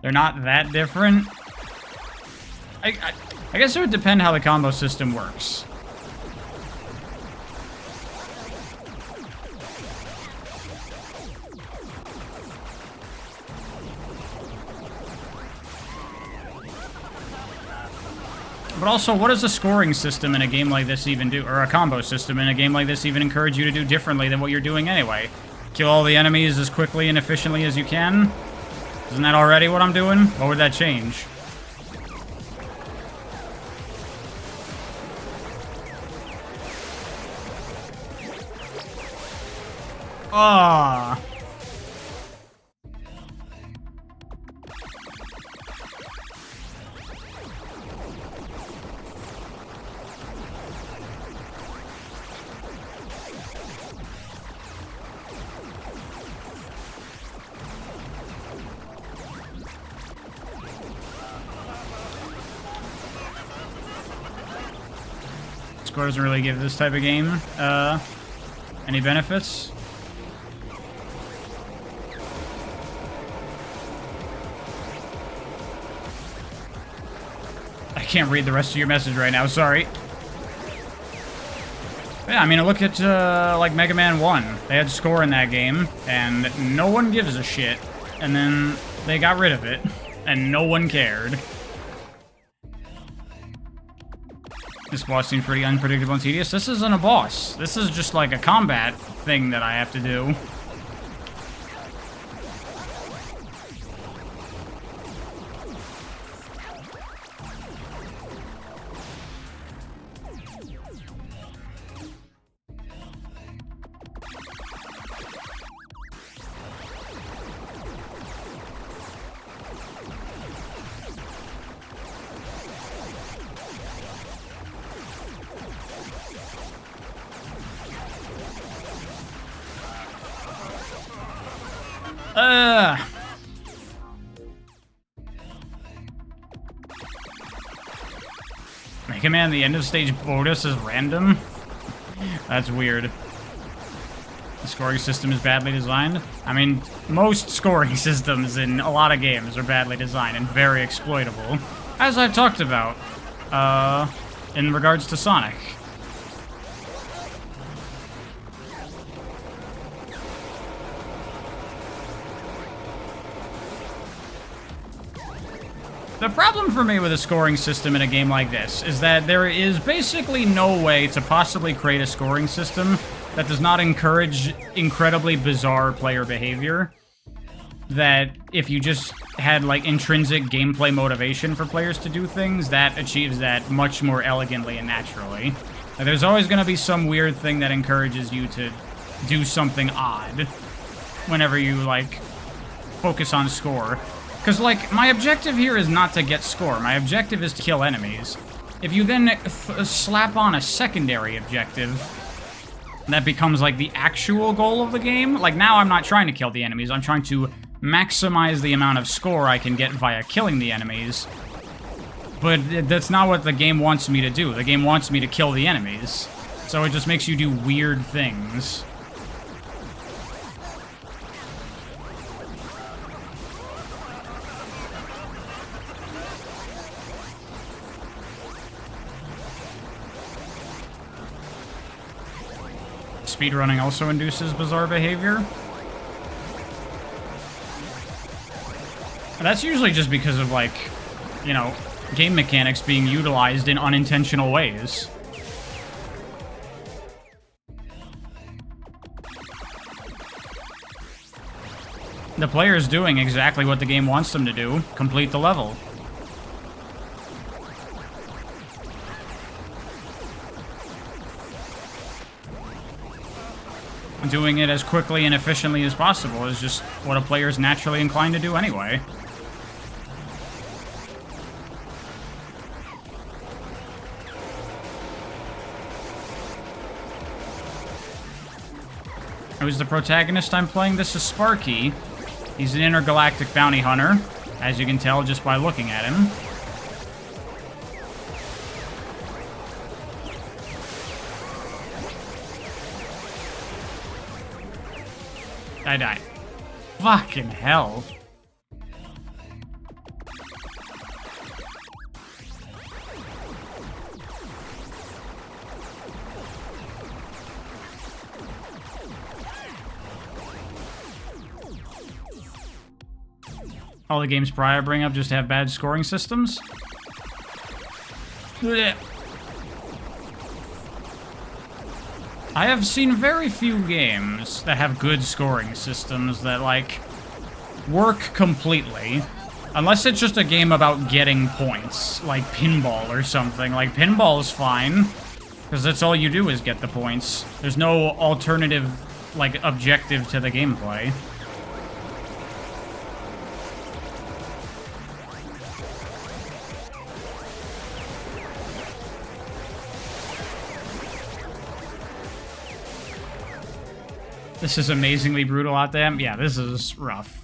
They're not that different. I guess it would depend how the combo system works. But also, what does a scoring system in a game like this even do? Or a combo system in a game like this even encourage you to do differently than what you're doing anyway? Kill all the enemies as quickly and efficiently as you can? Isn't that already what I'm doing? What would that change? Ah. Score doesn't really give this type of game any benefits. I can't read the rest of your message right now, sorry. Yeah, I mean, look at, like, Mega Man 1. They had score in that game, and no one gives a shit. And then they got rid of it, and no one cared. This boss seems pretty unpredictable and tedious. This isn't a boss. This is just like a combat thing that I have to do. Mega Man, the end of stage bonus is random? That's weird. The scoring system is badly designed. I mean, most scoring systems in a lot of games are badly designed and very exploitable. As I've talked about, in regards to Sonic. The problem for me with a scoring system in a game like this is that there is basically no way to possibly create a scoring system that does not encourage incredibly bizarre player behavior. That if you just had, like, intrinsic gameplay motivation for players to do things, that achieves that much more elegantly and naturally. Now, there's always going to be some weird thing that encourages you to do something odd whenever you, like, focus on score. Because, like, my objective here is not to get score. My objective is to kill enemies. If you then slap on a secondary objective, that becomes, like, the actual goal of the game. Like, now I'm not trying to kill the enemies. I'm trying to maximize the amount of score I can get via killing the enemies. But that's not what the game wants me to do. The game wants me to kill the enemies. So it just makes you do weird things. Speedrunning also induces bizarre behavior. That's usually just because of, like, you know, game mechanics being utilized in unintentional ways. The player's doing exactly what the game wants them to do, complete the level. Doing it as quickly and efficiently as possible is just what a player's naturally inclined to do anyway. Who's the protagonist I'm playing? This is Sparky. He's an intergalactic bounty hunter, as you can tell just by looking at him. I died. Fucking hell. All the games prior bring up just have bad scoring systems? Blech. I have seen very few games that have good scoring systems that, like, work completely. Unless it's just a game about getting points, like pinball or something. Like, pinball's fine, because that's all you do is get the points. There's no alternative, like, objective to the gameplay. This is amazingly brutal out there. Yeah, this is rough.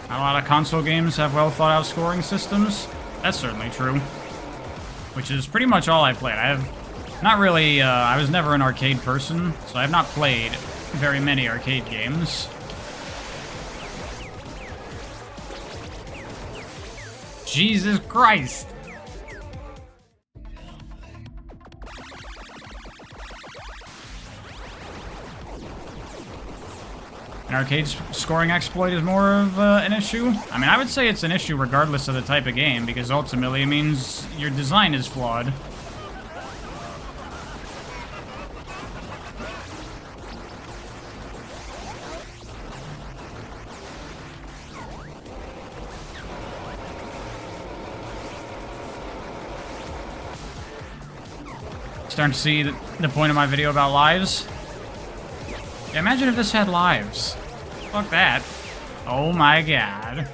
A lot of console games have well-thought-out scoring systems. That's certainly true. Which is pretty much all I played. I have not really, I was never an arcade person, so I have not played very many arcade games. Jesus Christ! An arcade scoring exploit is more of an issue? I mean, I would say it's an issue regardless of the type of game, because ultimately it means your design is flawed. Starting to see the point of my video about lives. Yeah, imagine if this had lives. Fuck that. Oh my god.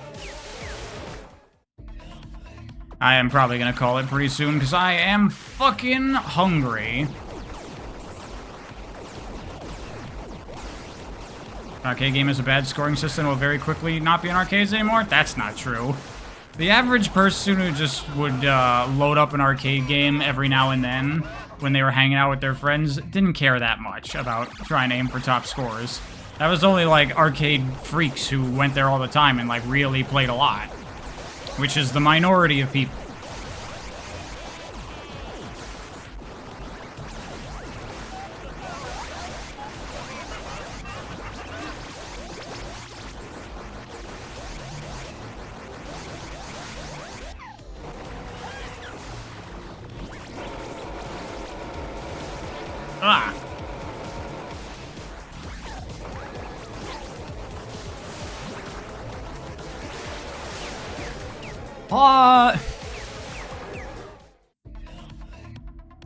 I am probably gonna call it pretty soon because I am fucking hungry. Arcade game is a bad scoring system will very quickly not be in arcades anymore? That's not true. The average person who just would load up an arcade game every now and then when they were hanging out with their friends didn't care that much about trying to aim for top scores. That was only like arcade freaks who went there all the time and like really played a lot, which is the minority of people. Ah.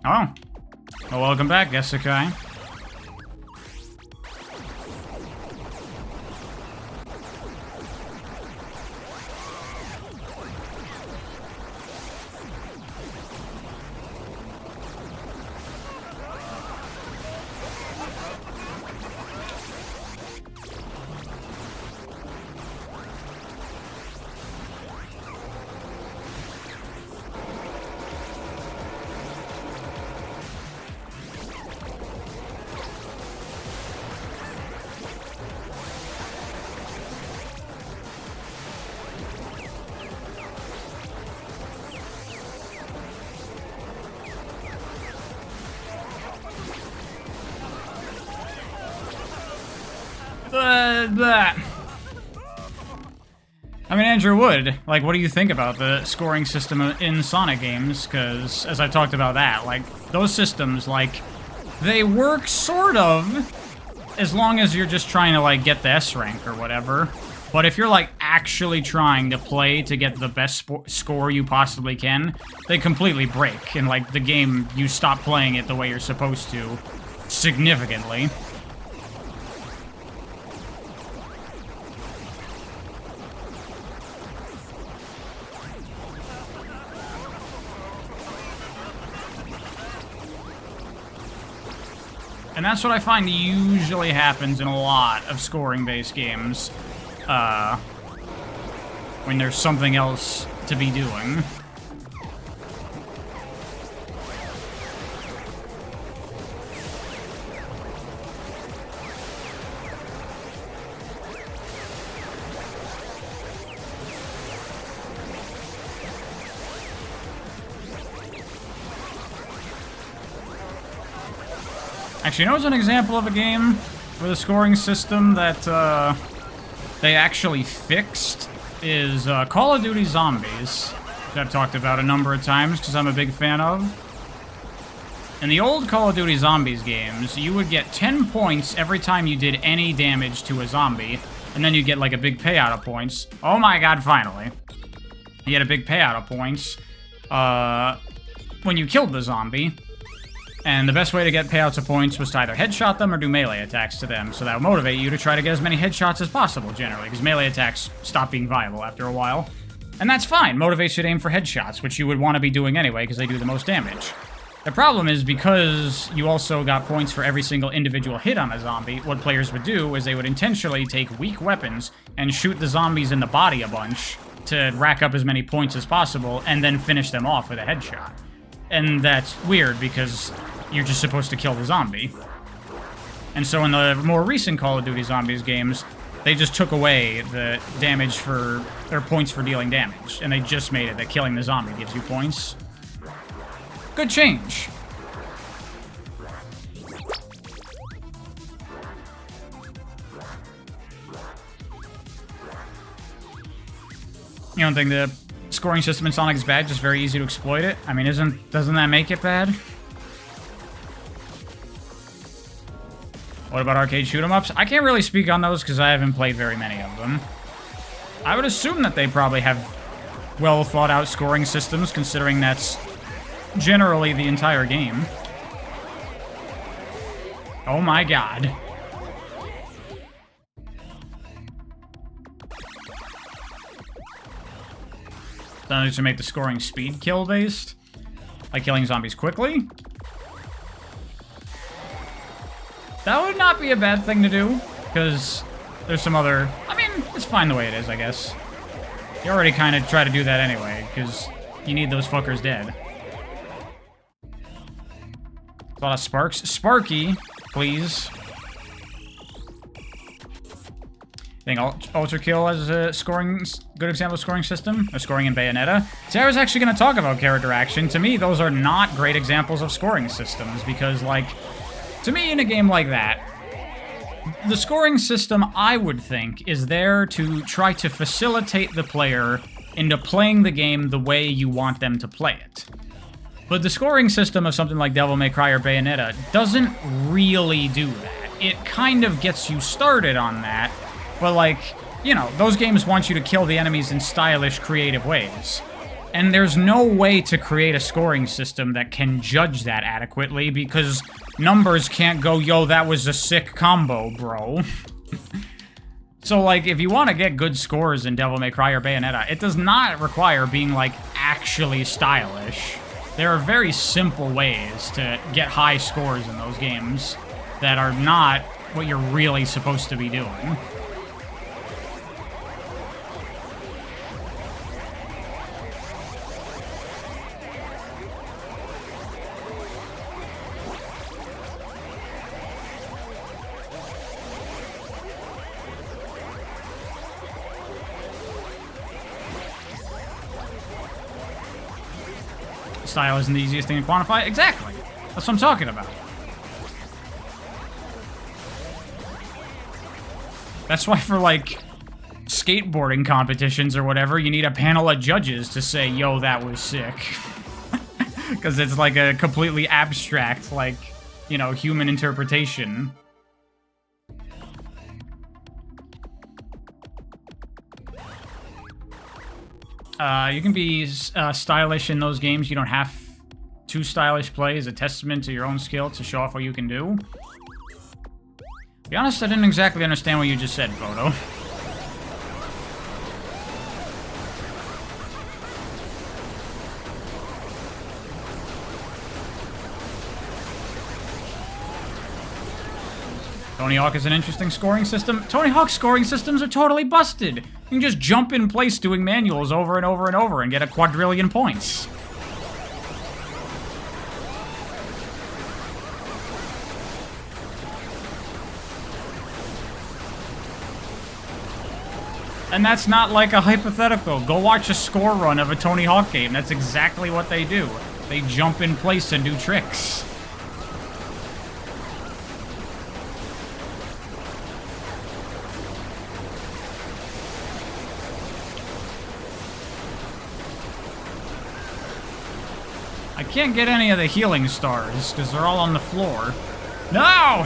Oh. Well, welcome back, Gesekai. Blah. I mean, Andrew Wood, like, what do you think about the scoring system in Sonic games? Because, as I talked about that, like, those systems, like, they work sort of, as long as you're just trying to, like, get the S rank or whatever. But if you're, like, actually trying to play to get the best score you possibly can, they completely break. And, like, the game, you stop playing it the way you're supposed to, significantly. And that's what I find usually happens in a lot of scoring-based games, when there's something else to be doing. Actually, you know what's an example of a game with a scoring system that they actually fixed? Is Call of Duty Zombies, which I've talked about a number of times because I'm a big fan of. In the old Call of Duty Zombies games, you would get 10 points every time you did any damage to a zombie, and then you'd get like a big payout of points. Oh my god, finally. You get a big payout of points when you killed the zombie. And the best way to get payouts of points was to either headshot them or do melee attacks to them, so that would motivate you to try to get as many headshots as possible, generally, because melee attacks stop being viable after a while. And that's fine, motivates you to aim for headshots, which you would want to be doing anyway, because they do the most damage. The problem is, because you also got points for every single individual hit on a zombie, what players would do is they would intentionally take weak weapons and shoot the zombies in the body a bunch to rack up as many points as possible, and then finish them off with a headshot. And that's weird, because you're just supposed to kill the zombie. And so in the more recent Call of Duty Zombies games, they just took away the damage for, or points for dealing damage. And they just made it that killing the zombie gives you points. Good change. You don't think the scoring system in Sonic is bad? Just very easy to exploit it? I mean, doesn't that make it bad? What about arcade shoot-'em-ups? I can't really speak on those because I haven't played very many of them. I would assume that they probably have well-thought-out scoring systems, considering that's generally the entire game. Oh my god. Done to make the scoring speed kill-based? Like killing zombies quickly? That would not be a bad thing to do, because there's some other... I mean, it's fine the way it is, I guess. You already kind of try to do that anyway, because you need those fuckers dead. A lot of sparks. Sparky, please. I think Ultra Kill as a good example of scoring system, or scoring in Bayonetta. See, I was actually going to talk about character action. To me, those are not great examples of scoring systems, because, like, to me, in a game like that, the scoring system, I would think, is there to try to facilitate the player into playing the game the way you want them to play it. But the scoring system of something like Devil May Cry or Bayonetta doesn't really do that. It kind of gets you started on that, but, like, you know, those games want you to kill the enemies in stylish, creative ways. And there's no way to create a scoring system that can judge that adequately, because numbers can't go, yo, that was a sick combo, bro. So, like, if you want to get good scores in Devil May Cry or Bayonetta, it does not require being, like, actually stylish. There are very simple ways to get high scores in those games that are not what you're really supposed to be doing. Style isn't the easiest thing to quantify. Exactly. That's what I'm talking about. That's why for, like, skateboarding competitions or whatever, you need a panel of judges to say, yo, that was sick. Because it's like a completely abstract, like, you know, human interpretation. You can be stylish in those games. You don't have to stylish play as a testament to your own skill to show off what you can do. To be honest, I didn't exactly understand what you just said, Photo. Tony Hawk is an interesting scoring system. Tony Hawk's scoring systems are totally busted. You can just jump in place doing manuals over and over and over and get a quadrillion points. And that's not like a hypothetical. Go watch a score run of a Tony Hawk game. That's exactly what they do. They jump in place and do tricks. I can't get any of the healing stars, because they're all on the floor. No!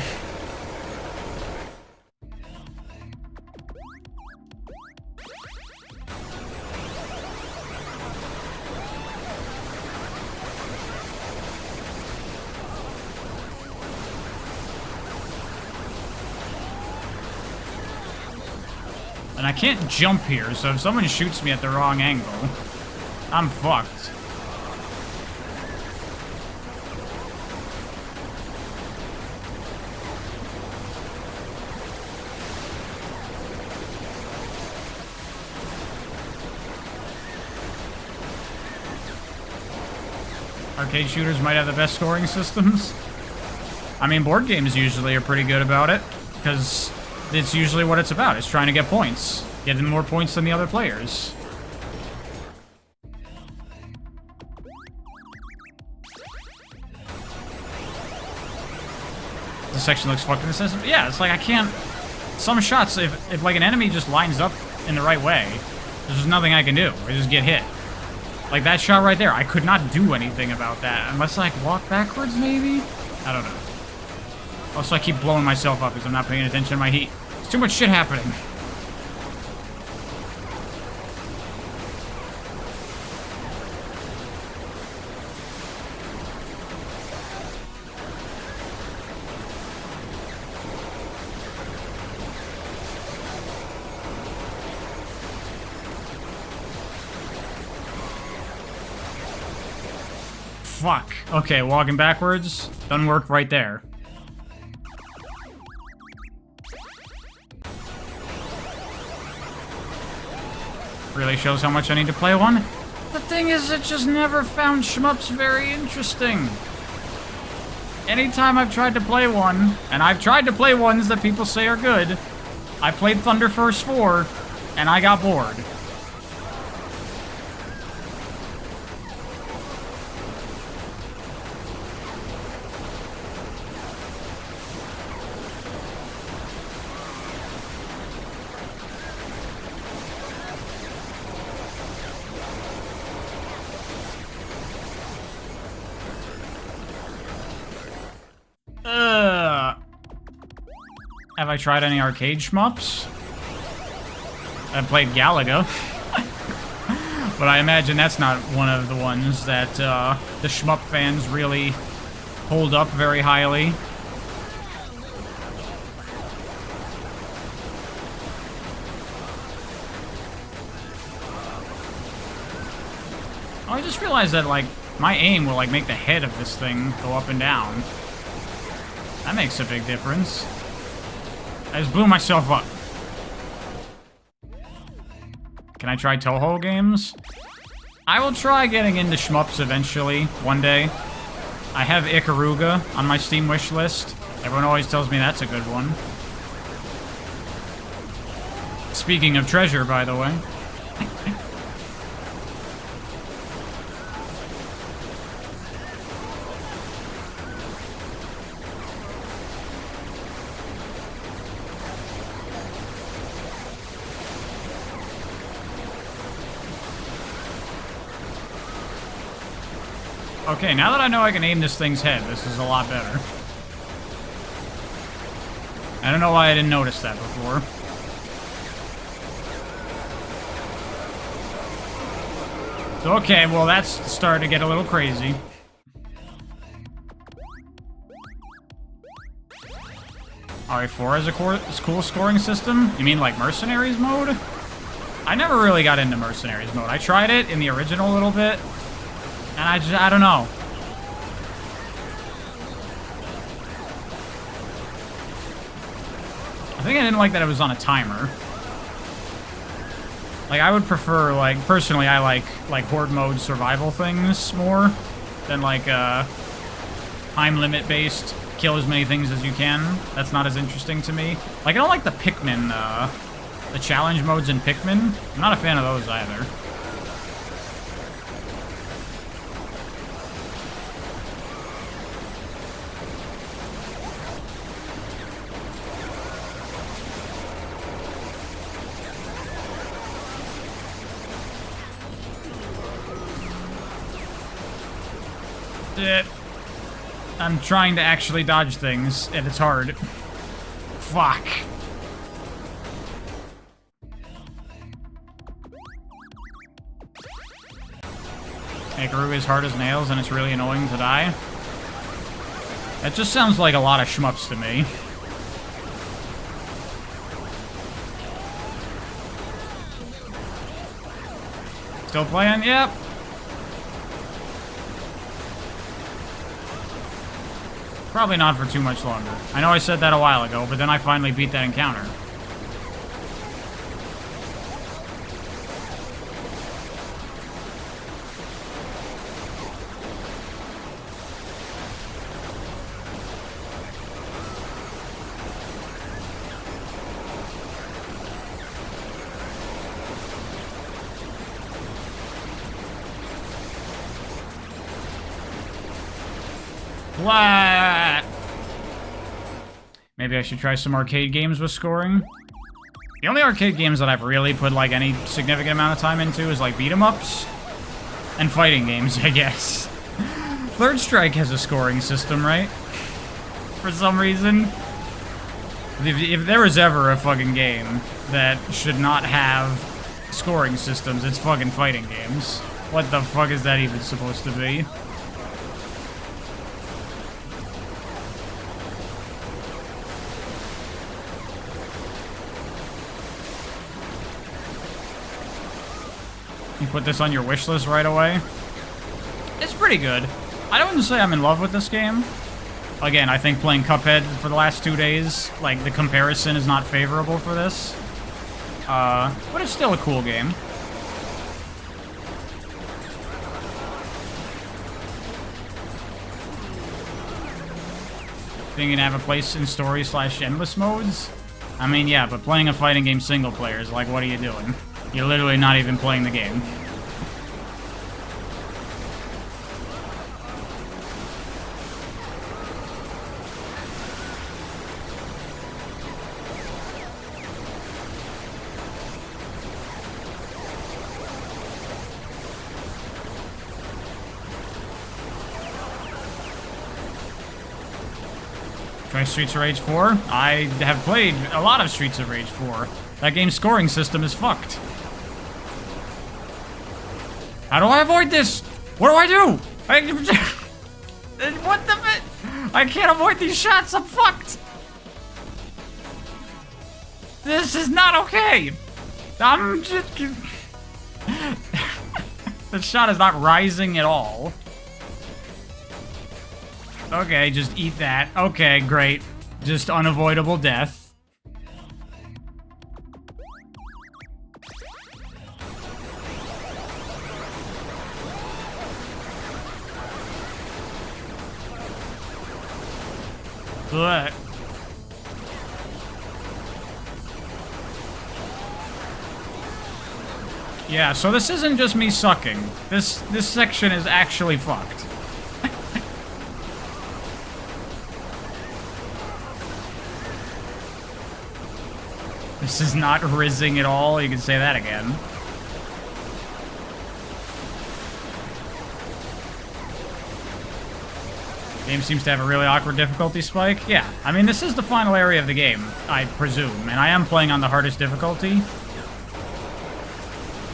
And I can't jump here, so if someone shoots me at the wrong angle, I'm fucked. Arcade shooters might have the best scoring systems. I mean, board games usually are pretty good about it, because it's usually what it's about. It's trying to get points. Getting more points than the other players. This section looks fucking accessible. Yeah, it's like I can't... Some shots, if like an enemy just lines up in the right way, there's just nothing I can do. I just get hit. Like that shot right there, I could not do anything about that. Unless I like walk backwards, maybe? I don't know. Also, I keep blowing myself up because I'm not paying attention to my heat. There's too much shit happening. Fuck. Okay, walking backwards. Doesn't work right there. Really shows how much I need to play one. The thing is, it just never found shmups very interesting. Anytime I've tried to play one, and I've tried to play ones that people say are good, I played Thunder Force 4, and I got bored. Have I tried any arcade shmups? I've played Galaga. But I imagine that's not one of the ones that the shmup fans really hold up very highly. Oh, I just realized that, like, my aim will, like, make the head of this thing go up and down. That makes a big difference. I just blew myself up. Can I try Toho games? I will try getting into shmups eventually, one day. I have Ikaruga on my Steam wish list. Everyone always tells me that's a good one. Speaking of treasure, by the way. Okay, now that I know I can aim this thing's head, this is a lot better. I don't know why I didn't notice that before. Okay, well that's starting to get a little crazy. RE4 has a cool scoring system? You mean like Mercenaries mode? I never really got into Mercenaries mode. I tried it in the original a little bit. And I don't know. I think I didn't like that it was on a timer. Like, I would prefer, like, personally, I like horde mode survival things more than, like, time limit based, kill as many things as you can. That's not as interesting to me. Like, I don't like the Pikmin, the challenge modes in Pikmin. I'm not a fan of those either. I'm trying to actually dodge things, and it's hard. Fuck. Ikaruga is hard as nails, and it's really annoying to die. That just sounds like a lot of shmups to me. Still playing? Yep. Probably not for too much longer. I know I said that a while ago, but then I finally beat that encounter. What? Maybe I should try some arcade games with scoring. The only arcade games that I've really put, like, any significant amount of time into is, like, beat-em-ups and fighting games, I guess. Third Strike has a scoring system, right? For some reason. If there was ever a fucking game that should not have scoring systems, it's fucking fighting games. What the fuck is that even supposed to be? You put this on your wish list right away? It's pretty good. I wouldn't say I'm in love with this game. Again, I think playing Cuphead for the last 2 days, like, the comparison is not favorable for this. But it's still a cool game. Think you can have a place in story/endless modes? I mean, yeah, but playing a fighting game single player is like, what are you doing? You're literally not even playing the game. Try Streets of Rage 4? I have played a lot of Streets of Rage 4. That game's scoring system is fucked. How do I avoid this? What do I do? What the fuck? I can't avoid these shots. I'm fucked. This is not okay. I'm just... The shot is not rising at all. Okay, just eat that. Okay, great. Just unavoidable death. Blech. Yeah, so this isn't just me sucking. This section is actually fucked. This is not rizzing at all, you can say that again. Game seems to have a really awkward difficulty spike. Yeah, I mean, this is the final area of the game, I presume, and I am playing on the hardest difficulty.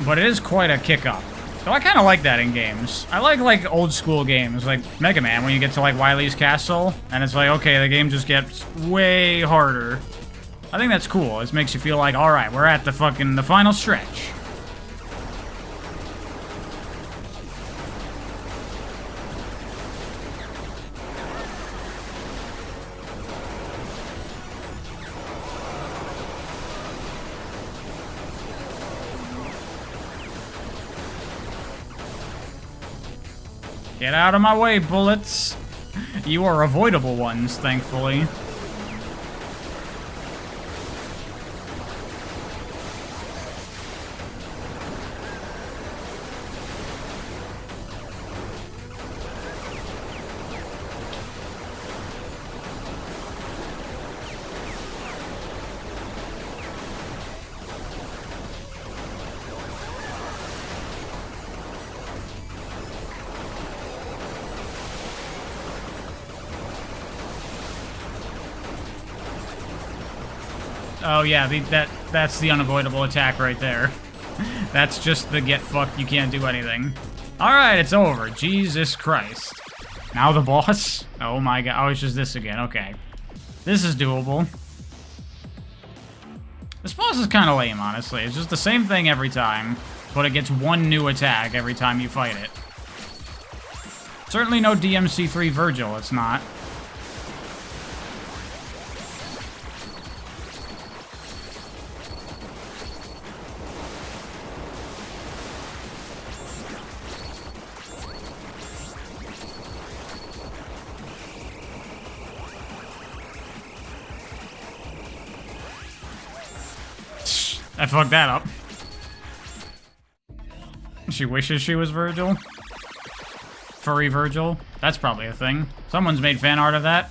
But it is quite a kick up. So I kind of like that in games. I like old school games, like Mega Man, when you get to like Wily's Castle, and it's like, okay, the game just gets way harder. I think that's cool. It makes you feel like, alright, we're at the final stretch. Get out of my way, bullets. You are avoidable ones, thankfully. Oh yeah, that's the unavoidable attack right there. That's just the get fucked, you can't do anything. Alright, it's over. Jesus Christ. Now the boss? Oh my god. Oh, it's just this again. Okay. This is doable. This boss is kind of lame, honestly. It's just the same thing every time, but it gets one new attack every time you fight it. Certainly no DMC3 Virgil, it's not. I fucked that up. She wishes she was Virgil. Furry Virgil. That's probably a thing. Someone's made fan art of that.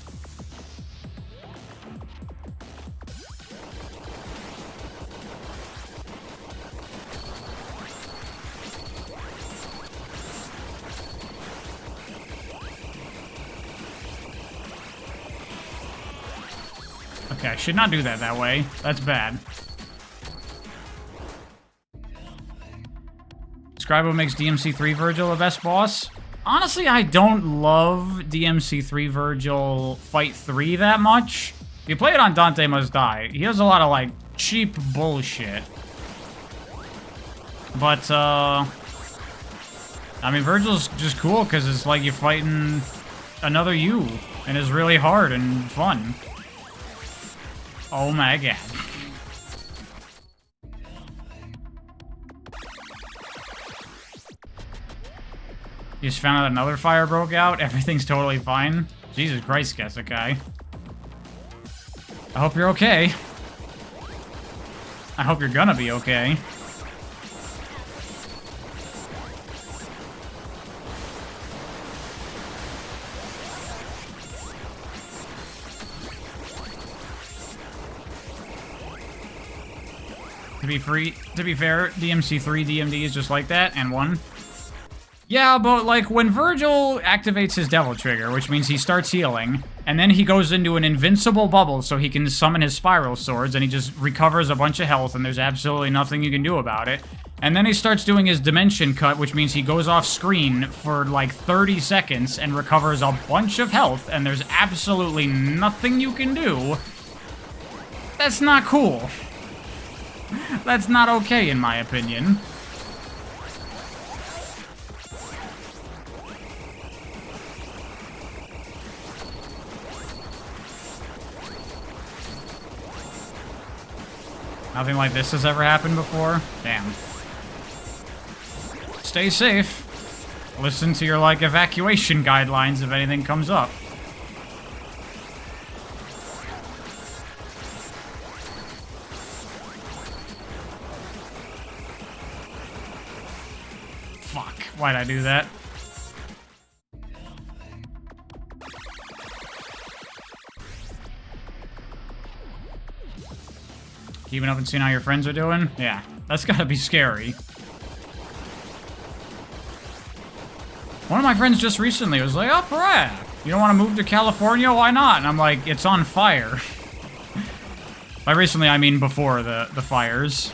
Okay, I should not do that way. That's bad. Describe what makes DMC3 Virgil the best boss. Honestly, I don't love DMC3 Virgil Fight 3 that much. If you play it on Dante Must Die, he has a lot of, like, cheap bullshit. But, I mean, Virgil's just cool because it's like you're fighting another you, and it's really hard and fun. Oh my god. You just found out another fire broke out? Everything's totally fine? Jesus Christ, Kesekai. I hope you're okay. I hope you're gonna be okay. To be fair, DMC3 DMD is just like that, and 1. Yeah, but like when Virgil activates his Devil Trigger, which means he starts healing, and then he goes into an invincible bubble so he can summon his Spiral Swords, and he just recovers a bunch of health, and there's absolutely nothing you can do about it. And then he starts doing his Dimension Cut, which means he goes off screen for like 30 seconds and recovers a bunch of health, and there's absolutely nothing you can do. That's not cool. That's not okay, in my opinion. Nothing like this has ever happened before? Damn. Stay safe. Listen to your, like, evacuation guidelines if anything comes up. Fuck. Why'd I do that? Keeping up and seeing how your friends are doing? Yeah, that's gotta be scary. One of my friends just recently was like, oh, Pariah, you don't want to move to California? Why not? And I'm like, it's on fire. By recently, I mean before the fires.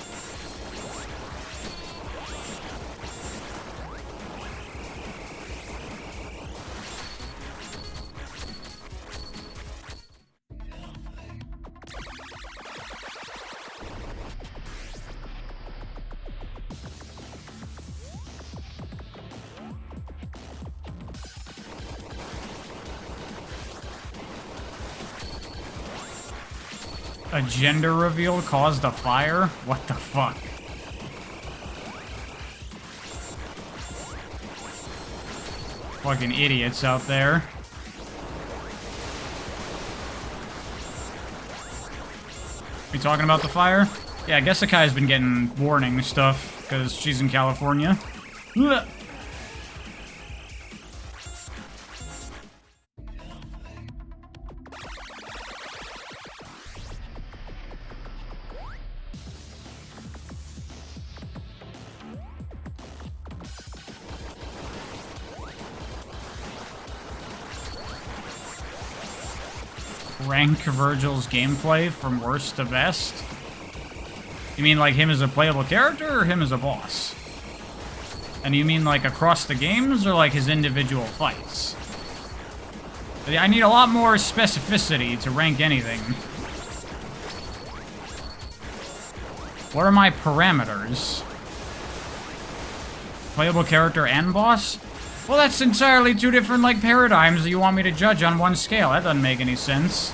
A gender reveal caused a fire? What the fuck? Fucking idiots out there. We talking about the fire? Yeah, I guess Akai's been getting warning stuff, because she's in California. Ugh. Rank Virgil's gameplay from worst to best? You mean like him as a playable character or him as a boss? And you mean like across the games or like his individual fights? I need a lot more specificity to rank anything. What are my parameters? Playable character and boss? Well, that's entirely two different, like, paradigms that you want me to judge on one scale. That doesn't make any sense.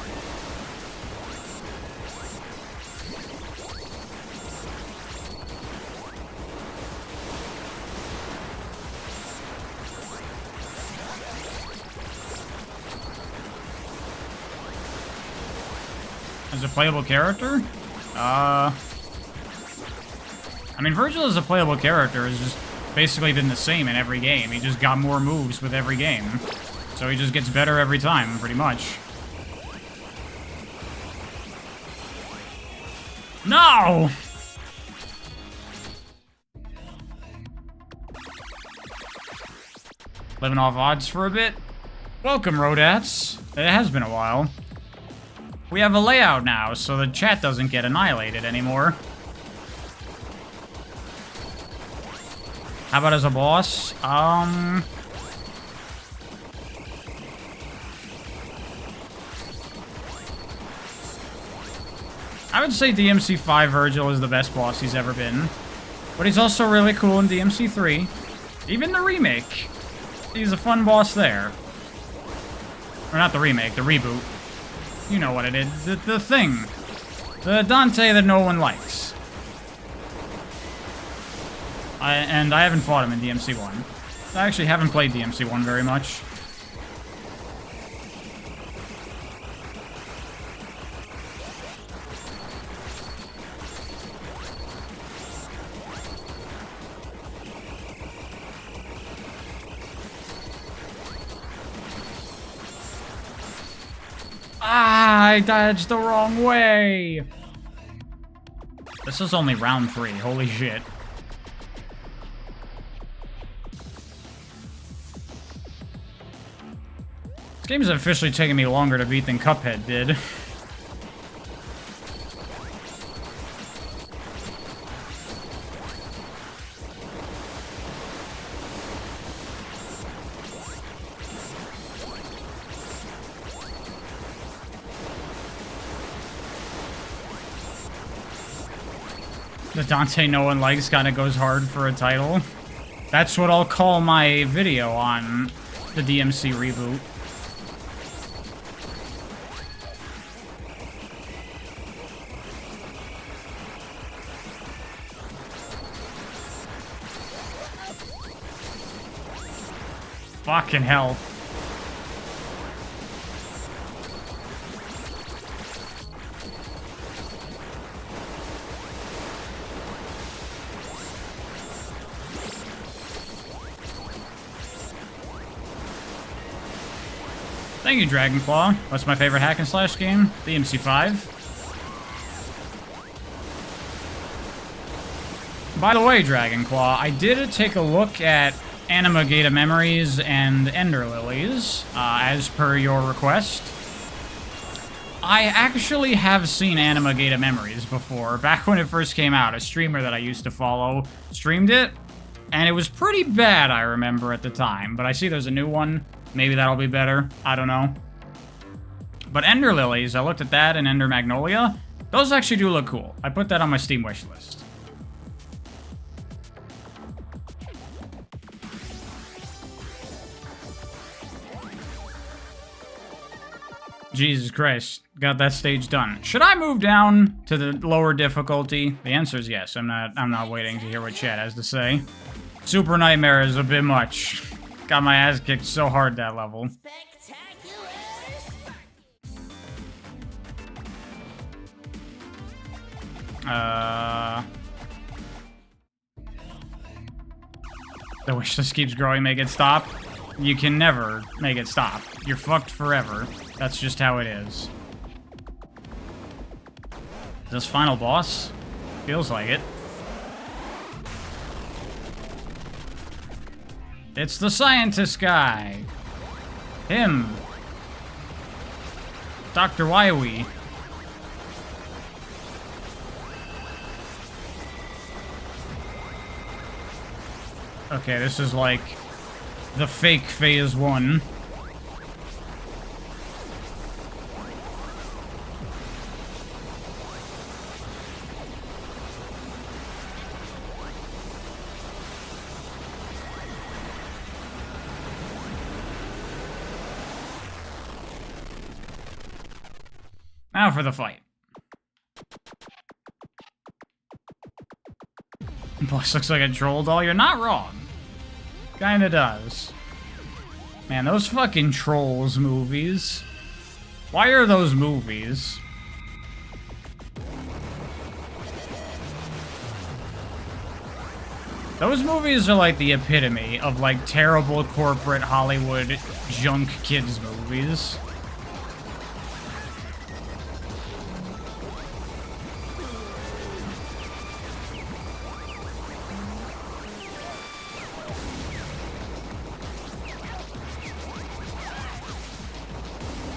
As a playable character? I mean, Virgil as a playable character is just basically been the same in every game. He just got more moves with every game. So he just gets better every time, pretty much. No! Living off odds for a bit. Welcome, Rodats. It has been a while. We have a layout now, so the chat doesn't get annihilated anymore. How about as a boss? I would say DMC5 Virgil is the best boss he's ever been. But he's also really cool in DMC3. Even the remake. He's a fun boss there. Or not the remake, the reboot. You know what it is. The thing. The Dante that no one likes. And I haven't fought him in DMC1. I actually haven't played DMC1 very much. Ah, I dodged the wrong way. This is only round 3. Holy shit. This game is officially taking me longer to beat than Cuphead did. The Dante no one likes kind of goes hard for a title. That's what I'll call my video on the DMC reboot. Fucking hell. Thank you, Dragonclaw. What's my favorite hack and slash game? The MC5. By the way, Dragonclaw, I did take a look at Animagata Memories and Ender Lilies, as per your request. I actually have seen Animagata Memories before. Back when it first came out, a streamer that I used to follow streamed it, and it was pretty bad, I remember, at the time. But I see there's a new one. Maybe that'll be better. I don't know. But Ender Lilies, I looked at that, and Ender Magnolia. Those actually do look cool. I put that on my Steam wish list. Jesus Christ. Got that stage done. Should I move down to the lower difficulty? The answer is yes. I'm not waiting to hear what chat has to say. Super Nightmare is a bit much. Got my ass kicked so hard that level. Spectacular The wish list keeps growing, make it stop. You can never make it stop. You're fucked forever. That's just how it is. Is this final boss? Feels like it. It's the scientist guy. Him. Dr. Wywee. Okay, this is like the fake phase 1. Now for the fight. Boss looks like a troll doll. You're not wrong. Kinda does. Man, those fucking Trolls movies. Why are those movies? Those movies are like the epitome of like terrible corporate Hollywood junk kids movies.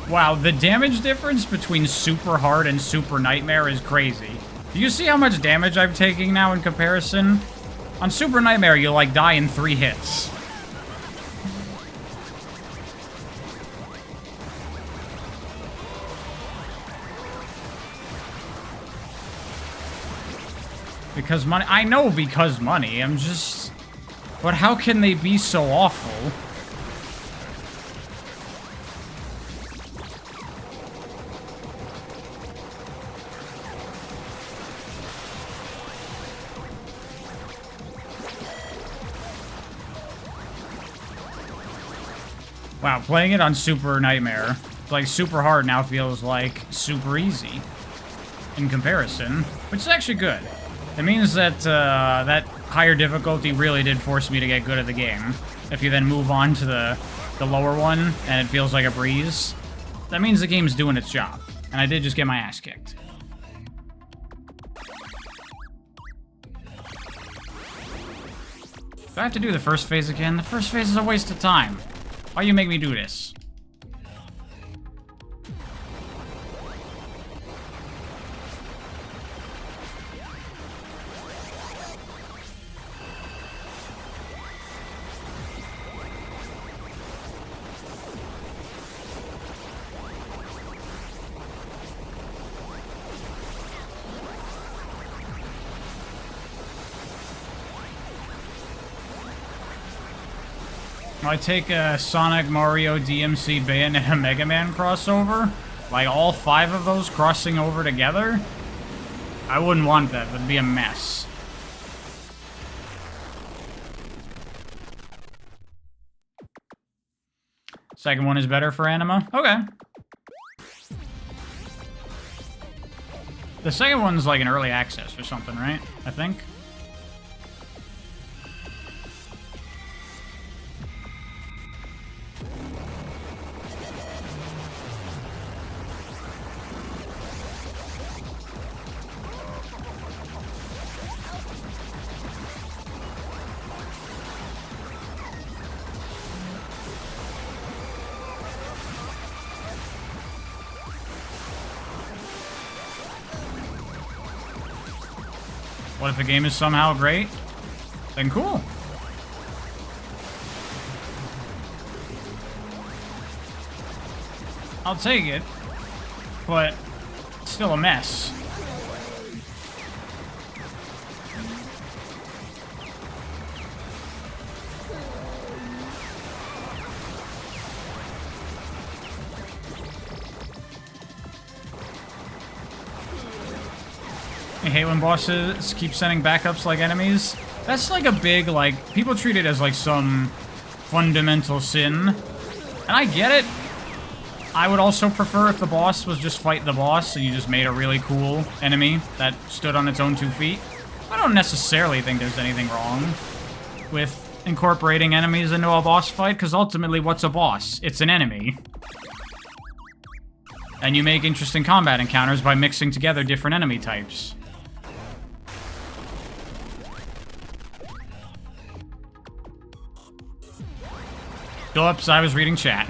Wow, the damage difference between Super Hard and Super Nightmare is crazy. Do you see how much damage I'm taking now in comparison? On Super Nightmare, you'll like die in 3 hits. Because money, I know because money, I'm just... But how can they be so awful? Wow, playing it on Super Nightmare, like Super Hard now feels like super easy in comparison, which is actually good. It means that that higher difficulty really did force me to get good at the game. If you then move on to the lower one and it feels like a breeze, that means the game's doing its job. And I did just get my ass kicked. Do I have to do the first phase again? The first phase is a waste of time. Why you make me do this? I take a Sonic, Mario, DMC, Bayonetta, Mega Man crossover, like all 5 of those crossing over together, I wouldn't want that. That'd be a mess. Second one is better for Anima? Okay. The second one's like an early access or something, right? I think. What if the game is somehow great? Then cool. I'll take it, but it's still a mess. I hate when bosses keep sending backups like enemies. That's like a big, like, people treat it as like some fundamental sin. And I get it. I would also prefer if the boss was just fight the boss and you just made a really cool enemy that stood on its own 2 feet. I don't necessarily think there's anything wrong with incorporating enemies into a boss fight, because ultimately, what's a boss? It's an enemy. And you make interesting combat encounters by mixing together different enemy types. Oops, I was reading chat.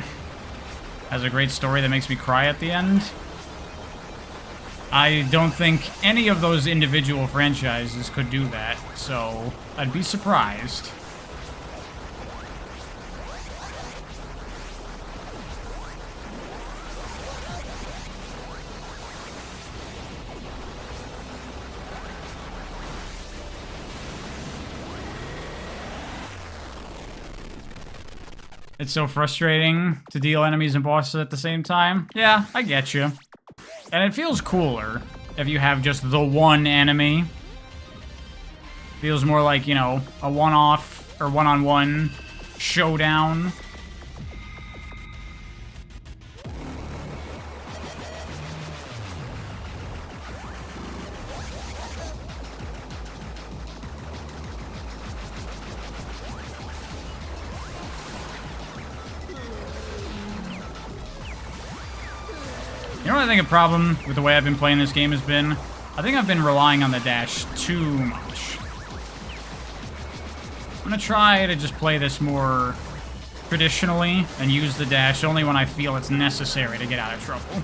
Has a great story that makes me cry at the end. I don't think any of those individual franchises could do that, so I'd be surprised. It's so frustrating to deal enemies and bosses at the same time. Yeah, I get you. And it feels cooler if you have just the one enemy. Feels more like, you know, a one-off or one-on-one showdown. You know what I think a problem with the way I've been playing this game has been? I think I've been relying on the dash too much. I'm gonna try to just play this more traditionally and use the dash only when I feel it's necessary to get out of trouble.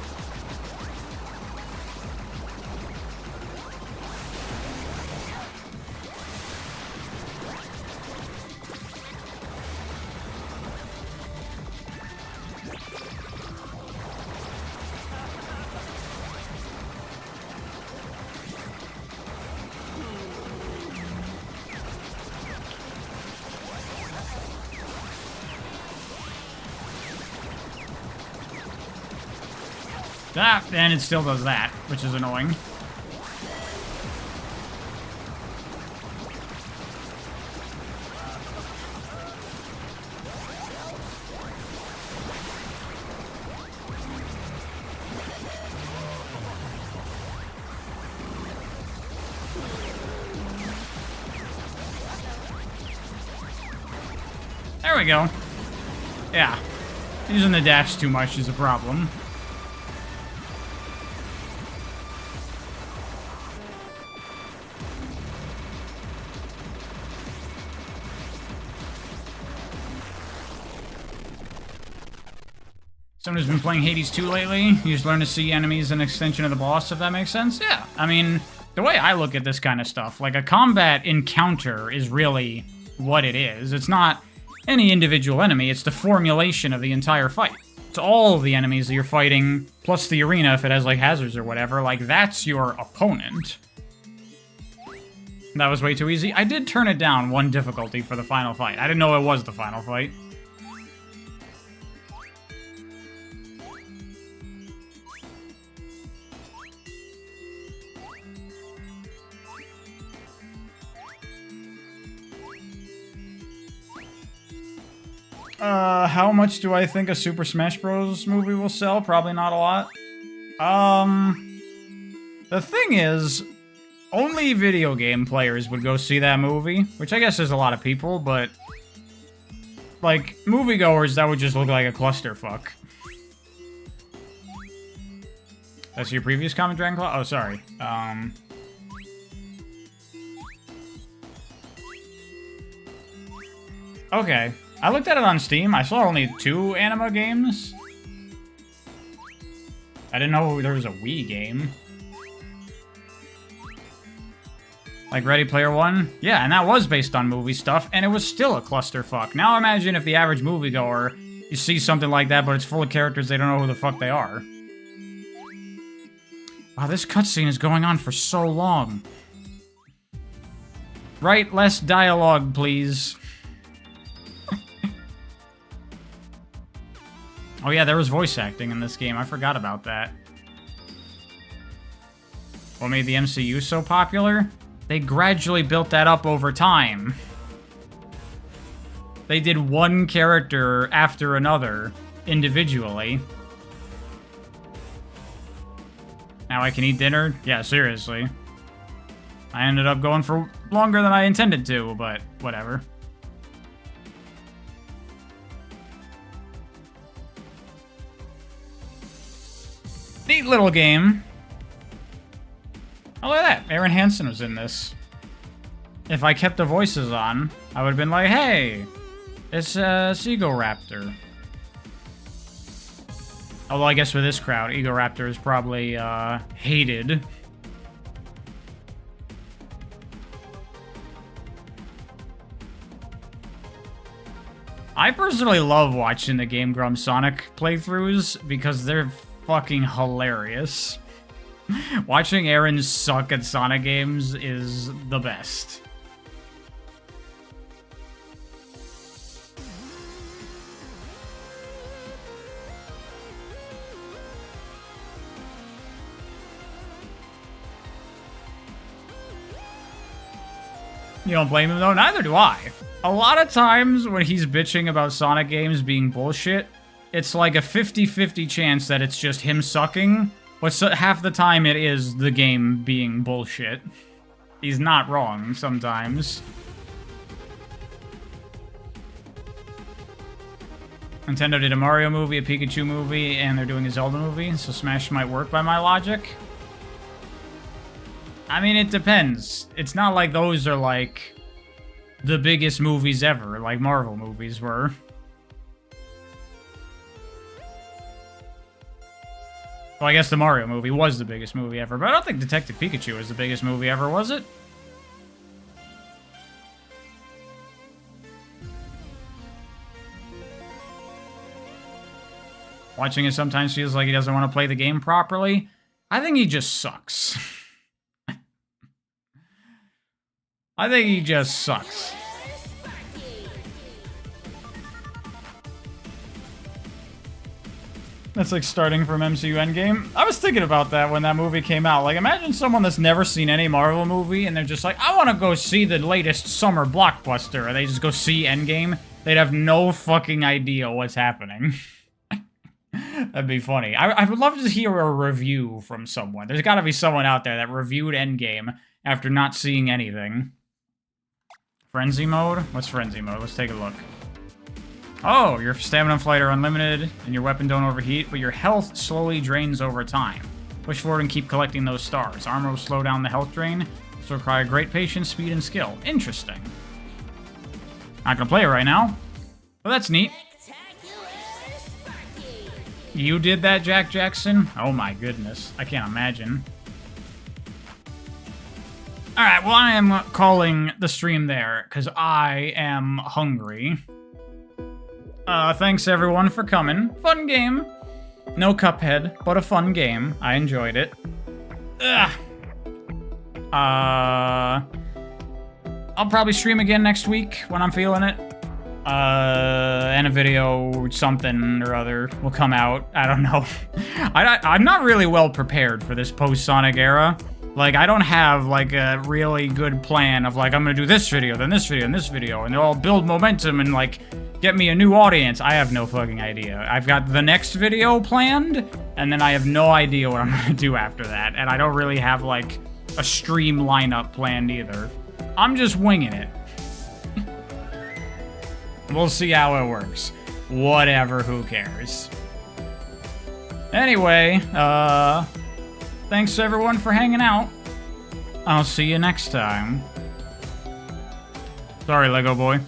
Ah, and it still does that, which is annoying. There we go. Yeah. Using the dash too much is a problem. Someone who's been playing Hades 2 lately, you just learn to see enemies an extension of the boss, if that makes sense? Yeah. I mean, the way I look at this kind of stuff, like a combat encounter is really what it is. It's not any individual enemy, it's the formulation of the entire fight. It's all the enemies that you're fighting, plus the arena if it has like hazards or whatever, like that's your opponent. That was way too easy. I did turn it down one difficulty for the final fight. I didn't know it was the final fight. How much do I think a Super Smash Bros. Movie will sell? Probably not a lot. The thing is, only video game players would go see that movie, which I guess is a lot of people, but like, moviegoers, that would just look like a clusterfuck. That's your previous comment, Dragon Claw? Oh, sorry. Okay. I looked at it on Steam. I saw only 2 anime games. I didn't know there was a Wii game. Like Ready Player One? Yeah, and that was based on movie stuff, and it was still a clusterfuck. Now imagine if the average moviegoer, you see something like that, but it's full of characters they don't know who the fuck they are. Wow, this cutscene is going on for so long. Write less dialogue, please. Oh yeah, there was voice acting in this game. I forgot about that. What made the MCU so popular? They gradually built that up over time. They did one character after another, individually. Now I can eat dinner? Yeah, seriously. I ended up going for longer than I intended to, but whatever. Neat little game. Oh, look at that. Aaron Hansen was in this. If I kept the voices on, I would have been like, hey, it's Ego Raptor. Although I guess with this crowd, Ego Raptor is probably hated. I personally love watching the Game Grumps Sonic playthroughs because they're fucking hilarious. Watching Aaron suck at Sonic games is the best. You don't blame him though? Neither do I. A lot of times when he's bitching about Sonic games being bullshit, it's like a 50-50 chance that it's just him sucking, but half the time it is the game being bullshit. He's not wrong sometimes. Nintendo did a Mario movie, a Pikachu movie, and they're doing a Zelda movie, so Smash might work by my logic. I mean, it depends. It's not like those are, like, the biggest movies ever, like Marvel movies were. Well, I guess the Mario movie was the biggest movie ever, but I don't think Detective Pikachu was the biggest movie ever, was it? Watching it sometimes feels like he doesn't want to play the game properly. I think he just sucks. I think he just sucks. That's like starting from MCU Endgame. I was thinking about that when that movie came out. Like, imagine someone that's never seen any Marvel movie and they're just like, I want to go see the latest summer blockbuster. And they just go see Endgame. They'd have no fucking idea what's happening. That'd be funny. I would love to hear a review from someone. There's got to be someone out there that reviewed Endgame after not seeing anything. Frenzy mode? What's frenzy mode? Let's take a look. Oh, your stamina and flight are unlimited, and your weapon don't overheat, but your health slowly drains over time. Push forward and keep collecting those stars. Armor will slow down the health drain, so require great patience, speed, and skill. Interesting. Not gonna play it right now, but that's neat. You did that, Jack Jackson? Oh my goodness, I can't imagine. Alright, well, I am calling the stream there, because I am hungry. Thanks everyone for coming. Fun game. No Cuphead, but a fun game. I enjoyed it. Ugh. I'll probably stream again next week when I'm feeling it. And a video, something or other, will come out. I don't know. I'm not really well prepared for this post-Sonic era. Like, I don't have, like, a really good plan of, like, I'm gonna do this video, then this video, and this video, and they'll all build momentum and, like, get me a new audience. I have no fucking idea. I've got the next video planned, and then I have no idea what I'm gonna do after that, and I don't really have, like, a stream lineup planned either. I'm just winging it. We'll see how it works. Whatever, who cares? Anyway, thanks everyone for hanging out. I'll see you next time. Sorry, Lego boy.